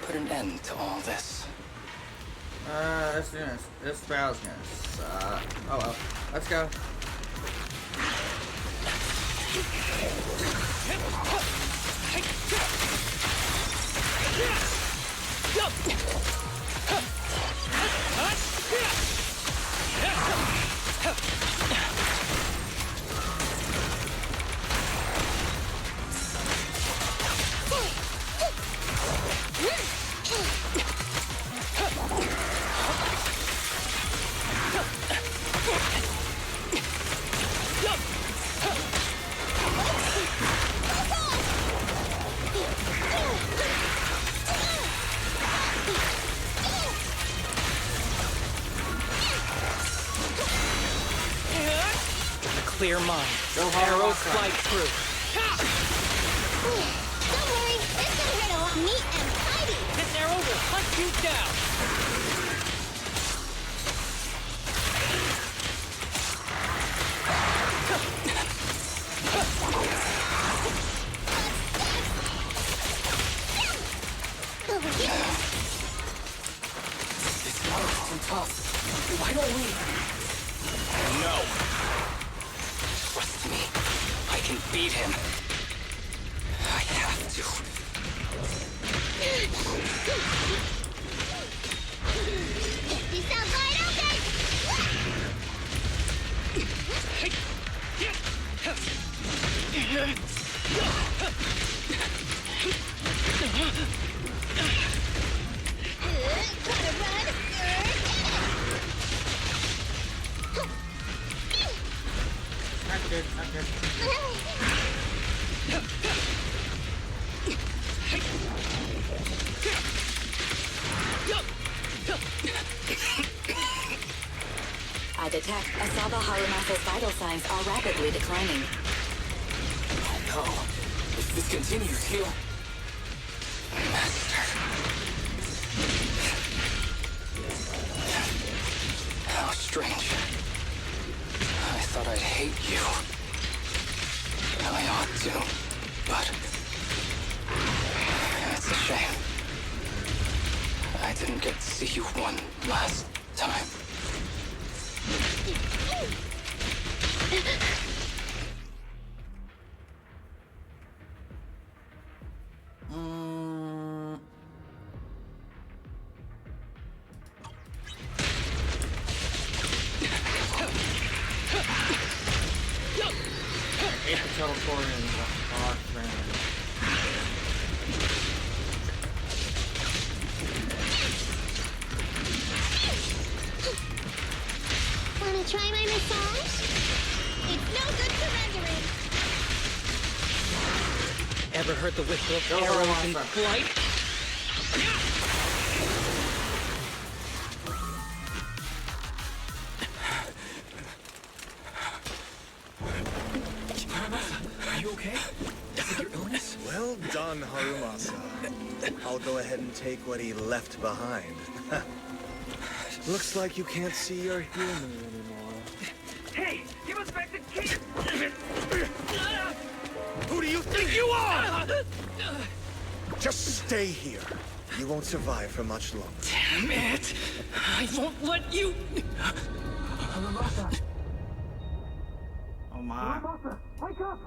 put an end to all this. This battle's gonna suck. Oh well. Let's go. Clear mind. Arrows fly through. Don't worry, it's gonna hurt a lot. Neat and tidy. This arrow will hunt you down. Over here. This one's too tough. Why don't we... beat him. I have to. You sound wide open! Gotta run! Not good, not good. I detect Asaba Harumasa's vital signs are rapidly declining. Oh no. If this continues, he'll... Master. How strange. I thought I'd hate you. I ought to, but... It's a shame. I didn't get to see you one last time. I hate the teleporting rock randomly. Wanna try my massage? It's no good surrendering. Ever heard the whistle of arrows in flight? Are you okay? Is it your illness? Well done, Harumasa. I'll go ahead and take what he left behind. Looks like you can't see your human anymore. Hey, give us back the key! Who do you think you are? Just stay here. You won't survive for much longer. Damn it! I won't let you... Oh my. Harumasa, wake up!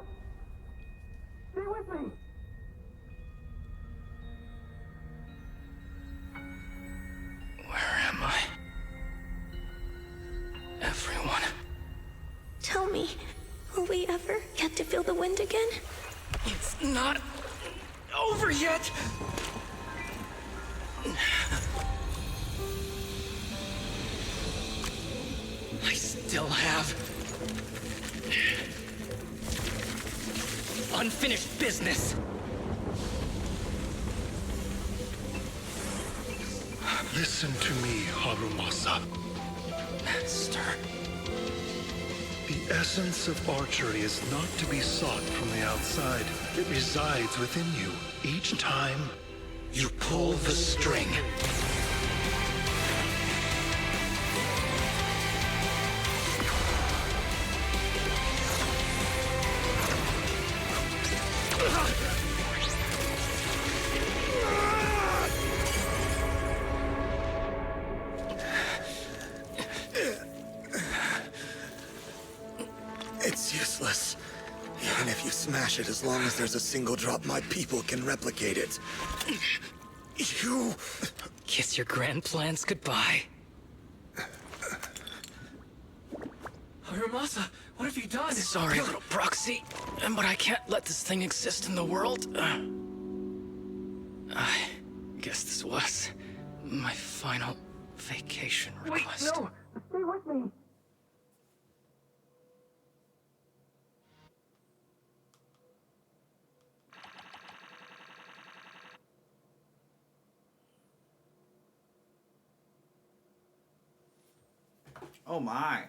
Stay with me! Where am I? Everyone. Tell me, will we ever get to feel the wind again? It's not over yet! I still have unfinished business. Listen to me, Harumasa. Master. The essence of archery is not to be sought from the outside. It resides within you. Each time you pull the string. It's useless. Even if you smash it, as long as there's a single drop, my people can replicate it. You... Kiss your grand plans goodbye. Harumasa, what have you done? Sorry, little proxy, but I can't let this thing exist in the world. I guess this was my final vacation request. Wait, no! Stay with me! Oh my.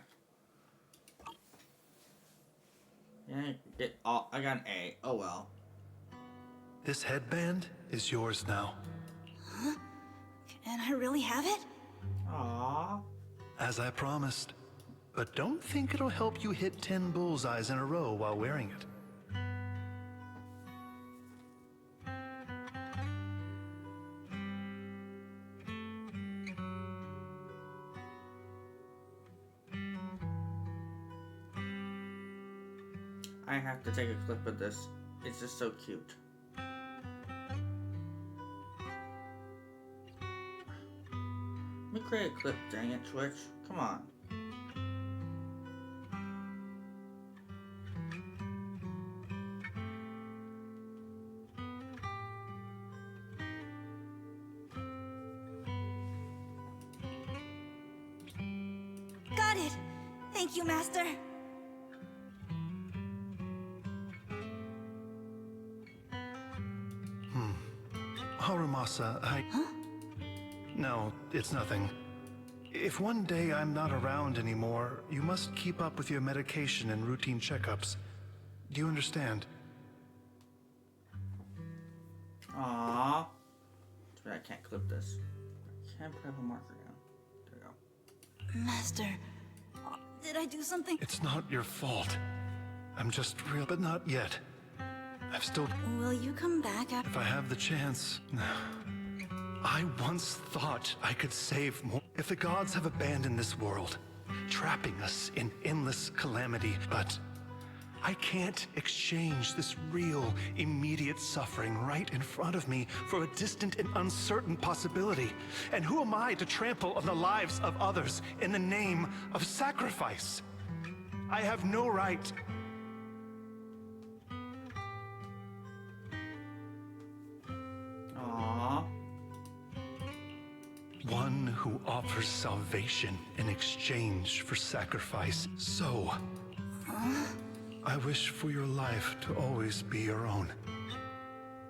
Yeah, I got an A. Oh well. This headband is yours now. Huh? Can I really have it? Aww. As I promised. But don't think it'll help you hit 10 bullseyes in a row while wearing it. I have to take a clip of this. It's just so cute. Let me create a clip, dang it, Twitch. Come on. Got it! Thank you, Master! Harumasa, Huh? No, it's nothing. If one day I'm not around anymore, you must keep up with your medication and routine checkups. Do you understand? Aww. But I can't clip this. I can't put a marker down. There we go. Master, did I do something? It's not your fault. I'm just real, but not yet. I've still... Will you come back after? If I have the chance... I once thought I could save more. If the gods have abandoned this world, trapping us in endless calamity, but I can't exchange this real, immediate suffering right in front of me for a distant and uncertain possibility. And who am I to trample on the lives of others in the name of sacrifice? I have no right. Aww. One who offers salvation in exchange for sacrifice. So, I wish for your life to always be your own.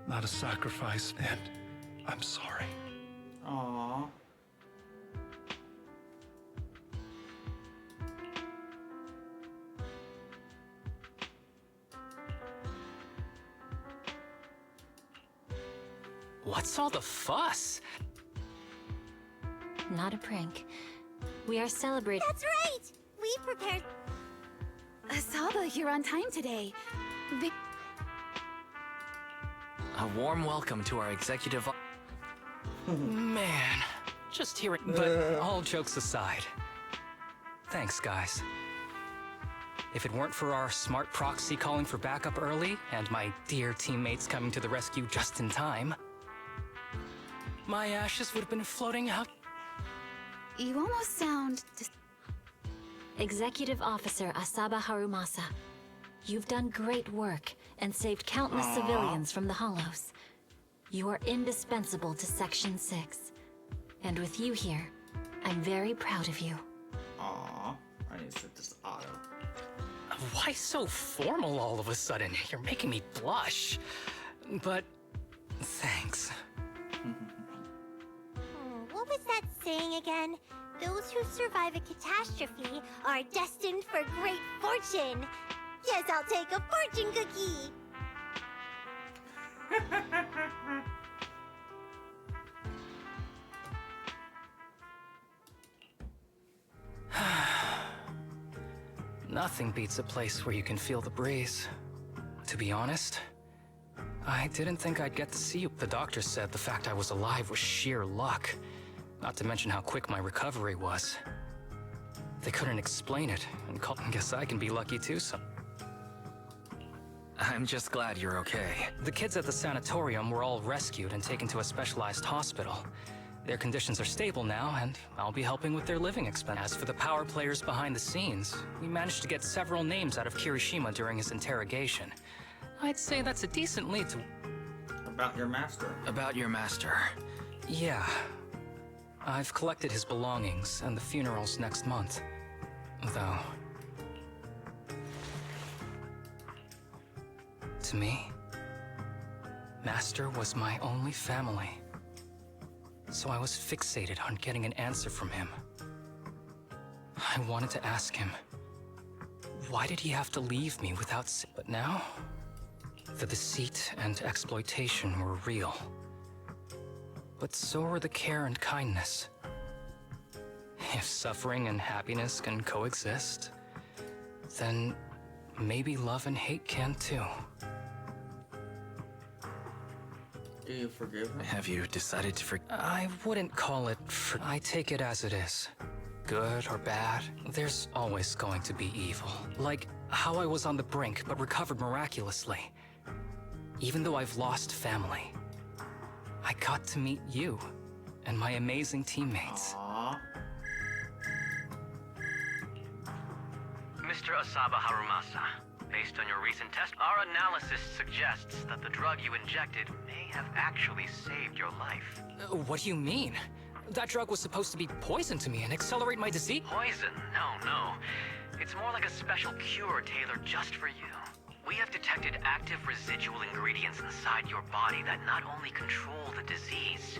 Not a sacrifice, and I'm sorry. Aww. What's all the fuss? Not a prank. We are celebrating. That's right! We prepared. Asaba, you're on time today. A warm welcome to our executive. Man, just hearing. But all jokes aside, thanks, guys. If it weren't for our smart proxy calling for backup early and my dear teammates coming to the rescue just in time, my ashes would have been floating out. You almost sound... Executive Officer Asaba Harumasa. You've done great work and saved countless civilians from the Hollows. You are indispensable to Section 6. And with you here, I'm very proud of you. Aww. I need to set this auto. Why so formal all of a sudden? You're making me blush. But thanks. What was that saying again? Those who survive a catastrophe are destined for great fortune. Yes, I'll take a fortune cookie. Nothing beats a place where you can feel the breeze. To be honest, I didn't think I'd get to see you. The doctor said the fact I was alive was sheer luck. Not to mention how quick my recovery was. They couldn't explain it, and guess I can be lucky too, so... I'm just glad you're okay. The kids at the sanatorium were all rescued and taken to a specialized hospital. Their conditions are stable now, and I'll be helping with their living expenses. As for the power players behind the scenes, we managed to get several names out of Kirishima during his interrogation. I'd say that's a decent lead to... About your master. About your master. Yeah. I've collected his belongings, and the funeral's next month. Though... to me, Master was my only family. So I was fixated on getting an answer from him. I wanted to ask him, why did he have to leave me without... But now, the deceit and exploitation were real. But so were the care and kindness. If suffering and happiness can coexist, then maybe love and hate can too. Do you forgive him? Have you decided to forgive? I wouldn't call it I take it as it is. good or bad, there's always going to be evil. Like how I was on the brink but recovered miraculously. Even though I've lost family, I got to meet you and my amazing teammates. Aww. Mr. Asaba Harumasa, based on your recent test, our analysis suggests that the drug you injected may have actually saved your life. What do you mean? That drug was supposed to be poison to me and accelerate my disease? Poison? No. It's more like a special cure tailored just for you. We have detected active residual ingredients inside your body that not only control the disease,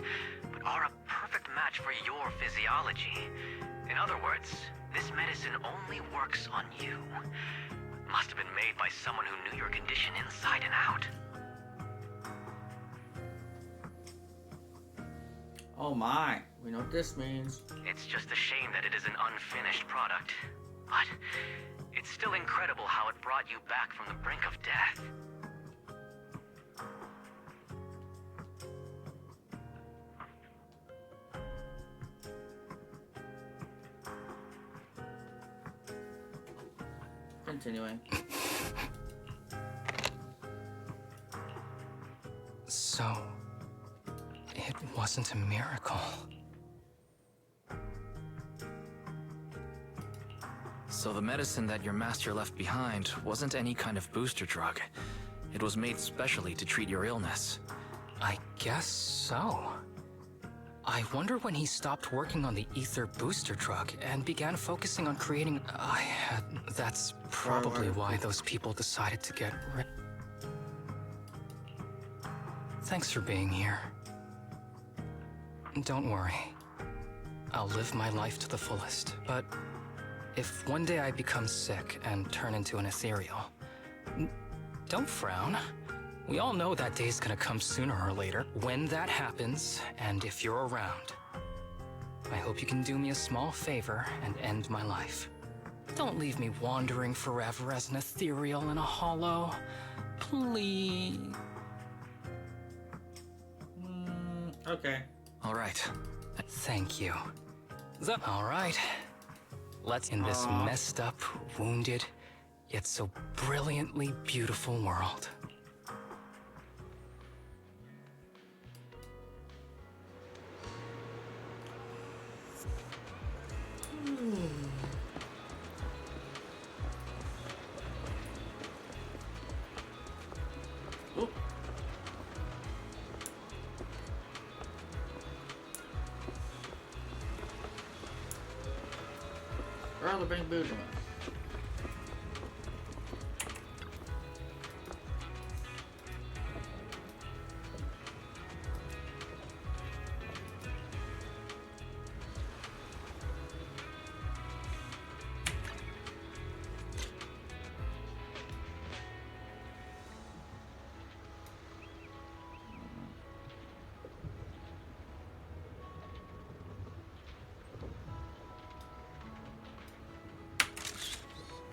but are a perfect match for your physiology. In other words, this medicine only works on you. Must have been made by someone who knew your condition inside and out. Oh my, we know what this means. It's just a shame that it is an unfinished product. But it's still incredible how it brought you back from the brink of death. Continuing. So, it wasn't a miracle. So the medicine that your master left behind wasn't any kind of booster drug. It was made specially to treat your illness. I guess so. I wonder when he stopped working on the ether booster drug and began focusing on creating... that's probably why those people decided to get rid... Thanks for being here. Don't worry. I'll live my life to the fullest, but if one day I become sick and turn into an ethereal, don't frown. We all know that day's gonna come sooner or later. When that happens, and if you're around, I hope you can do me a small favor and end my life. Don't leave me wandering forever as an ethereal in a hollow. Please. Okay. All right. Thank you. All right. Let's in this messed up, wounded, yet so brilliantly beautiful world. Where are the big boots?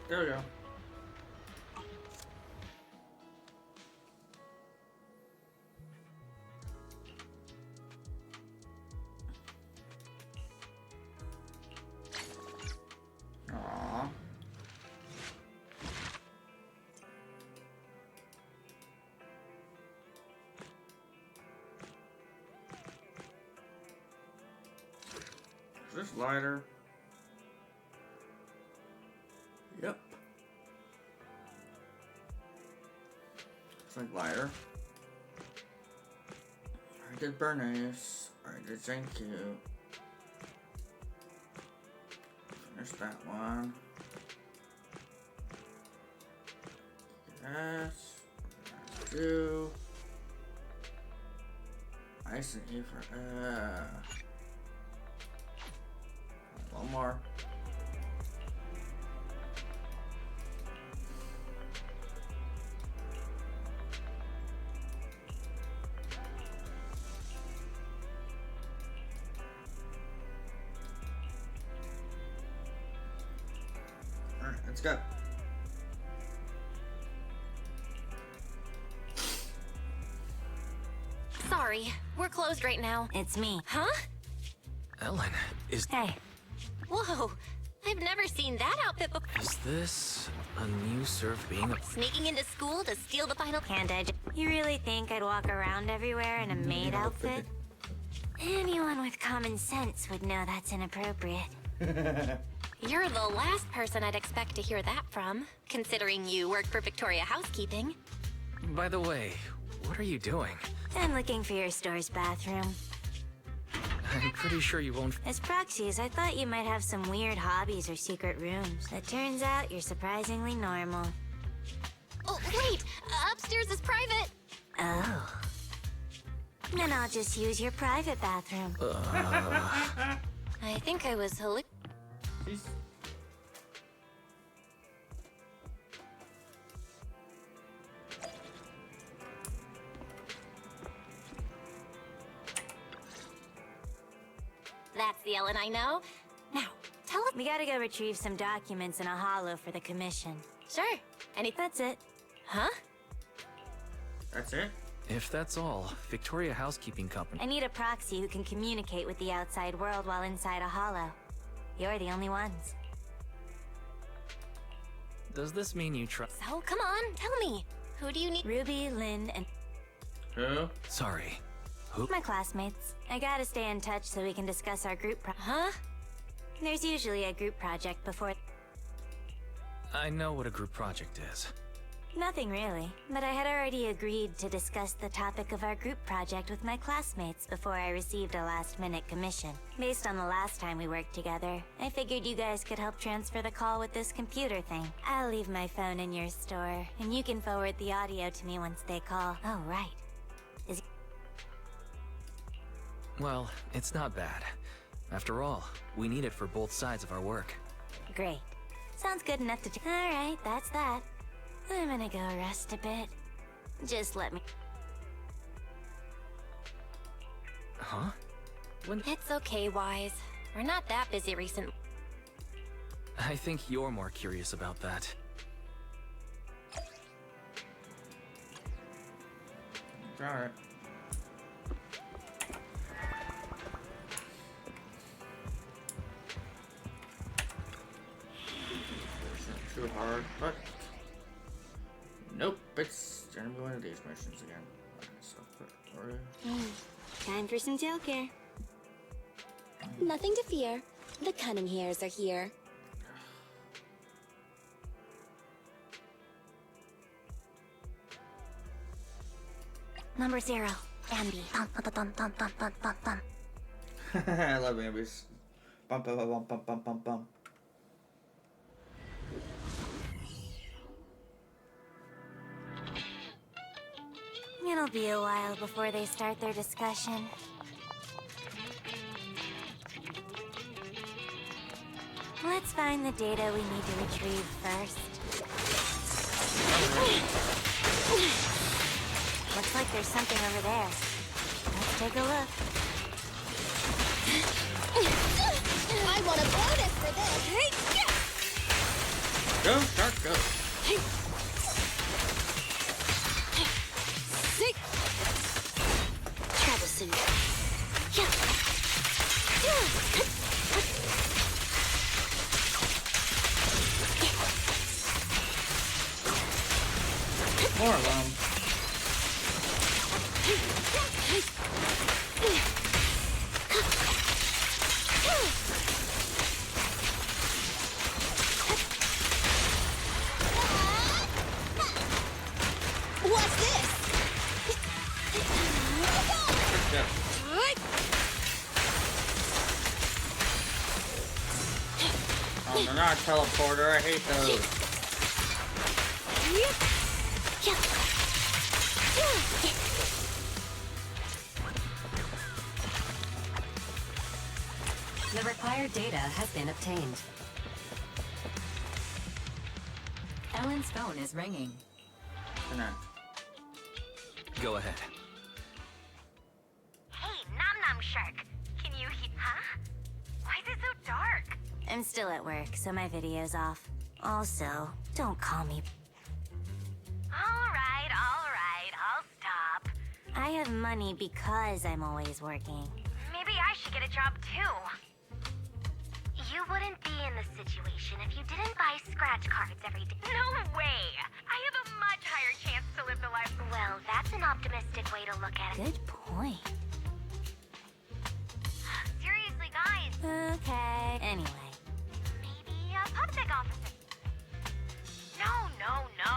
There we go. Aww. Is this lighter? Yep. Looks like lighter. I did Bernice. I did thank you. Finish that one. Yes. Do. Ice and ether. One more. Alright, let's go. Sorry, we're closed right now. It's me. Huh? Ellen, is... Hey, Whoa, I've never seen that outfit before. Is this a new serve being a... Sneaking into school to steal the final candid. You really think I'd walk around everywhere in a maid outfit? Anyone with common sense would know that's inappropriate. You're the last person I'd expect to hear that from, considering you work for Victoria Housekeeping. By the way, what are you doing? I'm looking for your store's bathroom. I'm pretty sure you won't... As proxies, I thought you might have some weird hobbies or secret rooms. It turns out you're surprisingly normal. Oh, wait! Upstairs is private! Oh. Then I'll just use your private bathroom. I think I was That's the Ellen I know. Now, tell us. We gotta go retrieve some documents in a hollow for the commission. Sure. That's it. Huh? That's it? If that's all, Victoria Housekeeping Company... I need a proxy who can communicate with the outside world while inside a hollow. You're the only ones. Does this mean you try... So, come on, tell me. Who do you need? Ruby, Lynn, and... Who? Sorry. Who? My classmates. I gotta stay in touch so we can discuss our group Huh? There's usually a group project before... I know what a group project is. Nothing really, but I had already agreed to discuss the topic of our group project with my classmates before I received a last-minute commission. Based on the last time we worked together, I figured you guys could help transfer the call with this computer thing. I'll leave my phone in your store, and you can forward the audio to me once they call. Oh, right. Well, it's not bad. After all, we need it for both sides of our work. Great. Sounds good enough to... Alright, that's that. I'm gonna go rest a bit. Just let me... Huh? It's okay, Wise. We're not that busy recently. I think you're more curious about that. Alright. Too hard, but nope, it's gonna be one of these missions again. Time for some tail care. Nothing to fear. The cunning hairs are here. Number 0, Anby. Bum, bum, bum, bum, bum, bum, bum, bum. I love Anby's. Bum, bum, bum, bum, bum, bum, bum. It'll be a while before they start their discussion. Let's find the data we need to retrieve first. Looks like there's something over there. Let's take a look. I want a bonus for this. Go, Shark, go. Troublesome. More alarm. What's this? Oh, they're not a teleporter. I hate those. The required data has been obtained. Ellen's phone is ringing. Connect. Go ahead. Hey, Nom Nom Shark. Can you hear? Huh? Why is it so dark? I'm still at work, so my video's off. Also, don't call me. Alright, I'll stop. I have money because I'm always working. Maybe I should get a job too. You wouldn't be in this situation if you didn't buy scratch cards every day. No way! I have a much higher chance to live the life. Well, that's an optimistic way to look at it. Good point. Seriously, guys. Okay. Anyway. Maybe a public officer. No.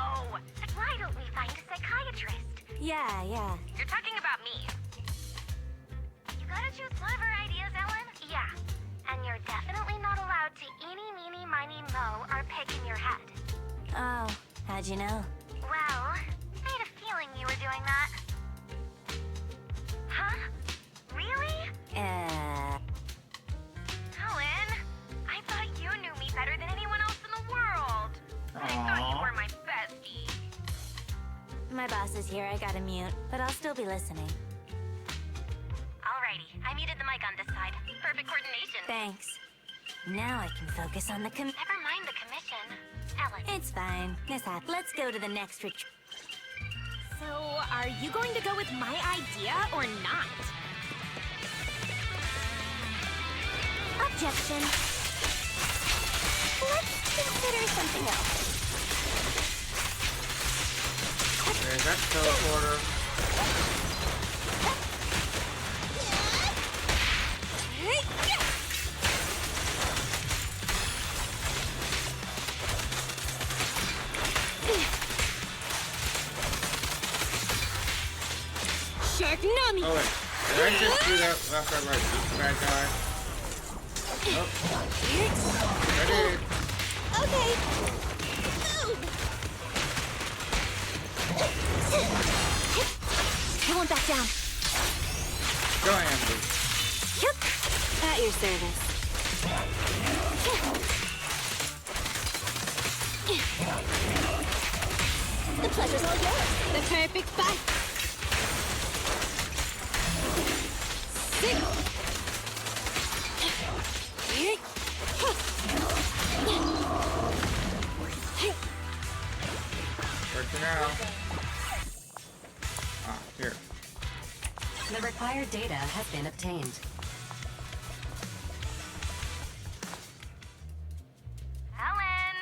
Why don't we find a psychiatrist? Yeah. You're talking about me. You gotta choose clever ideas, Ellen. Yeah. And you're definitely not allowed to eeny, meeny, miny, moe or pick in your head. Oh, how'd you know? Well, I had a feeling you were doing that. Huh? Really? Ellen, I thought you knew me better than anyone else in the world. I thought you were my bestie. My boss is here, I gotta mute, but I'll still be listening. Alrighty, I muted the mic on this side. Perfect coordination. Thanks. Now I can focus on the Never mind the commission. Ellen. It's fine. This happened. Let's go to the next retreat. So, are you going to go with my idea or not? Objection. Let's consider something else. There's that teleporter. Sharknami! Oh wait, did I just do that left or right? This bad guy? Nope. I did. Okay. I won't back down. Go Anby. At your service. The pleasure's all yours. The perfect fight. Working out. Ah, here. The required data has been obtained. Ellen!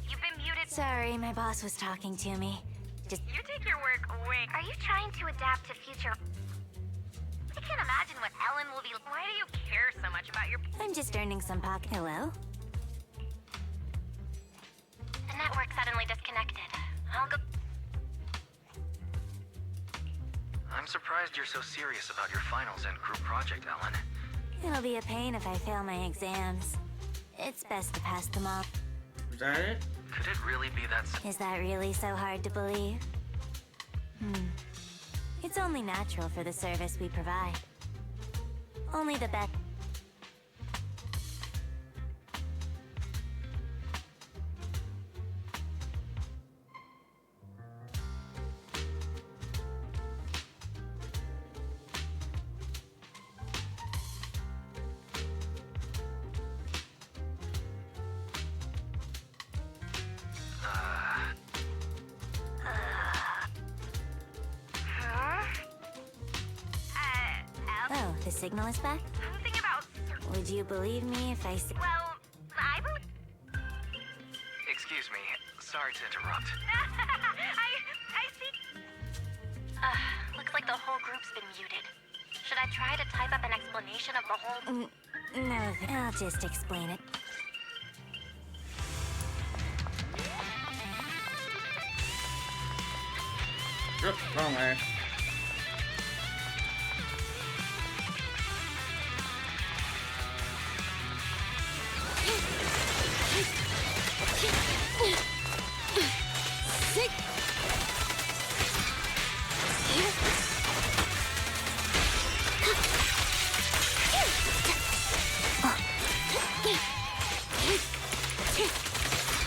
You've been muted. Sorry, my boss was talking to me. Just You take your work way. Are you trying to adapt to future? I can't imagine what Ellen will be. Why do you care so much about your... I'm just earning some pocket. Hello? The network suddenly disconnected. I'll go. I'm surprised you're so serious about your finals and group project, Ellen. It'll be a pain if I fail my exams. It's best to pass them all. Is that it? Could it really be that... Is that really so hard to believe? It's only natural for the service we provide. Only the best. Oh, the signal is back? Something about... Would you believe me if I said... Well, I believe... Excuse me. Sorry to interrupt. I see... Looks like the whole group's been muted. Should I try to type up an explanation of the whole... No, I'll just explain it. Oops, wrong way.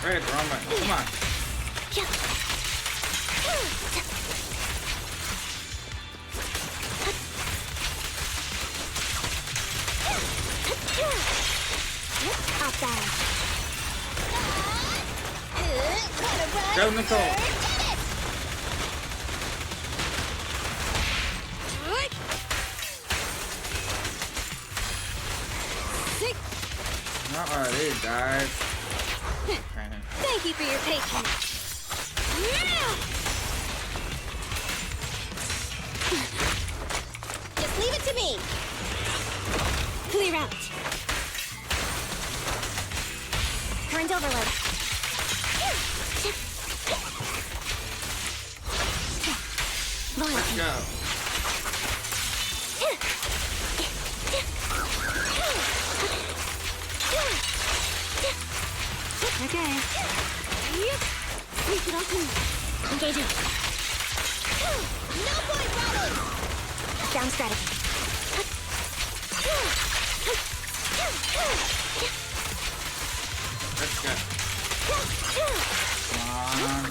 Hey, it's wrong way. Come on. Go, Nicole. Alright. are these guys? Thank you for your patience. Just leave it to me. Clear out. Current overload. Let's go. Okay. Sneak it off me. Engaging. No point, Robin! Down strategy. Let's go. Come on.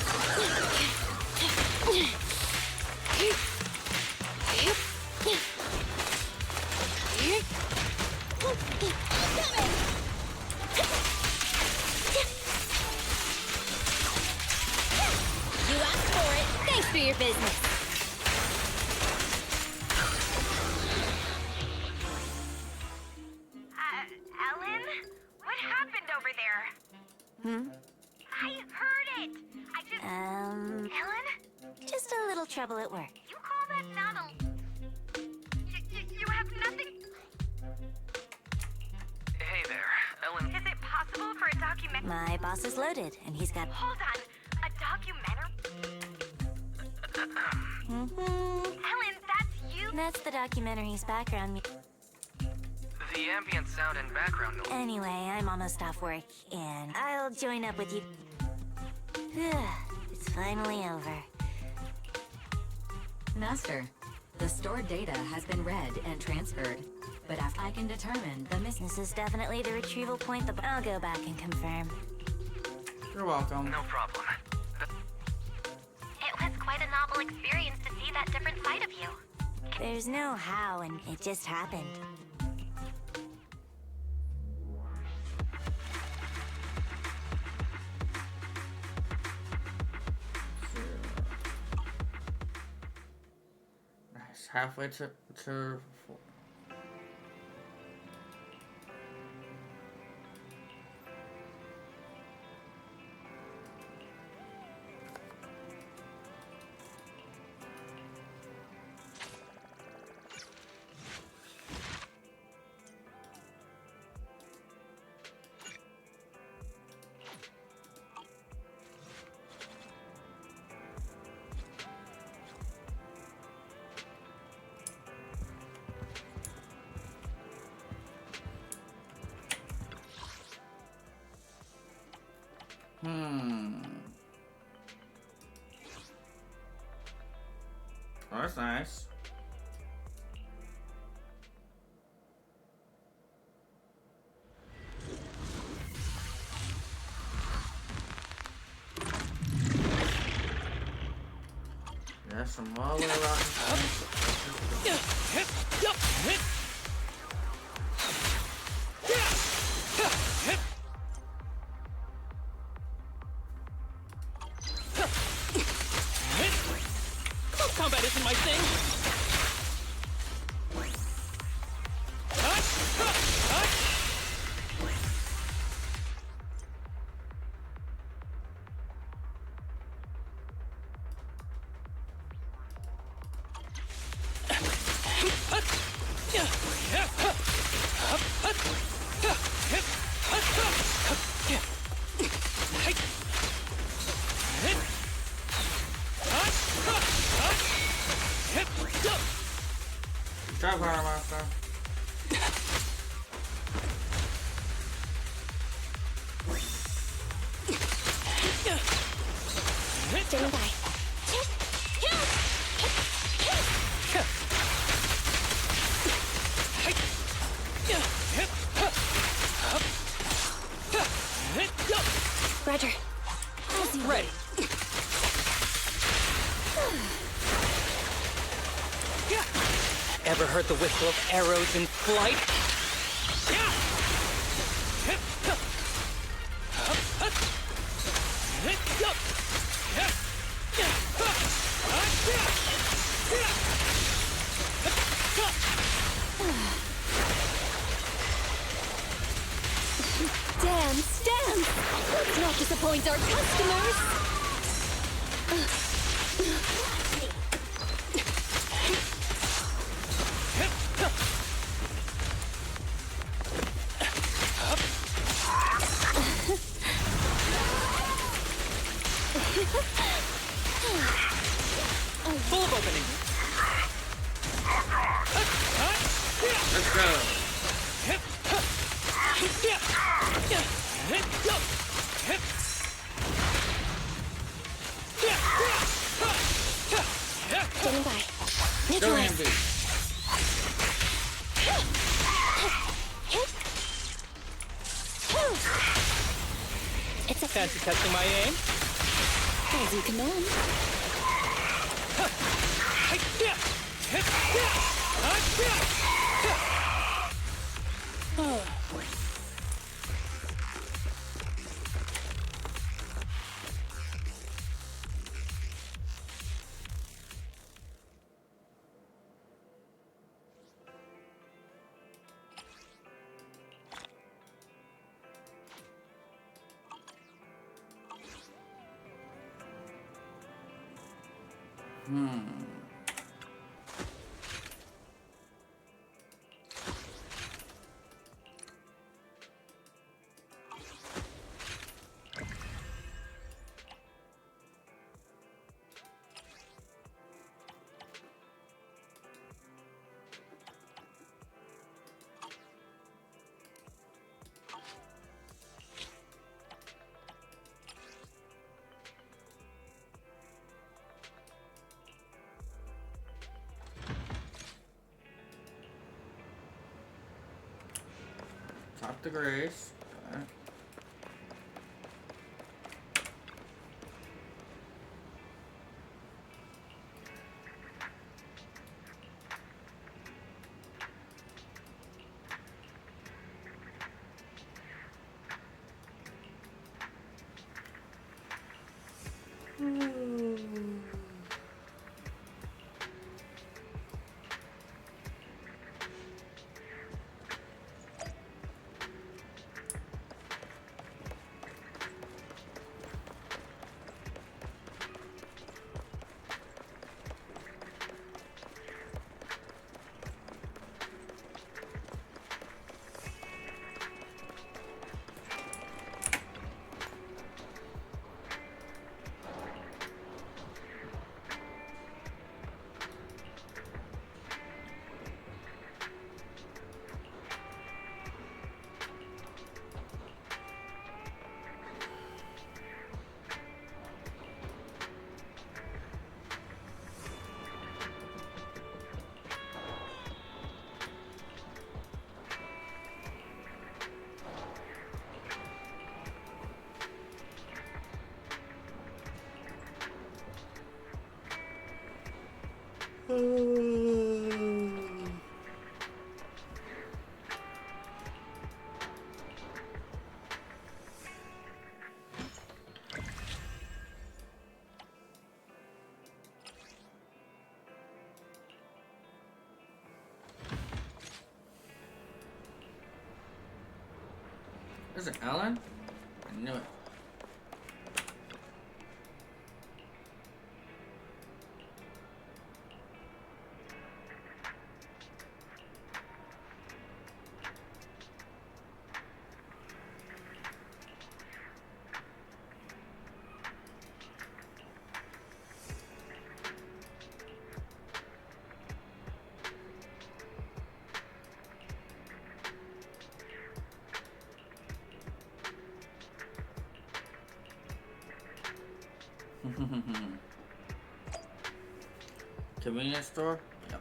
You asked for it. Thanks for your business. Ellen? What happened over there? I heard it! Ellen? Just a little trouble at work. You call that not a... You have nothing... Hey there, Ellen. Is it possible for a documentary... My boss is loaded, and he's got... Hold on. A documentary? Ellen, that's you? That's the documentary's background. The ambient sound and background noise. Anyway, I'm almost off work, and I'll join up with you. It's finally over. Master, the stored data has been read and transferred, but after I can determine the This is definitely the retrieval point. I'll go back and confirm. You're welcome. No problem. It was quite a novel experience to see that different side of you. There's no how, and it just happened. Nice. Halfway to four. Oh, that's nice. There's some all the way around. Combat isn't my thing. Good job, Harumasa. Standing by. Roger. Ready. Ever heard the whistle of arrows in flight? Dead. disappoint our customers! Full of opening. Let's go. Getting by. Go, Anby. It's a Fancy testing my aim? as you command. Top the grace. Alright. Is it Alan? I knew it. Convenience store? Yep.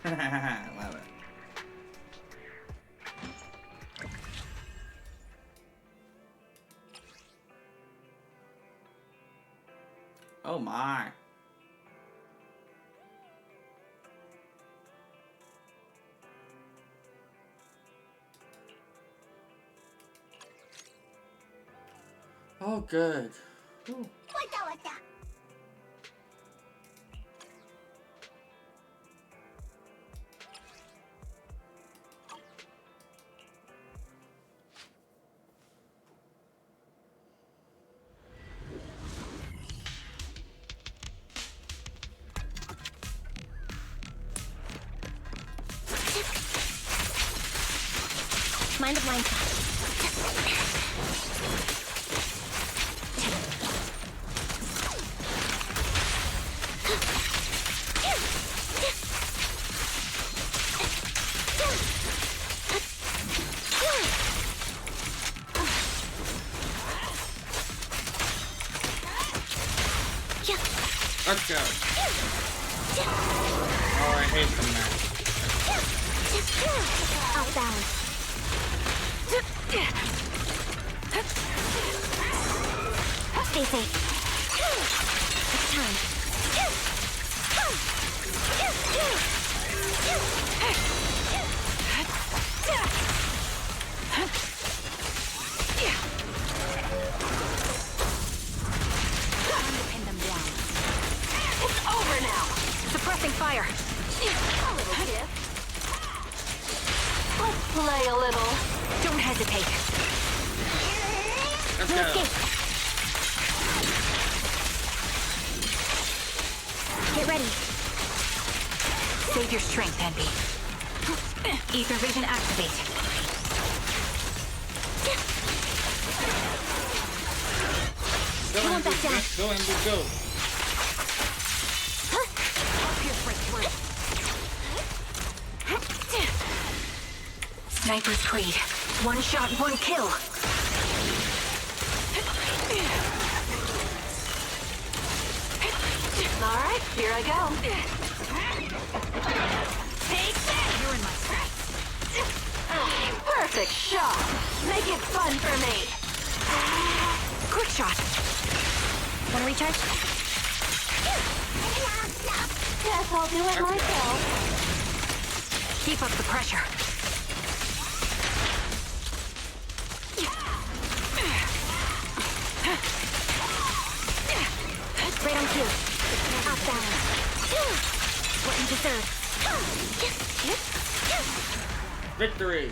Love it. Oh my. Oh, good. Ooh. Mind the blind spot. Let's go. Oh, I hate them now. Off balance. Stay safe. It's time. Pin them down. It's over now. Suppressing fire. A little tip. Let's play a little. Don't hesitate. Let's go. Get ready. Save your strength, Anby. Ether vision activate. Go, Come on back down. Go, Anby, go. Sniper's Creed. One shot, one kill. Alright, here I go. Take that! You're in my sights. Perfect shot. Make it fun for me. Quick shot. Wanna recharge? Guess I'll do it myself. Keep up the pressure. Right on cue. Off balance. What you deserve. Victory.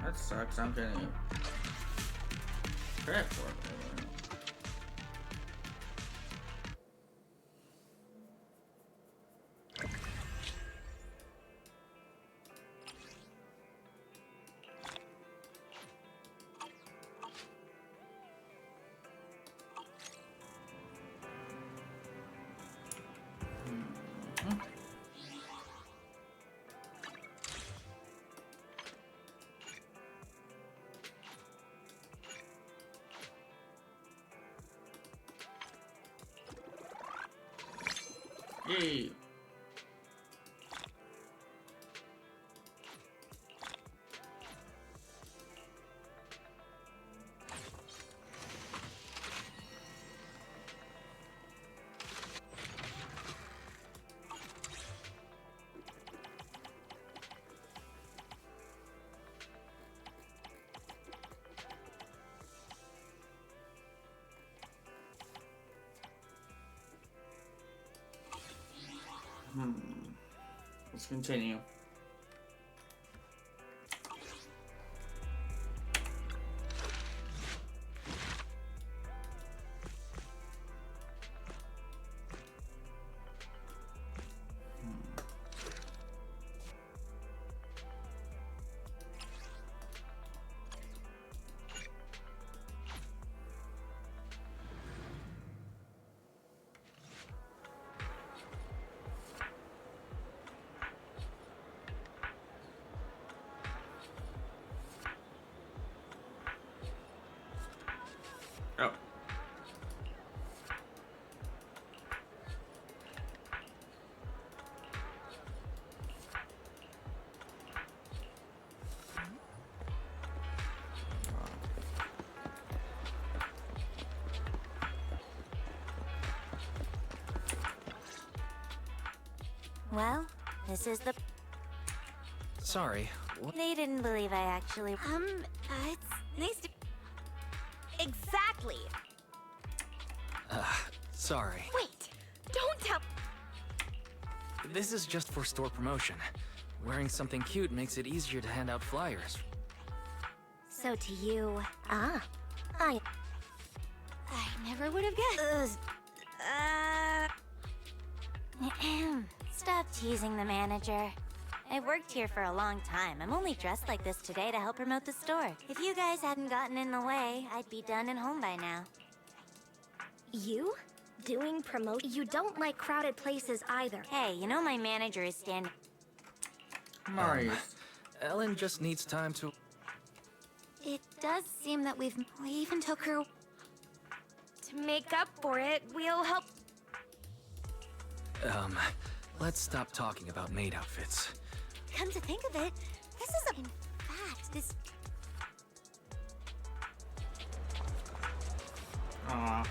That sucks. I'm getting credit for it. Yay. Let's continue. Well, this is the... Sorry, what? They didn't believe I actually... It's nice to... Exactly! Sorry. Wait! Don't tell... This is just for store promotion. Wearing something cute makes it easier to hand out flyers. So to you... I never would have guessed. Stop teasing the manager. I've worked here for a long time. I'm only dressed like this today to help promote the store. If you guys hadn't gotten in the way, I'd be done and home by now. You? Doing promotion? You don't like crowded places either. Hey, you know my manager is standing... Marius. Ellen just needs time to... It does seem that we even took her... To make up for it, we'll help... Let's stop talking about maid outfits. Come to think of it, this is a... In fact, this... Aww.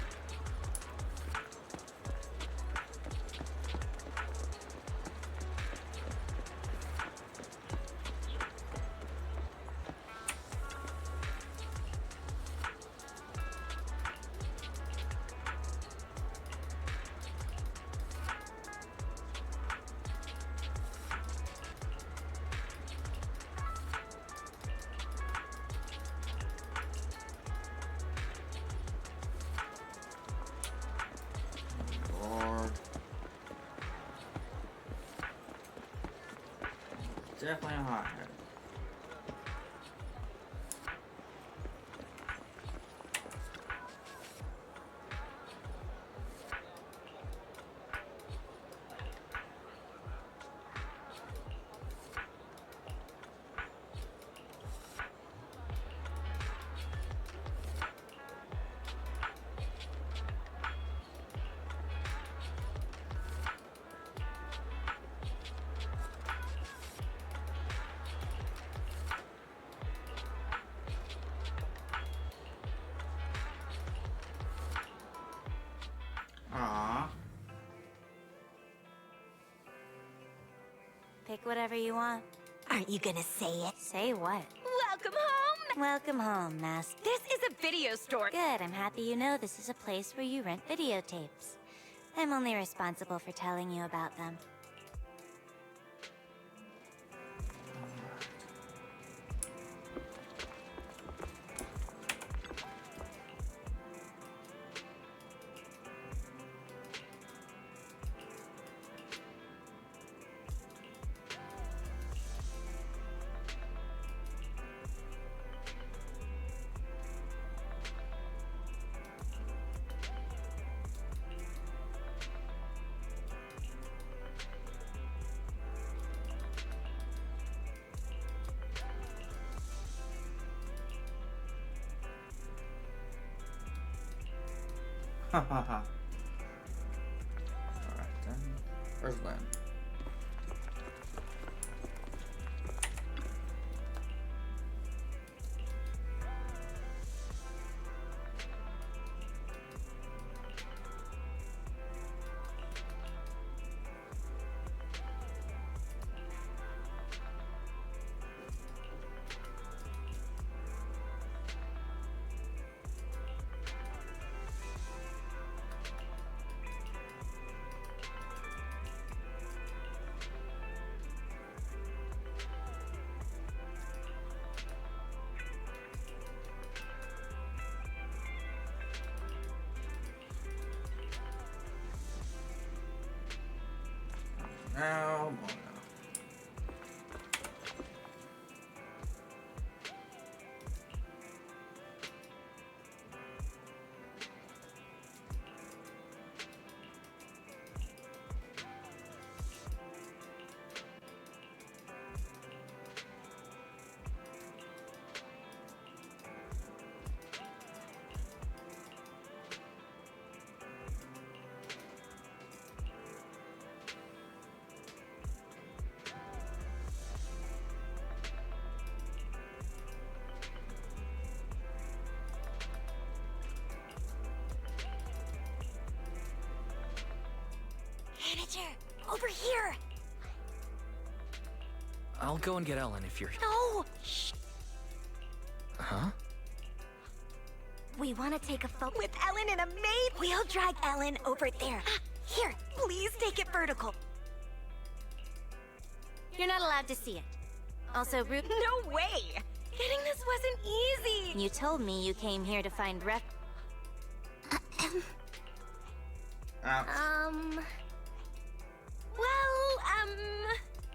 Lord. Definitely a hothead. Aww. Pick whatever you want. Aren't you gonna say it? Say what? Welcome home! Welcome home, Mask. This is a video store! Good, I'm happy you know this is a place where you rent videotapes. I'm only responsible for telling you about them. Ha ha ha. Alright then. Where's Lynn? Oh, boy. Manager, over here! I'll go and get Ellen if you're... No! Shh. Huh? We want to take a photo with Ellen and a maid. We'll drag Ellen over there. Here, please take it vertical. You're not allowed to see it. Also, Ruby... No way! Getting this wasn't easy! You told me you came here to find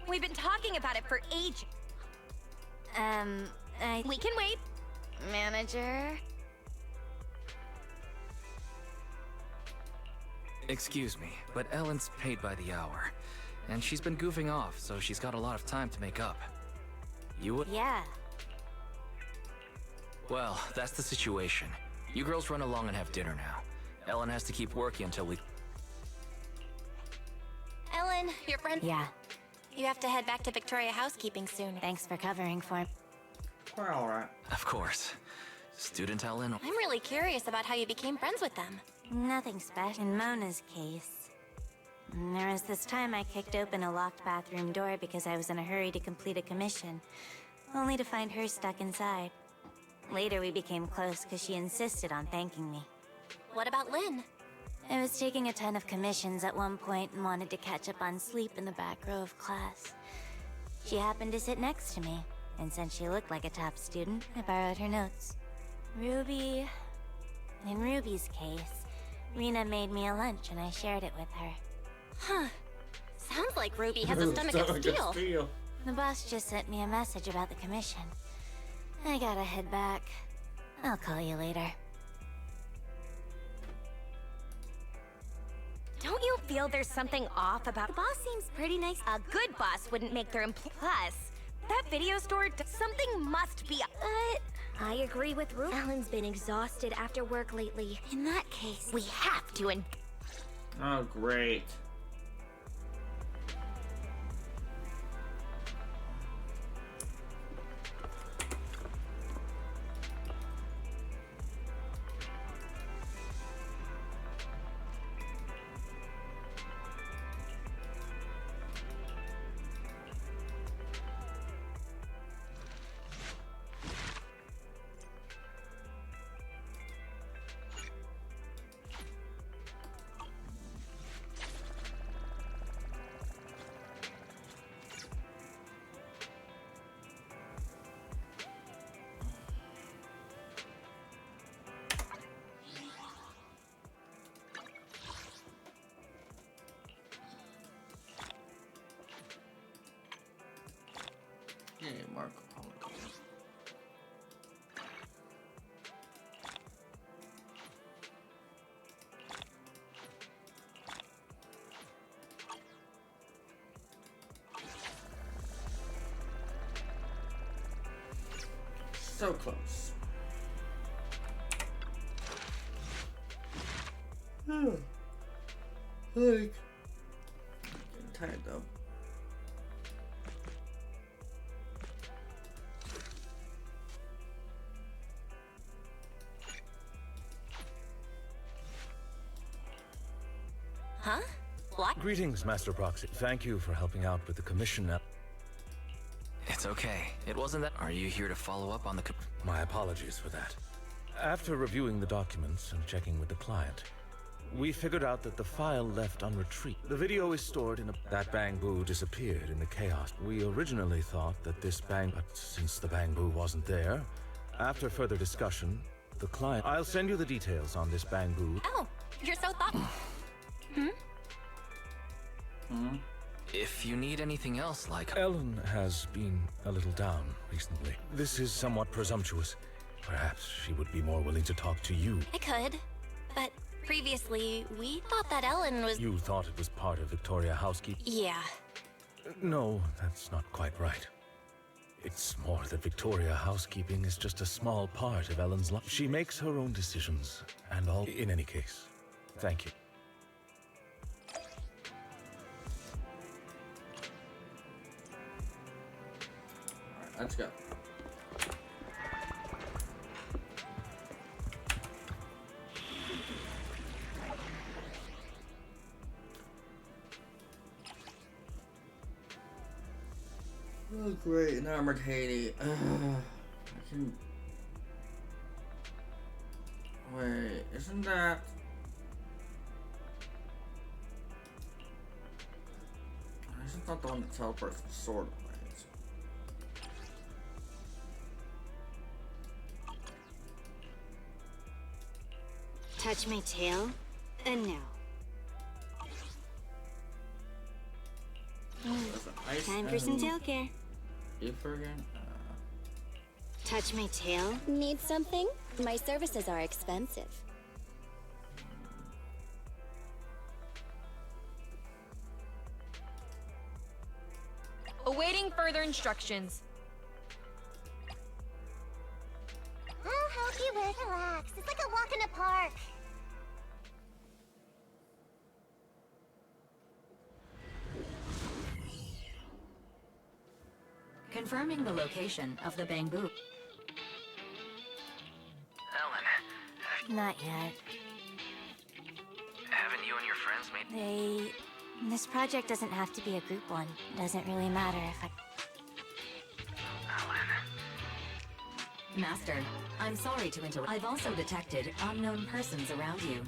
We've been talking about it for ages. We can wait. Manager... Excuse me, but Ellen's paid by the hour. And she's been goofing off, so she's got a lot of time to make up. You would... Yeah. Well, that's the situation. You girls run along and have dinner now. Ellen has to keep working until we... Ellen, your friend... Yeah. You have to head back to Victoria Housekeeping soon. Thanks for covering for me. We're alright. Of course. Student Ellen... I'm really curious about how you became friends with them. Nothing special. In Mona's case, there was this time I kicked open a locked bathroom door because I was in a hurry to complete a commission, only to find her stuck inside. Later we became close because she insisted on thanking me. What about Lynn? I was taking a ton of commissions at one point and wanted to catch up on sleep in the back row of class. She happened to sit next to me, and since she looked like a top student, I borrowed her notes. Ruby... In Ruby's case, Rena made me a lunch and I shared it with her. Huh. Sounds like Ruby has a stomach of steel. The boss just sent me a message about the commission. I gotta head back. I'll call you later. Don't you feel there's something off about— The boss seems pretty nice. A good boss wouldn't make their Plus, that video store— Something must be— I agree with Ruby. Ellen's been exhausted after work lately. In that case, we have to Oh, great. Yeah, Mark. So close. Like, getting tired though. Huh? What? Greetings, Master Proxy. Thank you for helping out with the commission. It's okay. It wasn't that... Are you here to follow up on the... My apologies for that. After reviewing the documents and checking with the client, we figured out that the file left unretrieved. The video is stored in a... That bamboo disappeared in the chaos. We originally thought that this but since the bamboo wasn't there, after further discussion, the client... I'll send you the details on this bamboo. Oh, you're so thoughtful. If you need anything else, like... Ellen has been a little down recently. This is somewhat presumptuous. Perhaps she would be more willing to talk to you. I could, but previously, we thought that Ellen was... You thought it was part of Victoria Housekeeping? Yeah. No, that's not quite right. It's more that Victoria Housekeeping is just a small part of Ellen's life. She makes her own decisions, and all... In any case, thank you. Let's go. Oh, great, an armored Haiti. I can. Wait, isn't that? Isn't that the one that teleports the sword blades? Touch my tail, and no. Time for some tail care. Ether again? Touch my tail. Need something? My services are expensive. Awaiting further instructions. I'll help you with. Relax. It's like a walk in the park. Confirming the location of the bamboo. Ellen, Not yet. haven't you and your friends made... This project doesn't have to be a group one. Doesn't really matter if I... Master, I'm sorry to interrupt. I've also detected unknown persons around you.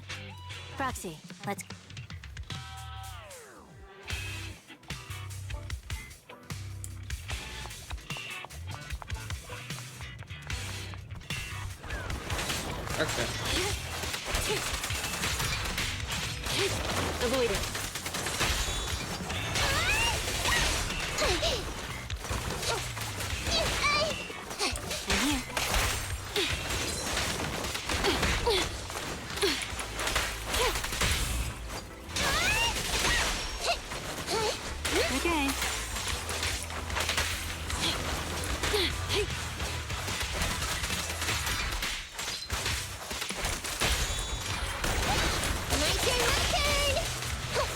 Proxy, let's... Okay. Avoid it. I'm here. Okay.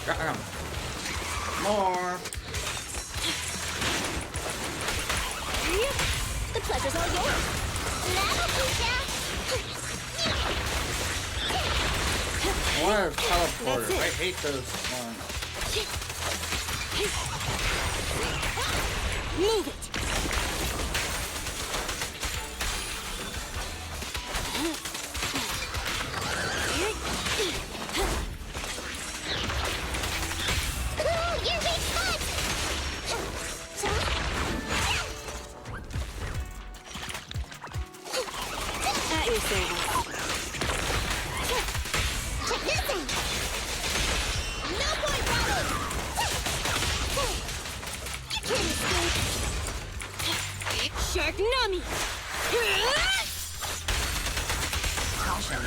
Got him. More. The pleasure's all yours. What a teleporter. I hate those ones. Move it. At your service. No more problem! You can't escape! Shark Nami! Caution.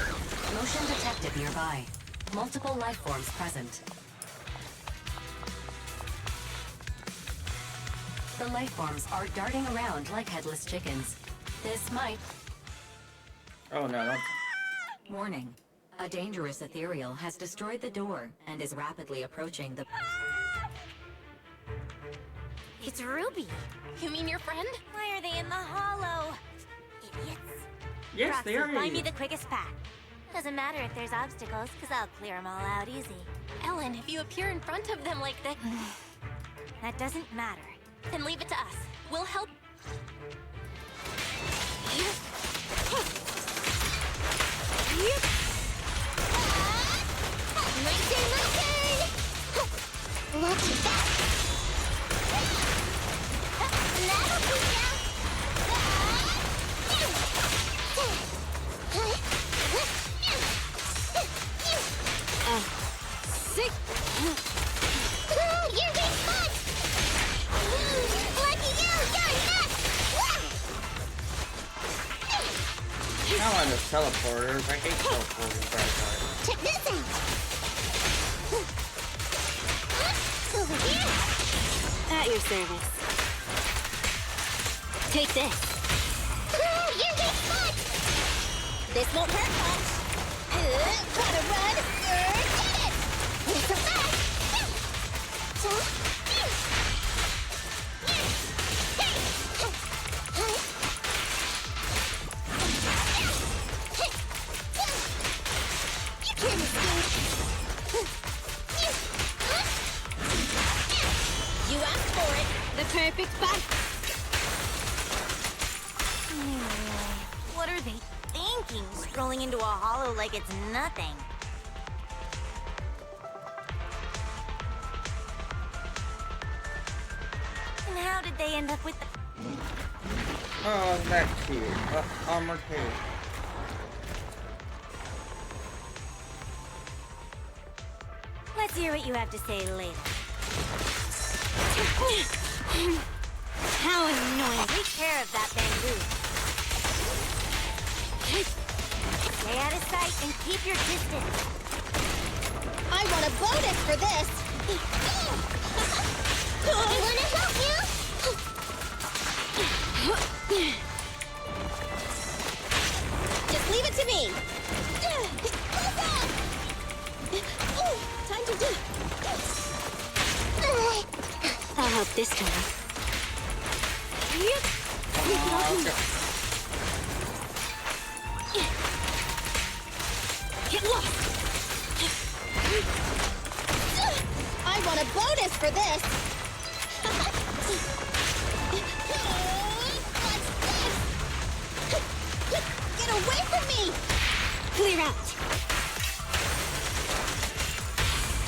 Motion detected nearby. Multiple life forms present. The life forms are darting around like headless chickens. This might... Oh no, don't... Warning. A dangerous ethereal has destroyed the door and is rapidly approaching the... It's Ruby. You mean your friend? Why are they in the hollow? Idiots. Yes, Proxy, they are find me idiots. the quickest path. Doesn't matter if there's obstacles, because I'll clear them all out easy. Ellen, if you appear in front of them like that... That doesn't matter. Then leave it to us. We'll help... Watch your back! That'll be Sick! You're being fun! Lucky you! You're nuts! Now on the teleporters. I hate teleporters. Very Check this out! Over here! At your service. Take this. You're being fun! This won't hurt much. Gotta run. Get it! It's a fast! You can't escape! You asked for it. The perfect fight. they thinking, strolling into a hollow like it's nothing? And how did they end up with the... Oh, that kid. Armored head. Let's hear what you have to say later. How annoying. Take care of that bamboo. Stay out of sight and keep your distance. I want a bonus for this! I wanna help you! Just leave it to me! Time to do... I'll help this time. Get lost! I want a bonus for this! Get away from me! Clear out!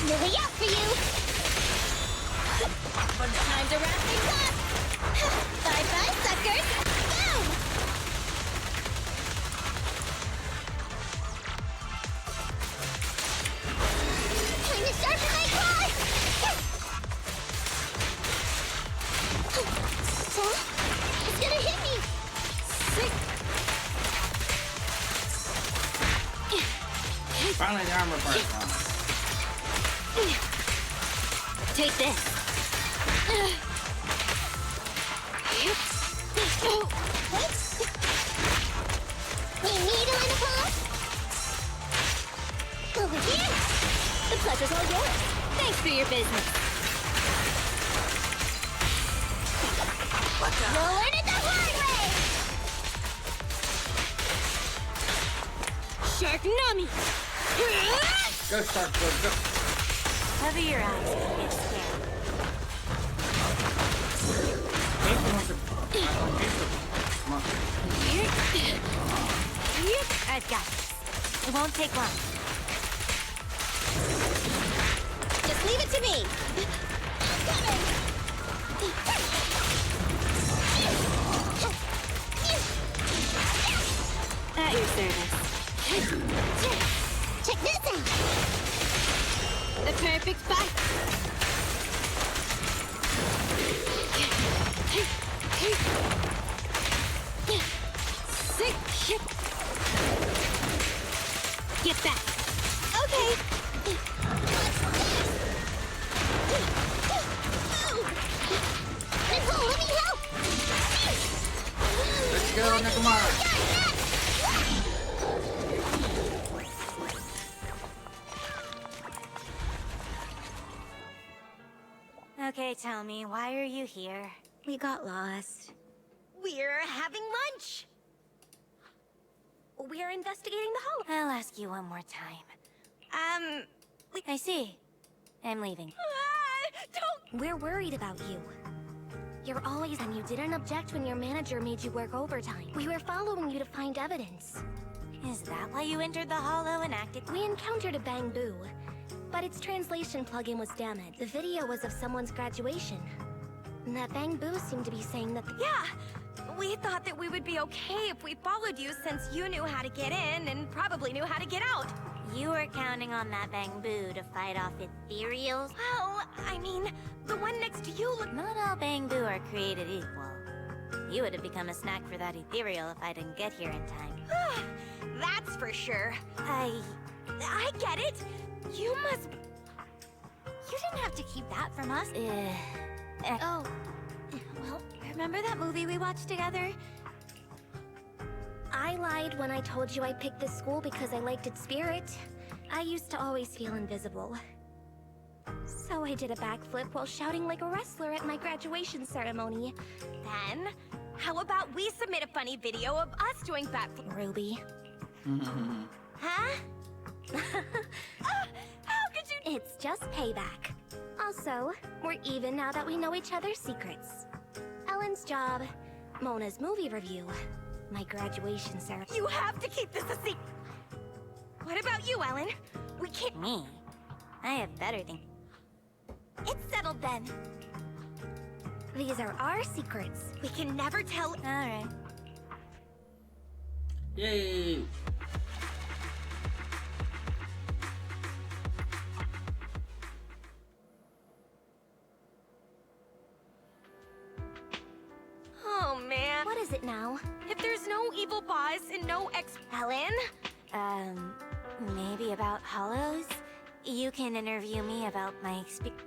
Lily out for you! Time to wrap things up! Bye-bye, suckers! Boom! Time to sharpen my claws! It's gonna hit me! Finally, the armor part's on. Take this. Need needle in the claw? Over here! The pleasure's all yours. Thanks for your business. You'll learn it the hard way! Shark Nami! Go, Shark, go. Cover your eyes and get scared. I've got this. It won't take long. Just leave it to me! I'm coming! At your service. Check this out! The perfect bite! Get back! Okay! Nicole, let me help! Let's go, Nekomata! Okay, tell me, why are you here? We got lost. We're having lunch! We're investigating the hole. I'll ask you one more time. I see. I'm leaving. Don't! We're worried about you. You're always and you didn't object when your manager made you work overtime. We were following you to find evidence. Is that why you entered the hollow and acted? We encountered a bamboo, but its translation plugin was damaged. The video was of someone's graduation. And that bamboo seemed to be saying that Yeah! We thought that we would be okay if we followed you since you knew how to get in and probably knew how to get out. You were counting on that bamboo to fight off ethereals? Well, I mean, the one next to you look— Not all bamboo are created equal. You would have become a snack for that ethereal if I didn't get here in time. That's for sure. I get it. You must— You didn't have to keep that from us. Oh, well, remember that movie we watched together? I lied when I told you I picked this school because I liked its spirit. I used to always feel invisible. So I did a backflip while shouting like a wrestler at my graduation ceremony. Then, how about we submit a funny video of us doing backflip? Ruby. Huh? How could you— It's just payback. Also, we're even now that we know each other's secrets. Ellen's job, Mona's movie review. my graduation ceremony. You have to keep this a secret. What about you, Ellen? We can't. Me? I have better things. It's settled then. These are our secrets. We can never tell. Alright. Yay! Oh man. What is it now? If there's no evil boss and no Ellen? Maybe about hollows? You can interview me about my experience.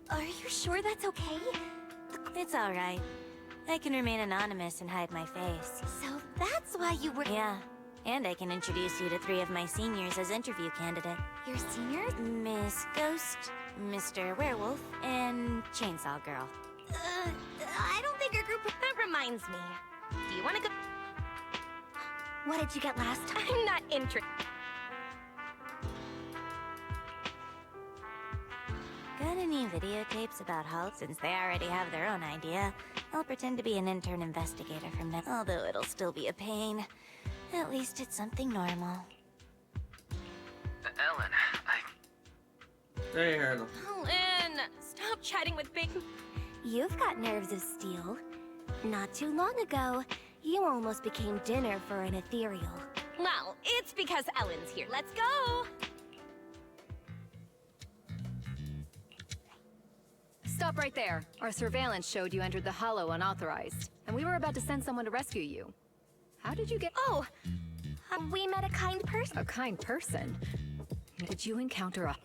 Are you sure that's okay? It's alright. I can remain anonymous and hide my face. So that's why you were— Yeah. And I can introduce you to 3 of my seniors as interview candidates. Your seniors? Miss Ghost, Mr. Werewolf, and Chainsaw Girl. I don't think our group— That reminds me. Do you want to go— What did you get last time? I'm not interested. Got any videotapes about Hulk? Since they already have their own idea, I'll pretend to be an intern investigator from now. Although it'll still be a pain. At least it's something normal. Ellen, They heard them. Ellen, stop chatting with Big. You've got nerves of steel. Not too long ago, you almost became dinner for an ethereal. Well, it's because Ellen's here. Let's go! Stop right there. Our surveillance showed you entered the Hollow unauthorized, and we were about to send someone to rescue you. How did you get— Oh! We met a kind person. A kind person? Did you encounter a—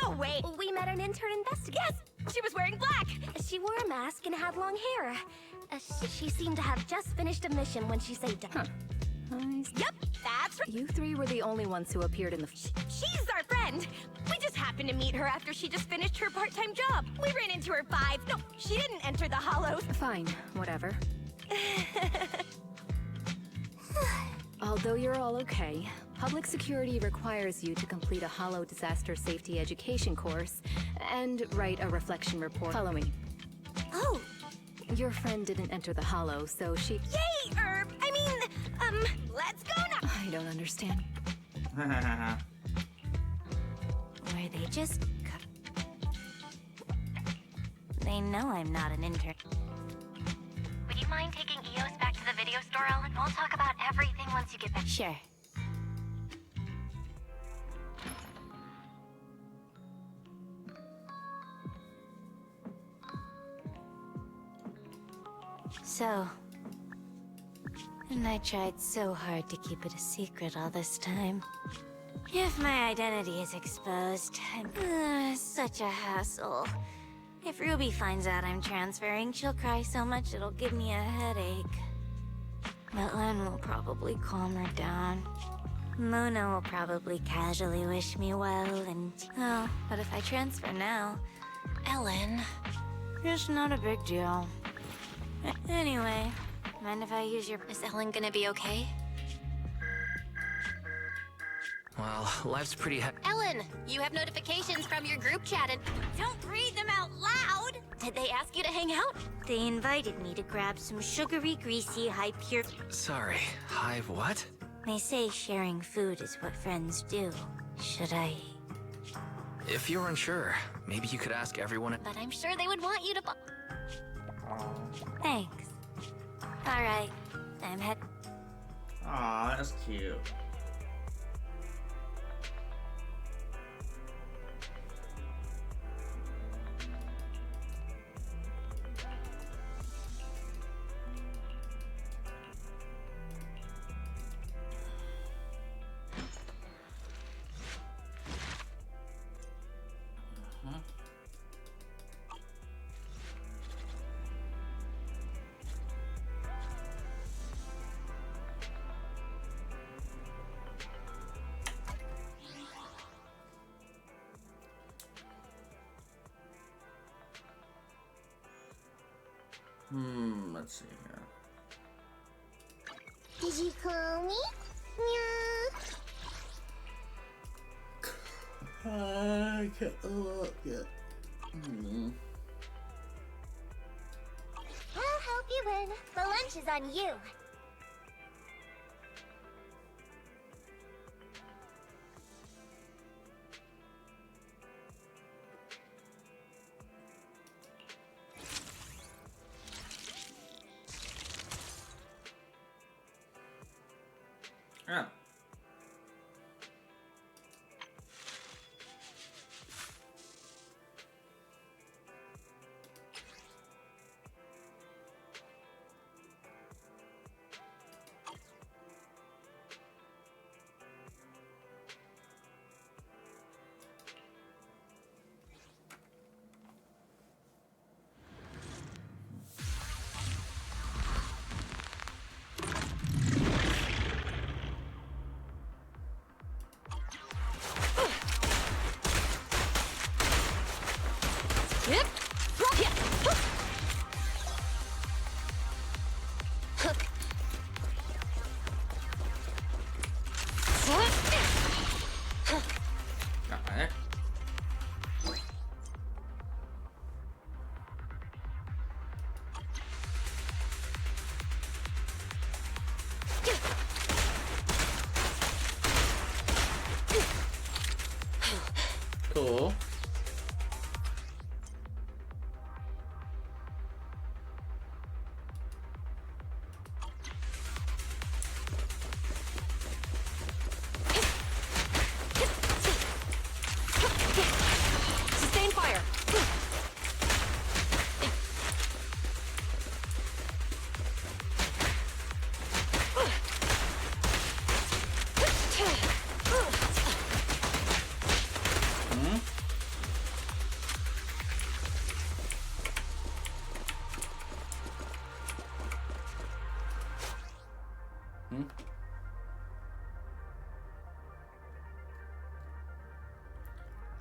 No way! We met an intern investigator. Yes! She was wearing black! She wore a mask and had long hair. She seemed to have just finished a mission when she saved him. Huh. Yep, that's right. You 3 were the only ones who appeared in the— She's our friend! We just happened to meet her after she just finished her part-time job. We ran into her 5— No, she didn't enter the Hollows. Fine, whatever. Although you're all okay, public security requires you to complete a Hollow disaster safety education course and write a reflection report. Follow me. Oh! Your friend didn't enter the Hollow, so she— Yay, Herb! Let's go now! I don't understand. Were they just... They know I'm not an intern. Would you mind taking EOS back to the video store, Ellen? We'll talk about everything once you get back. Sure. So... And I tried so hard to keep it a secret all this time. If my identity is exposed, such a hassle. If Ruby finds out I'm transferring, she'll cry so much it'll give me a headache. But Len will probably calm her down. Mona will probably casually wish me well, and... Oh, but if I transfer now... Ellen... It's not a big deal. Anyway, mind if I use your... Is Ellen gonna be okay? Well, life's pretty Ellen, you have notifications from your group chat and... Don't read them out loud! Did they ask you to hang out? They invited me to grab some sugary, greasy, high-pure... Sorry, hive what? They say sharing food is what friends do. Should I... If you're unsure, maybe you could ask everyone. But I'm sure they would want you to... Thanks. Alright, I'm head... Aw, that's cute. Let's see here. Did you call me? Yeah. I can't look yet. I'll help you win. The lunch is on you. Yeah. Cool. Sustain fire.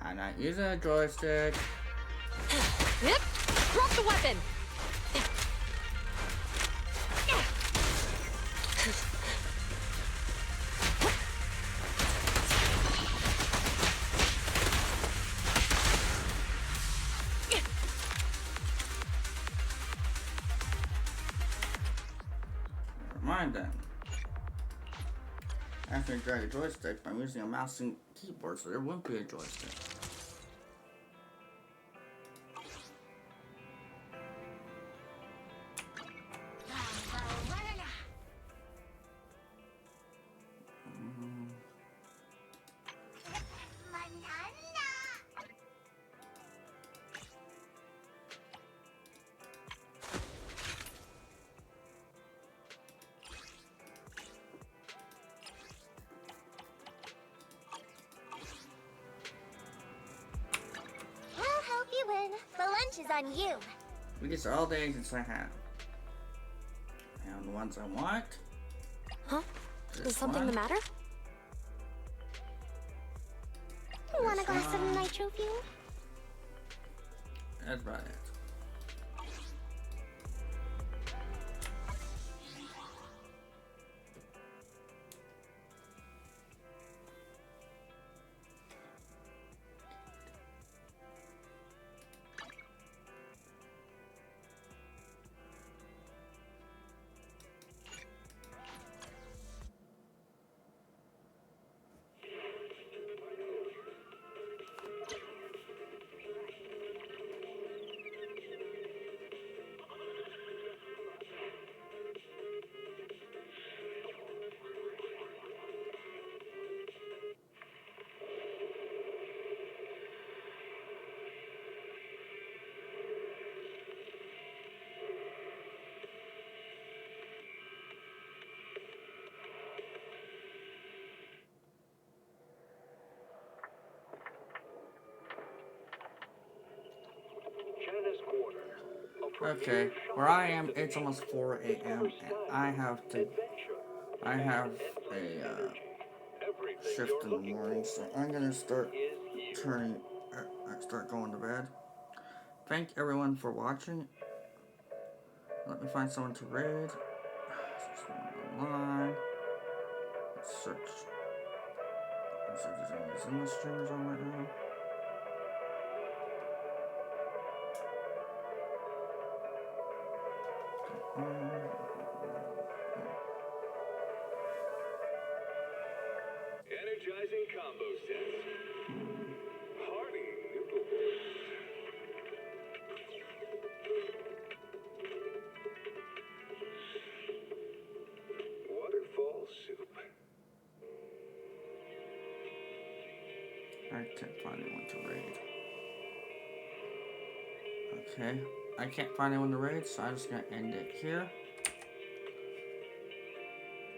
I'm not using a joystick. Yep. Drop the weapon. Never mind then. I have to drag a joystick, but I'm using a mouse and keyboard, so there won't be a joystick. I'll help you win. The lunch is on you. These are all the agents I have. And the ones I want. Huh? Is something the matter? You want a glass of nitro fuel? That's about it. Okay, where I am, it's almost 4 a.m. and I have a shift in the morning, so I'm gonna start going to bed. Thank everyone for watching. Let me find someone to raid. Online. Let's search. Let's see if there's any Zilla streamers on right now. Energizing combo sets. Hearty noodle boys. Waterfall soup. I can't find anyone to raid. Okay, I can't find anyone to raid, so I'm just gonna end it here.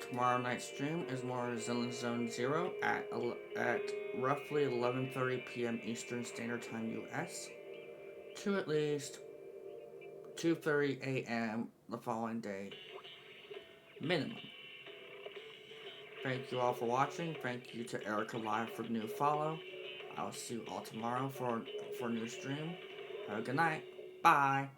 Tomorrow night's stream is more Zenless Zone Zero at roughly 11:30 p.m. Eastern Standard Time US to at least 2:30 a.m. the following day, minimum. Thank you all for watching. Thank you to Erica Live for the new follow. I'll see you all tomorrow for a new stream. Have a good night. Bye.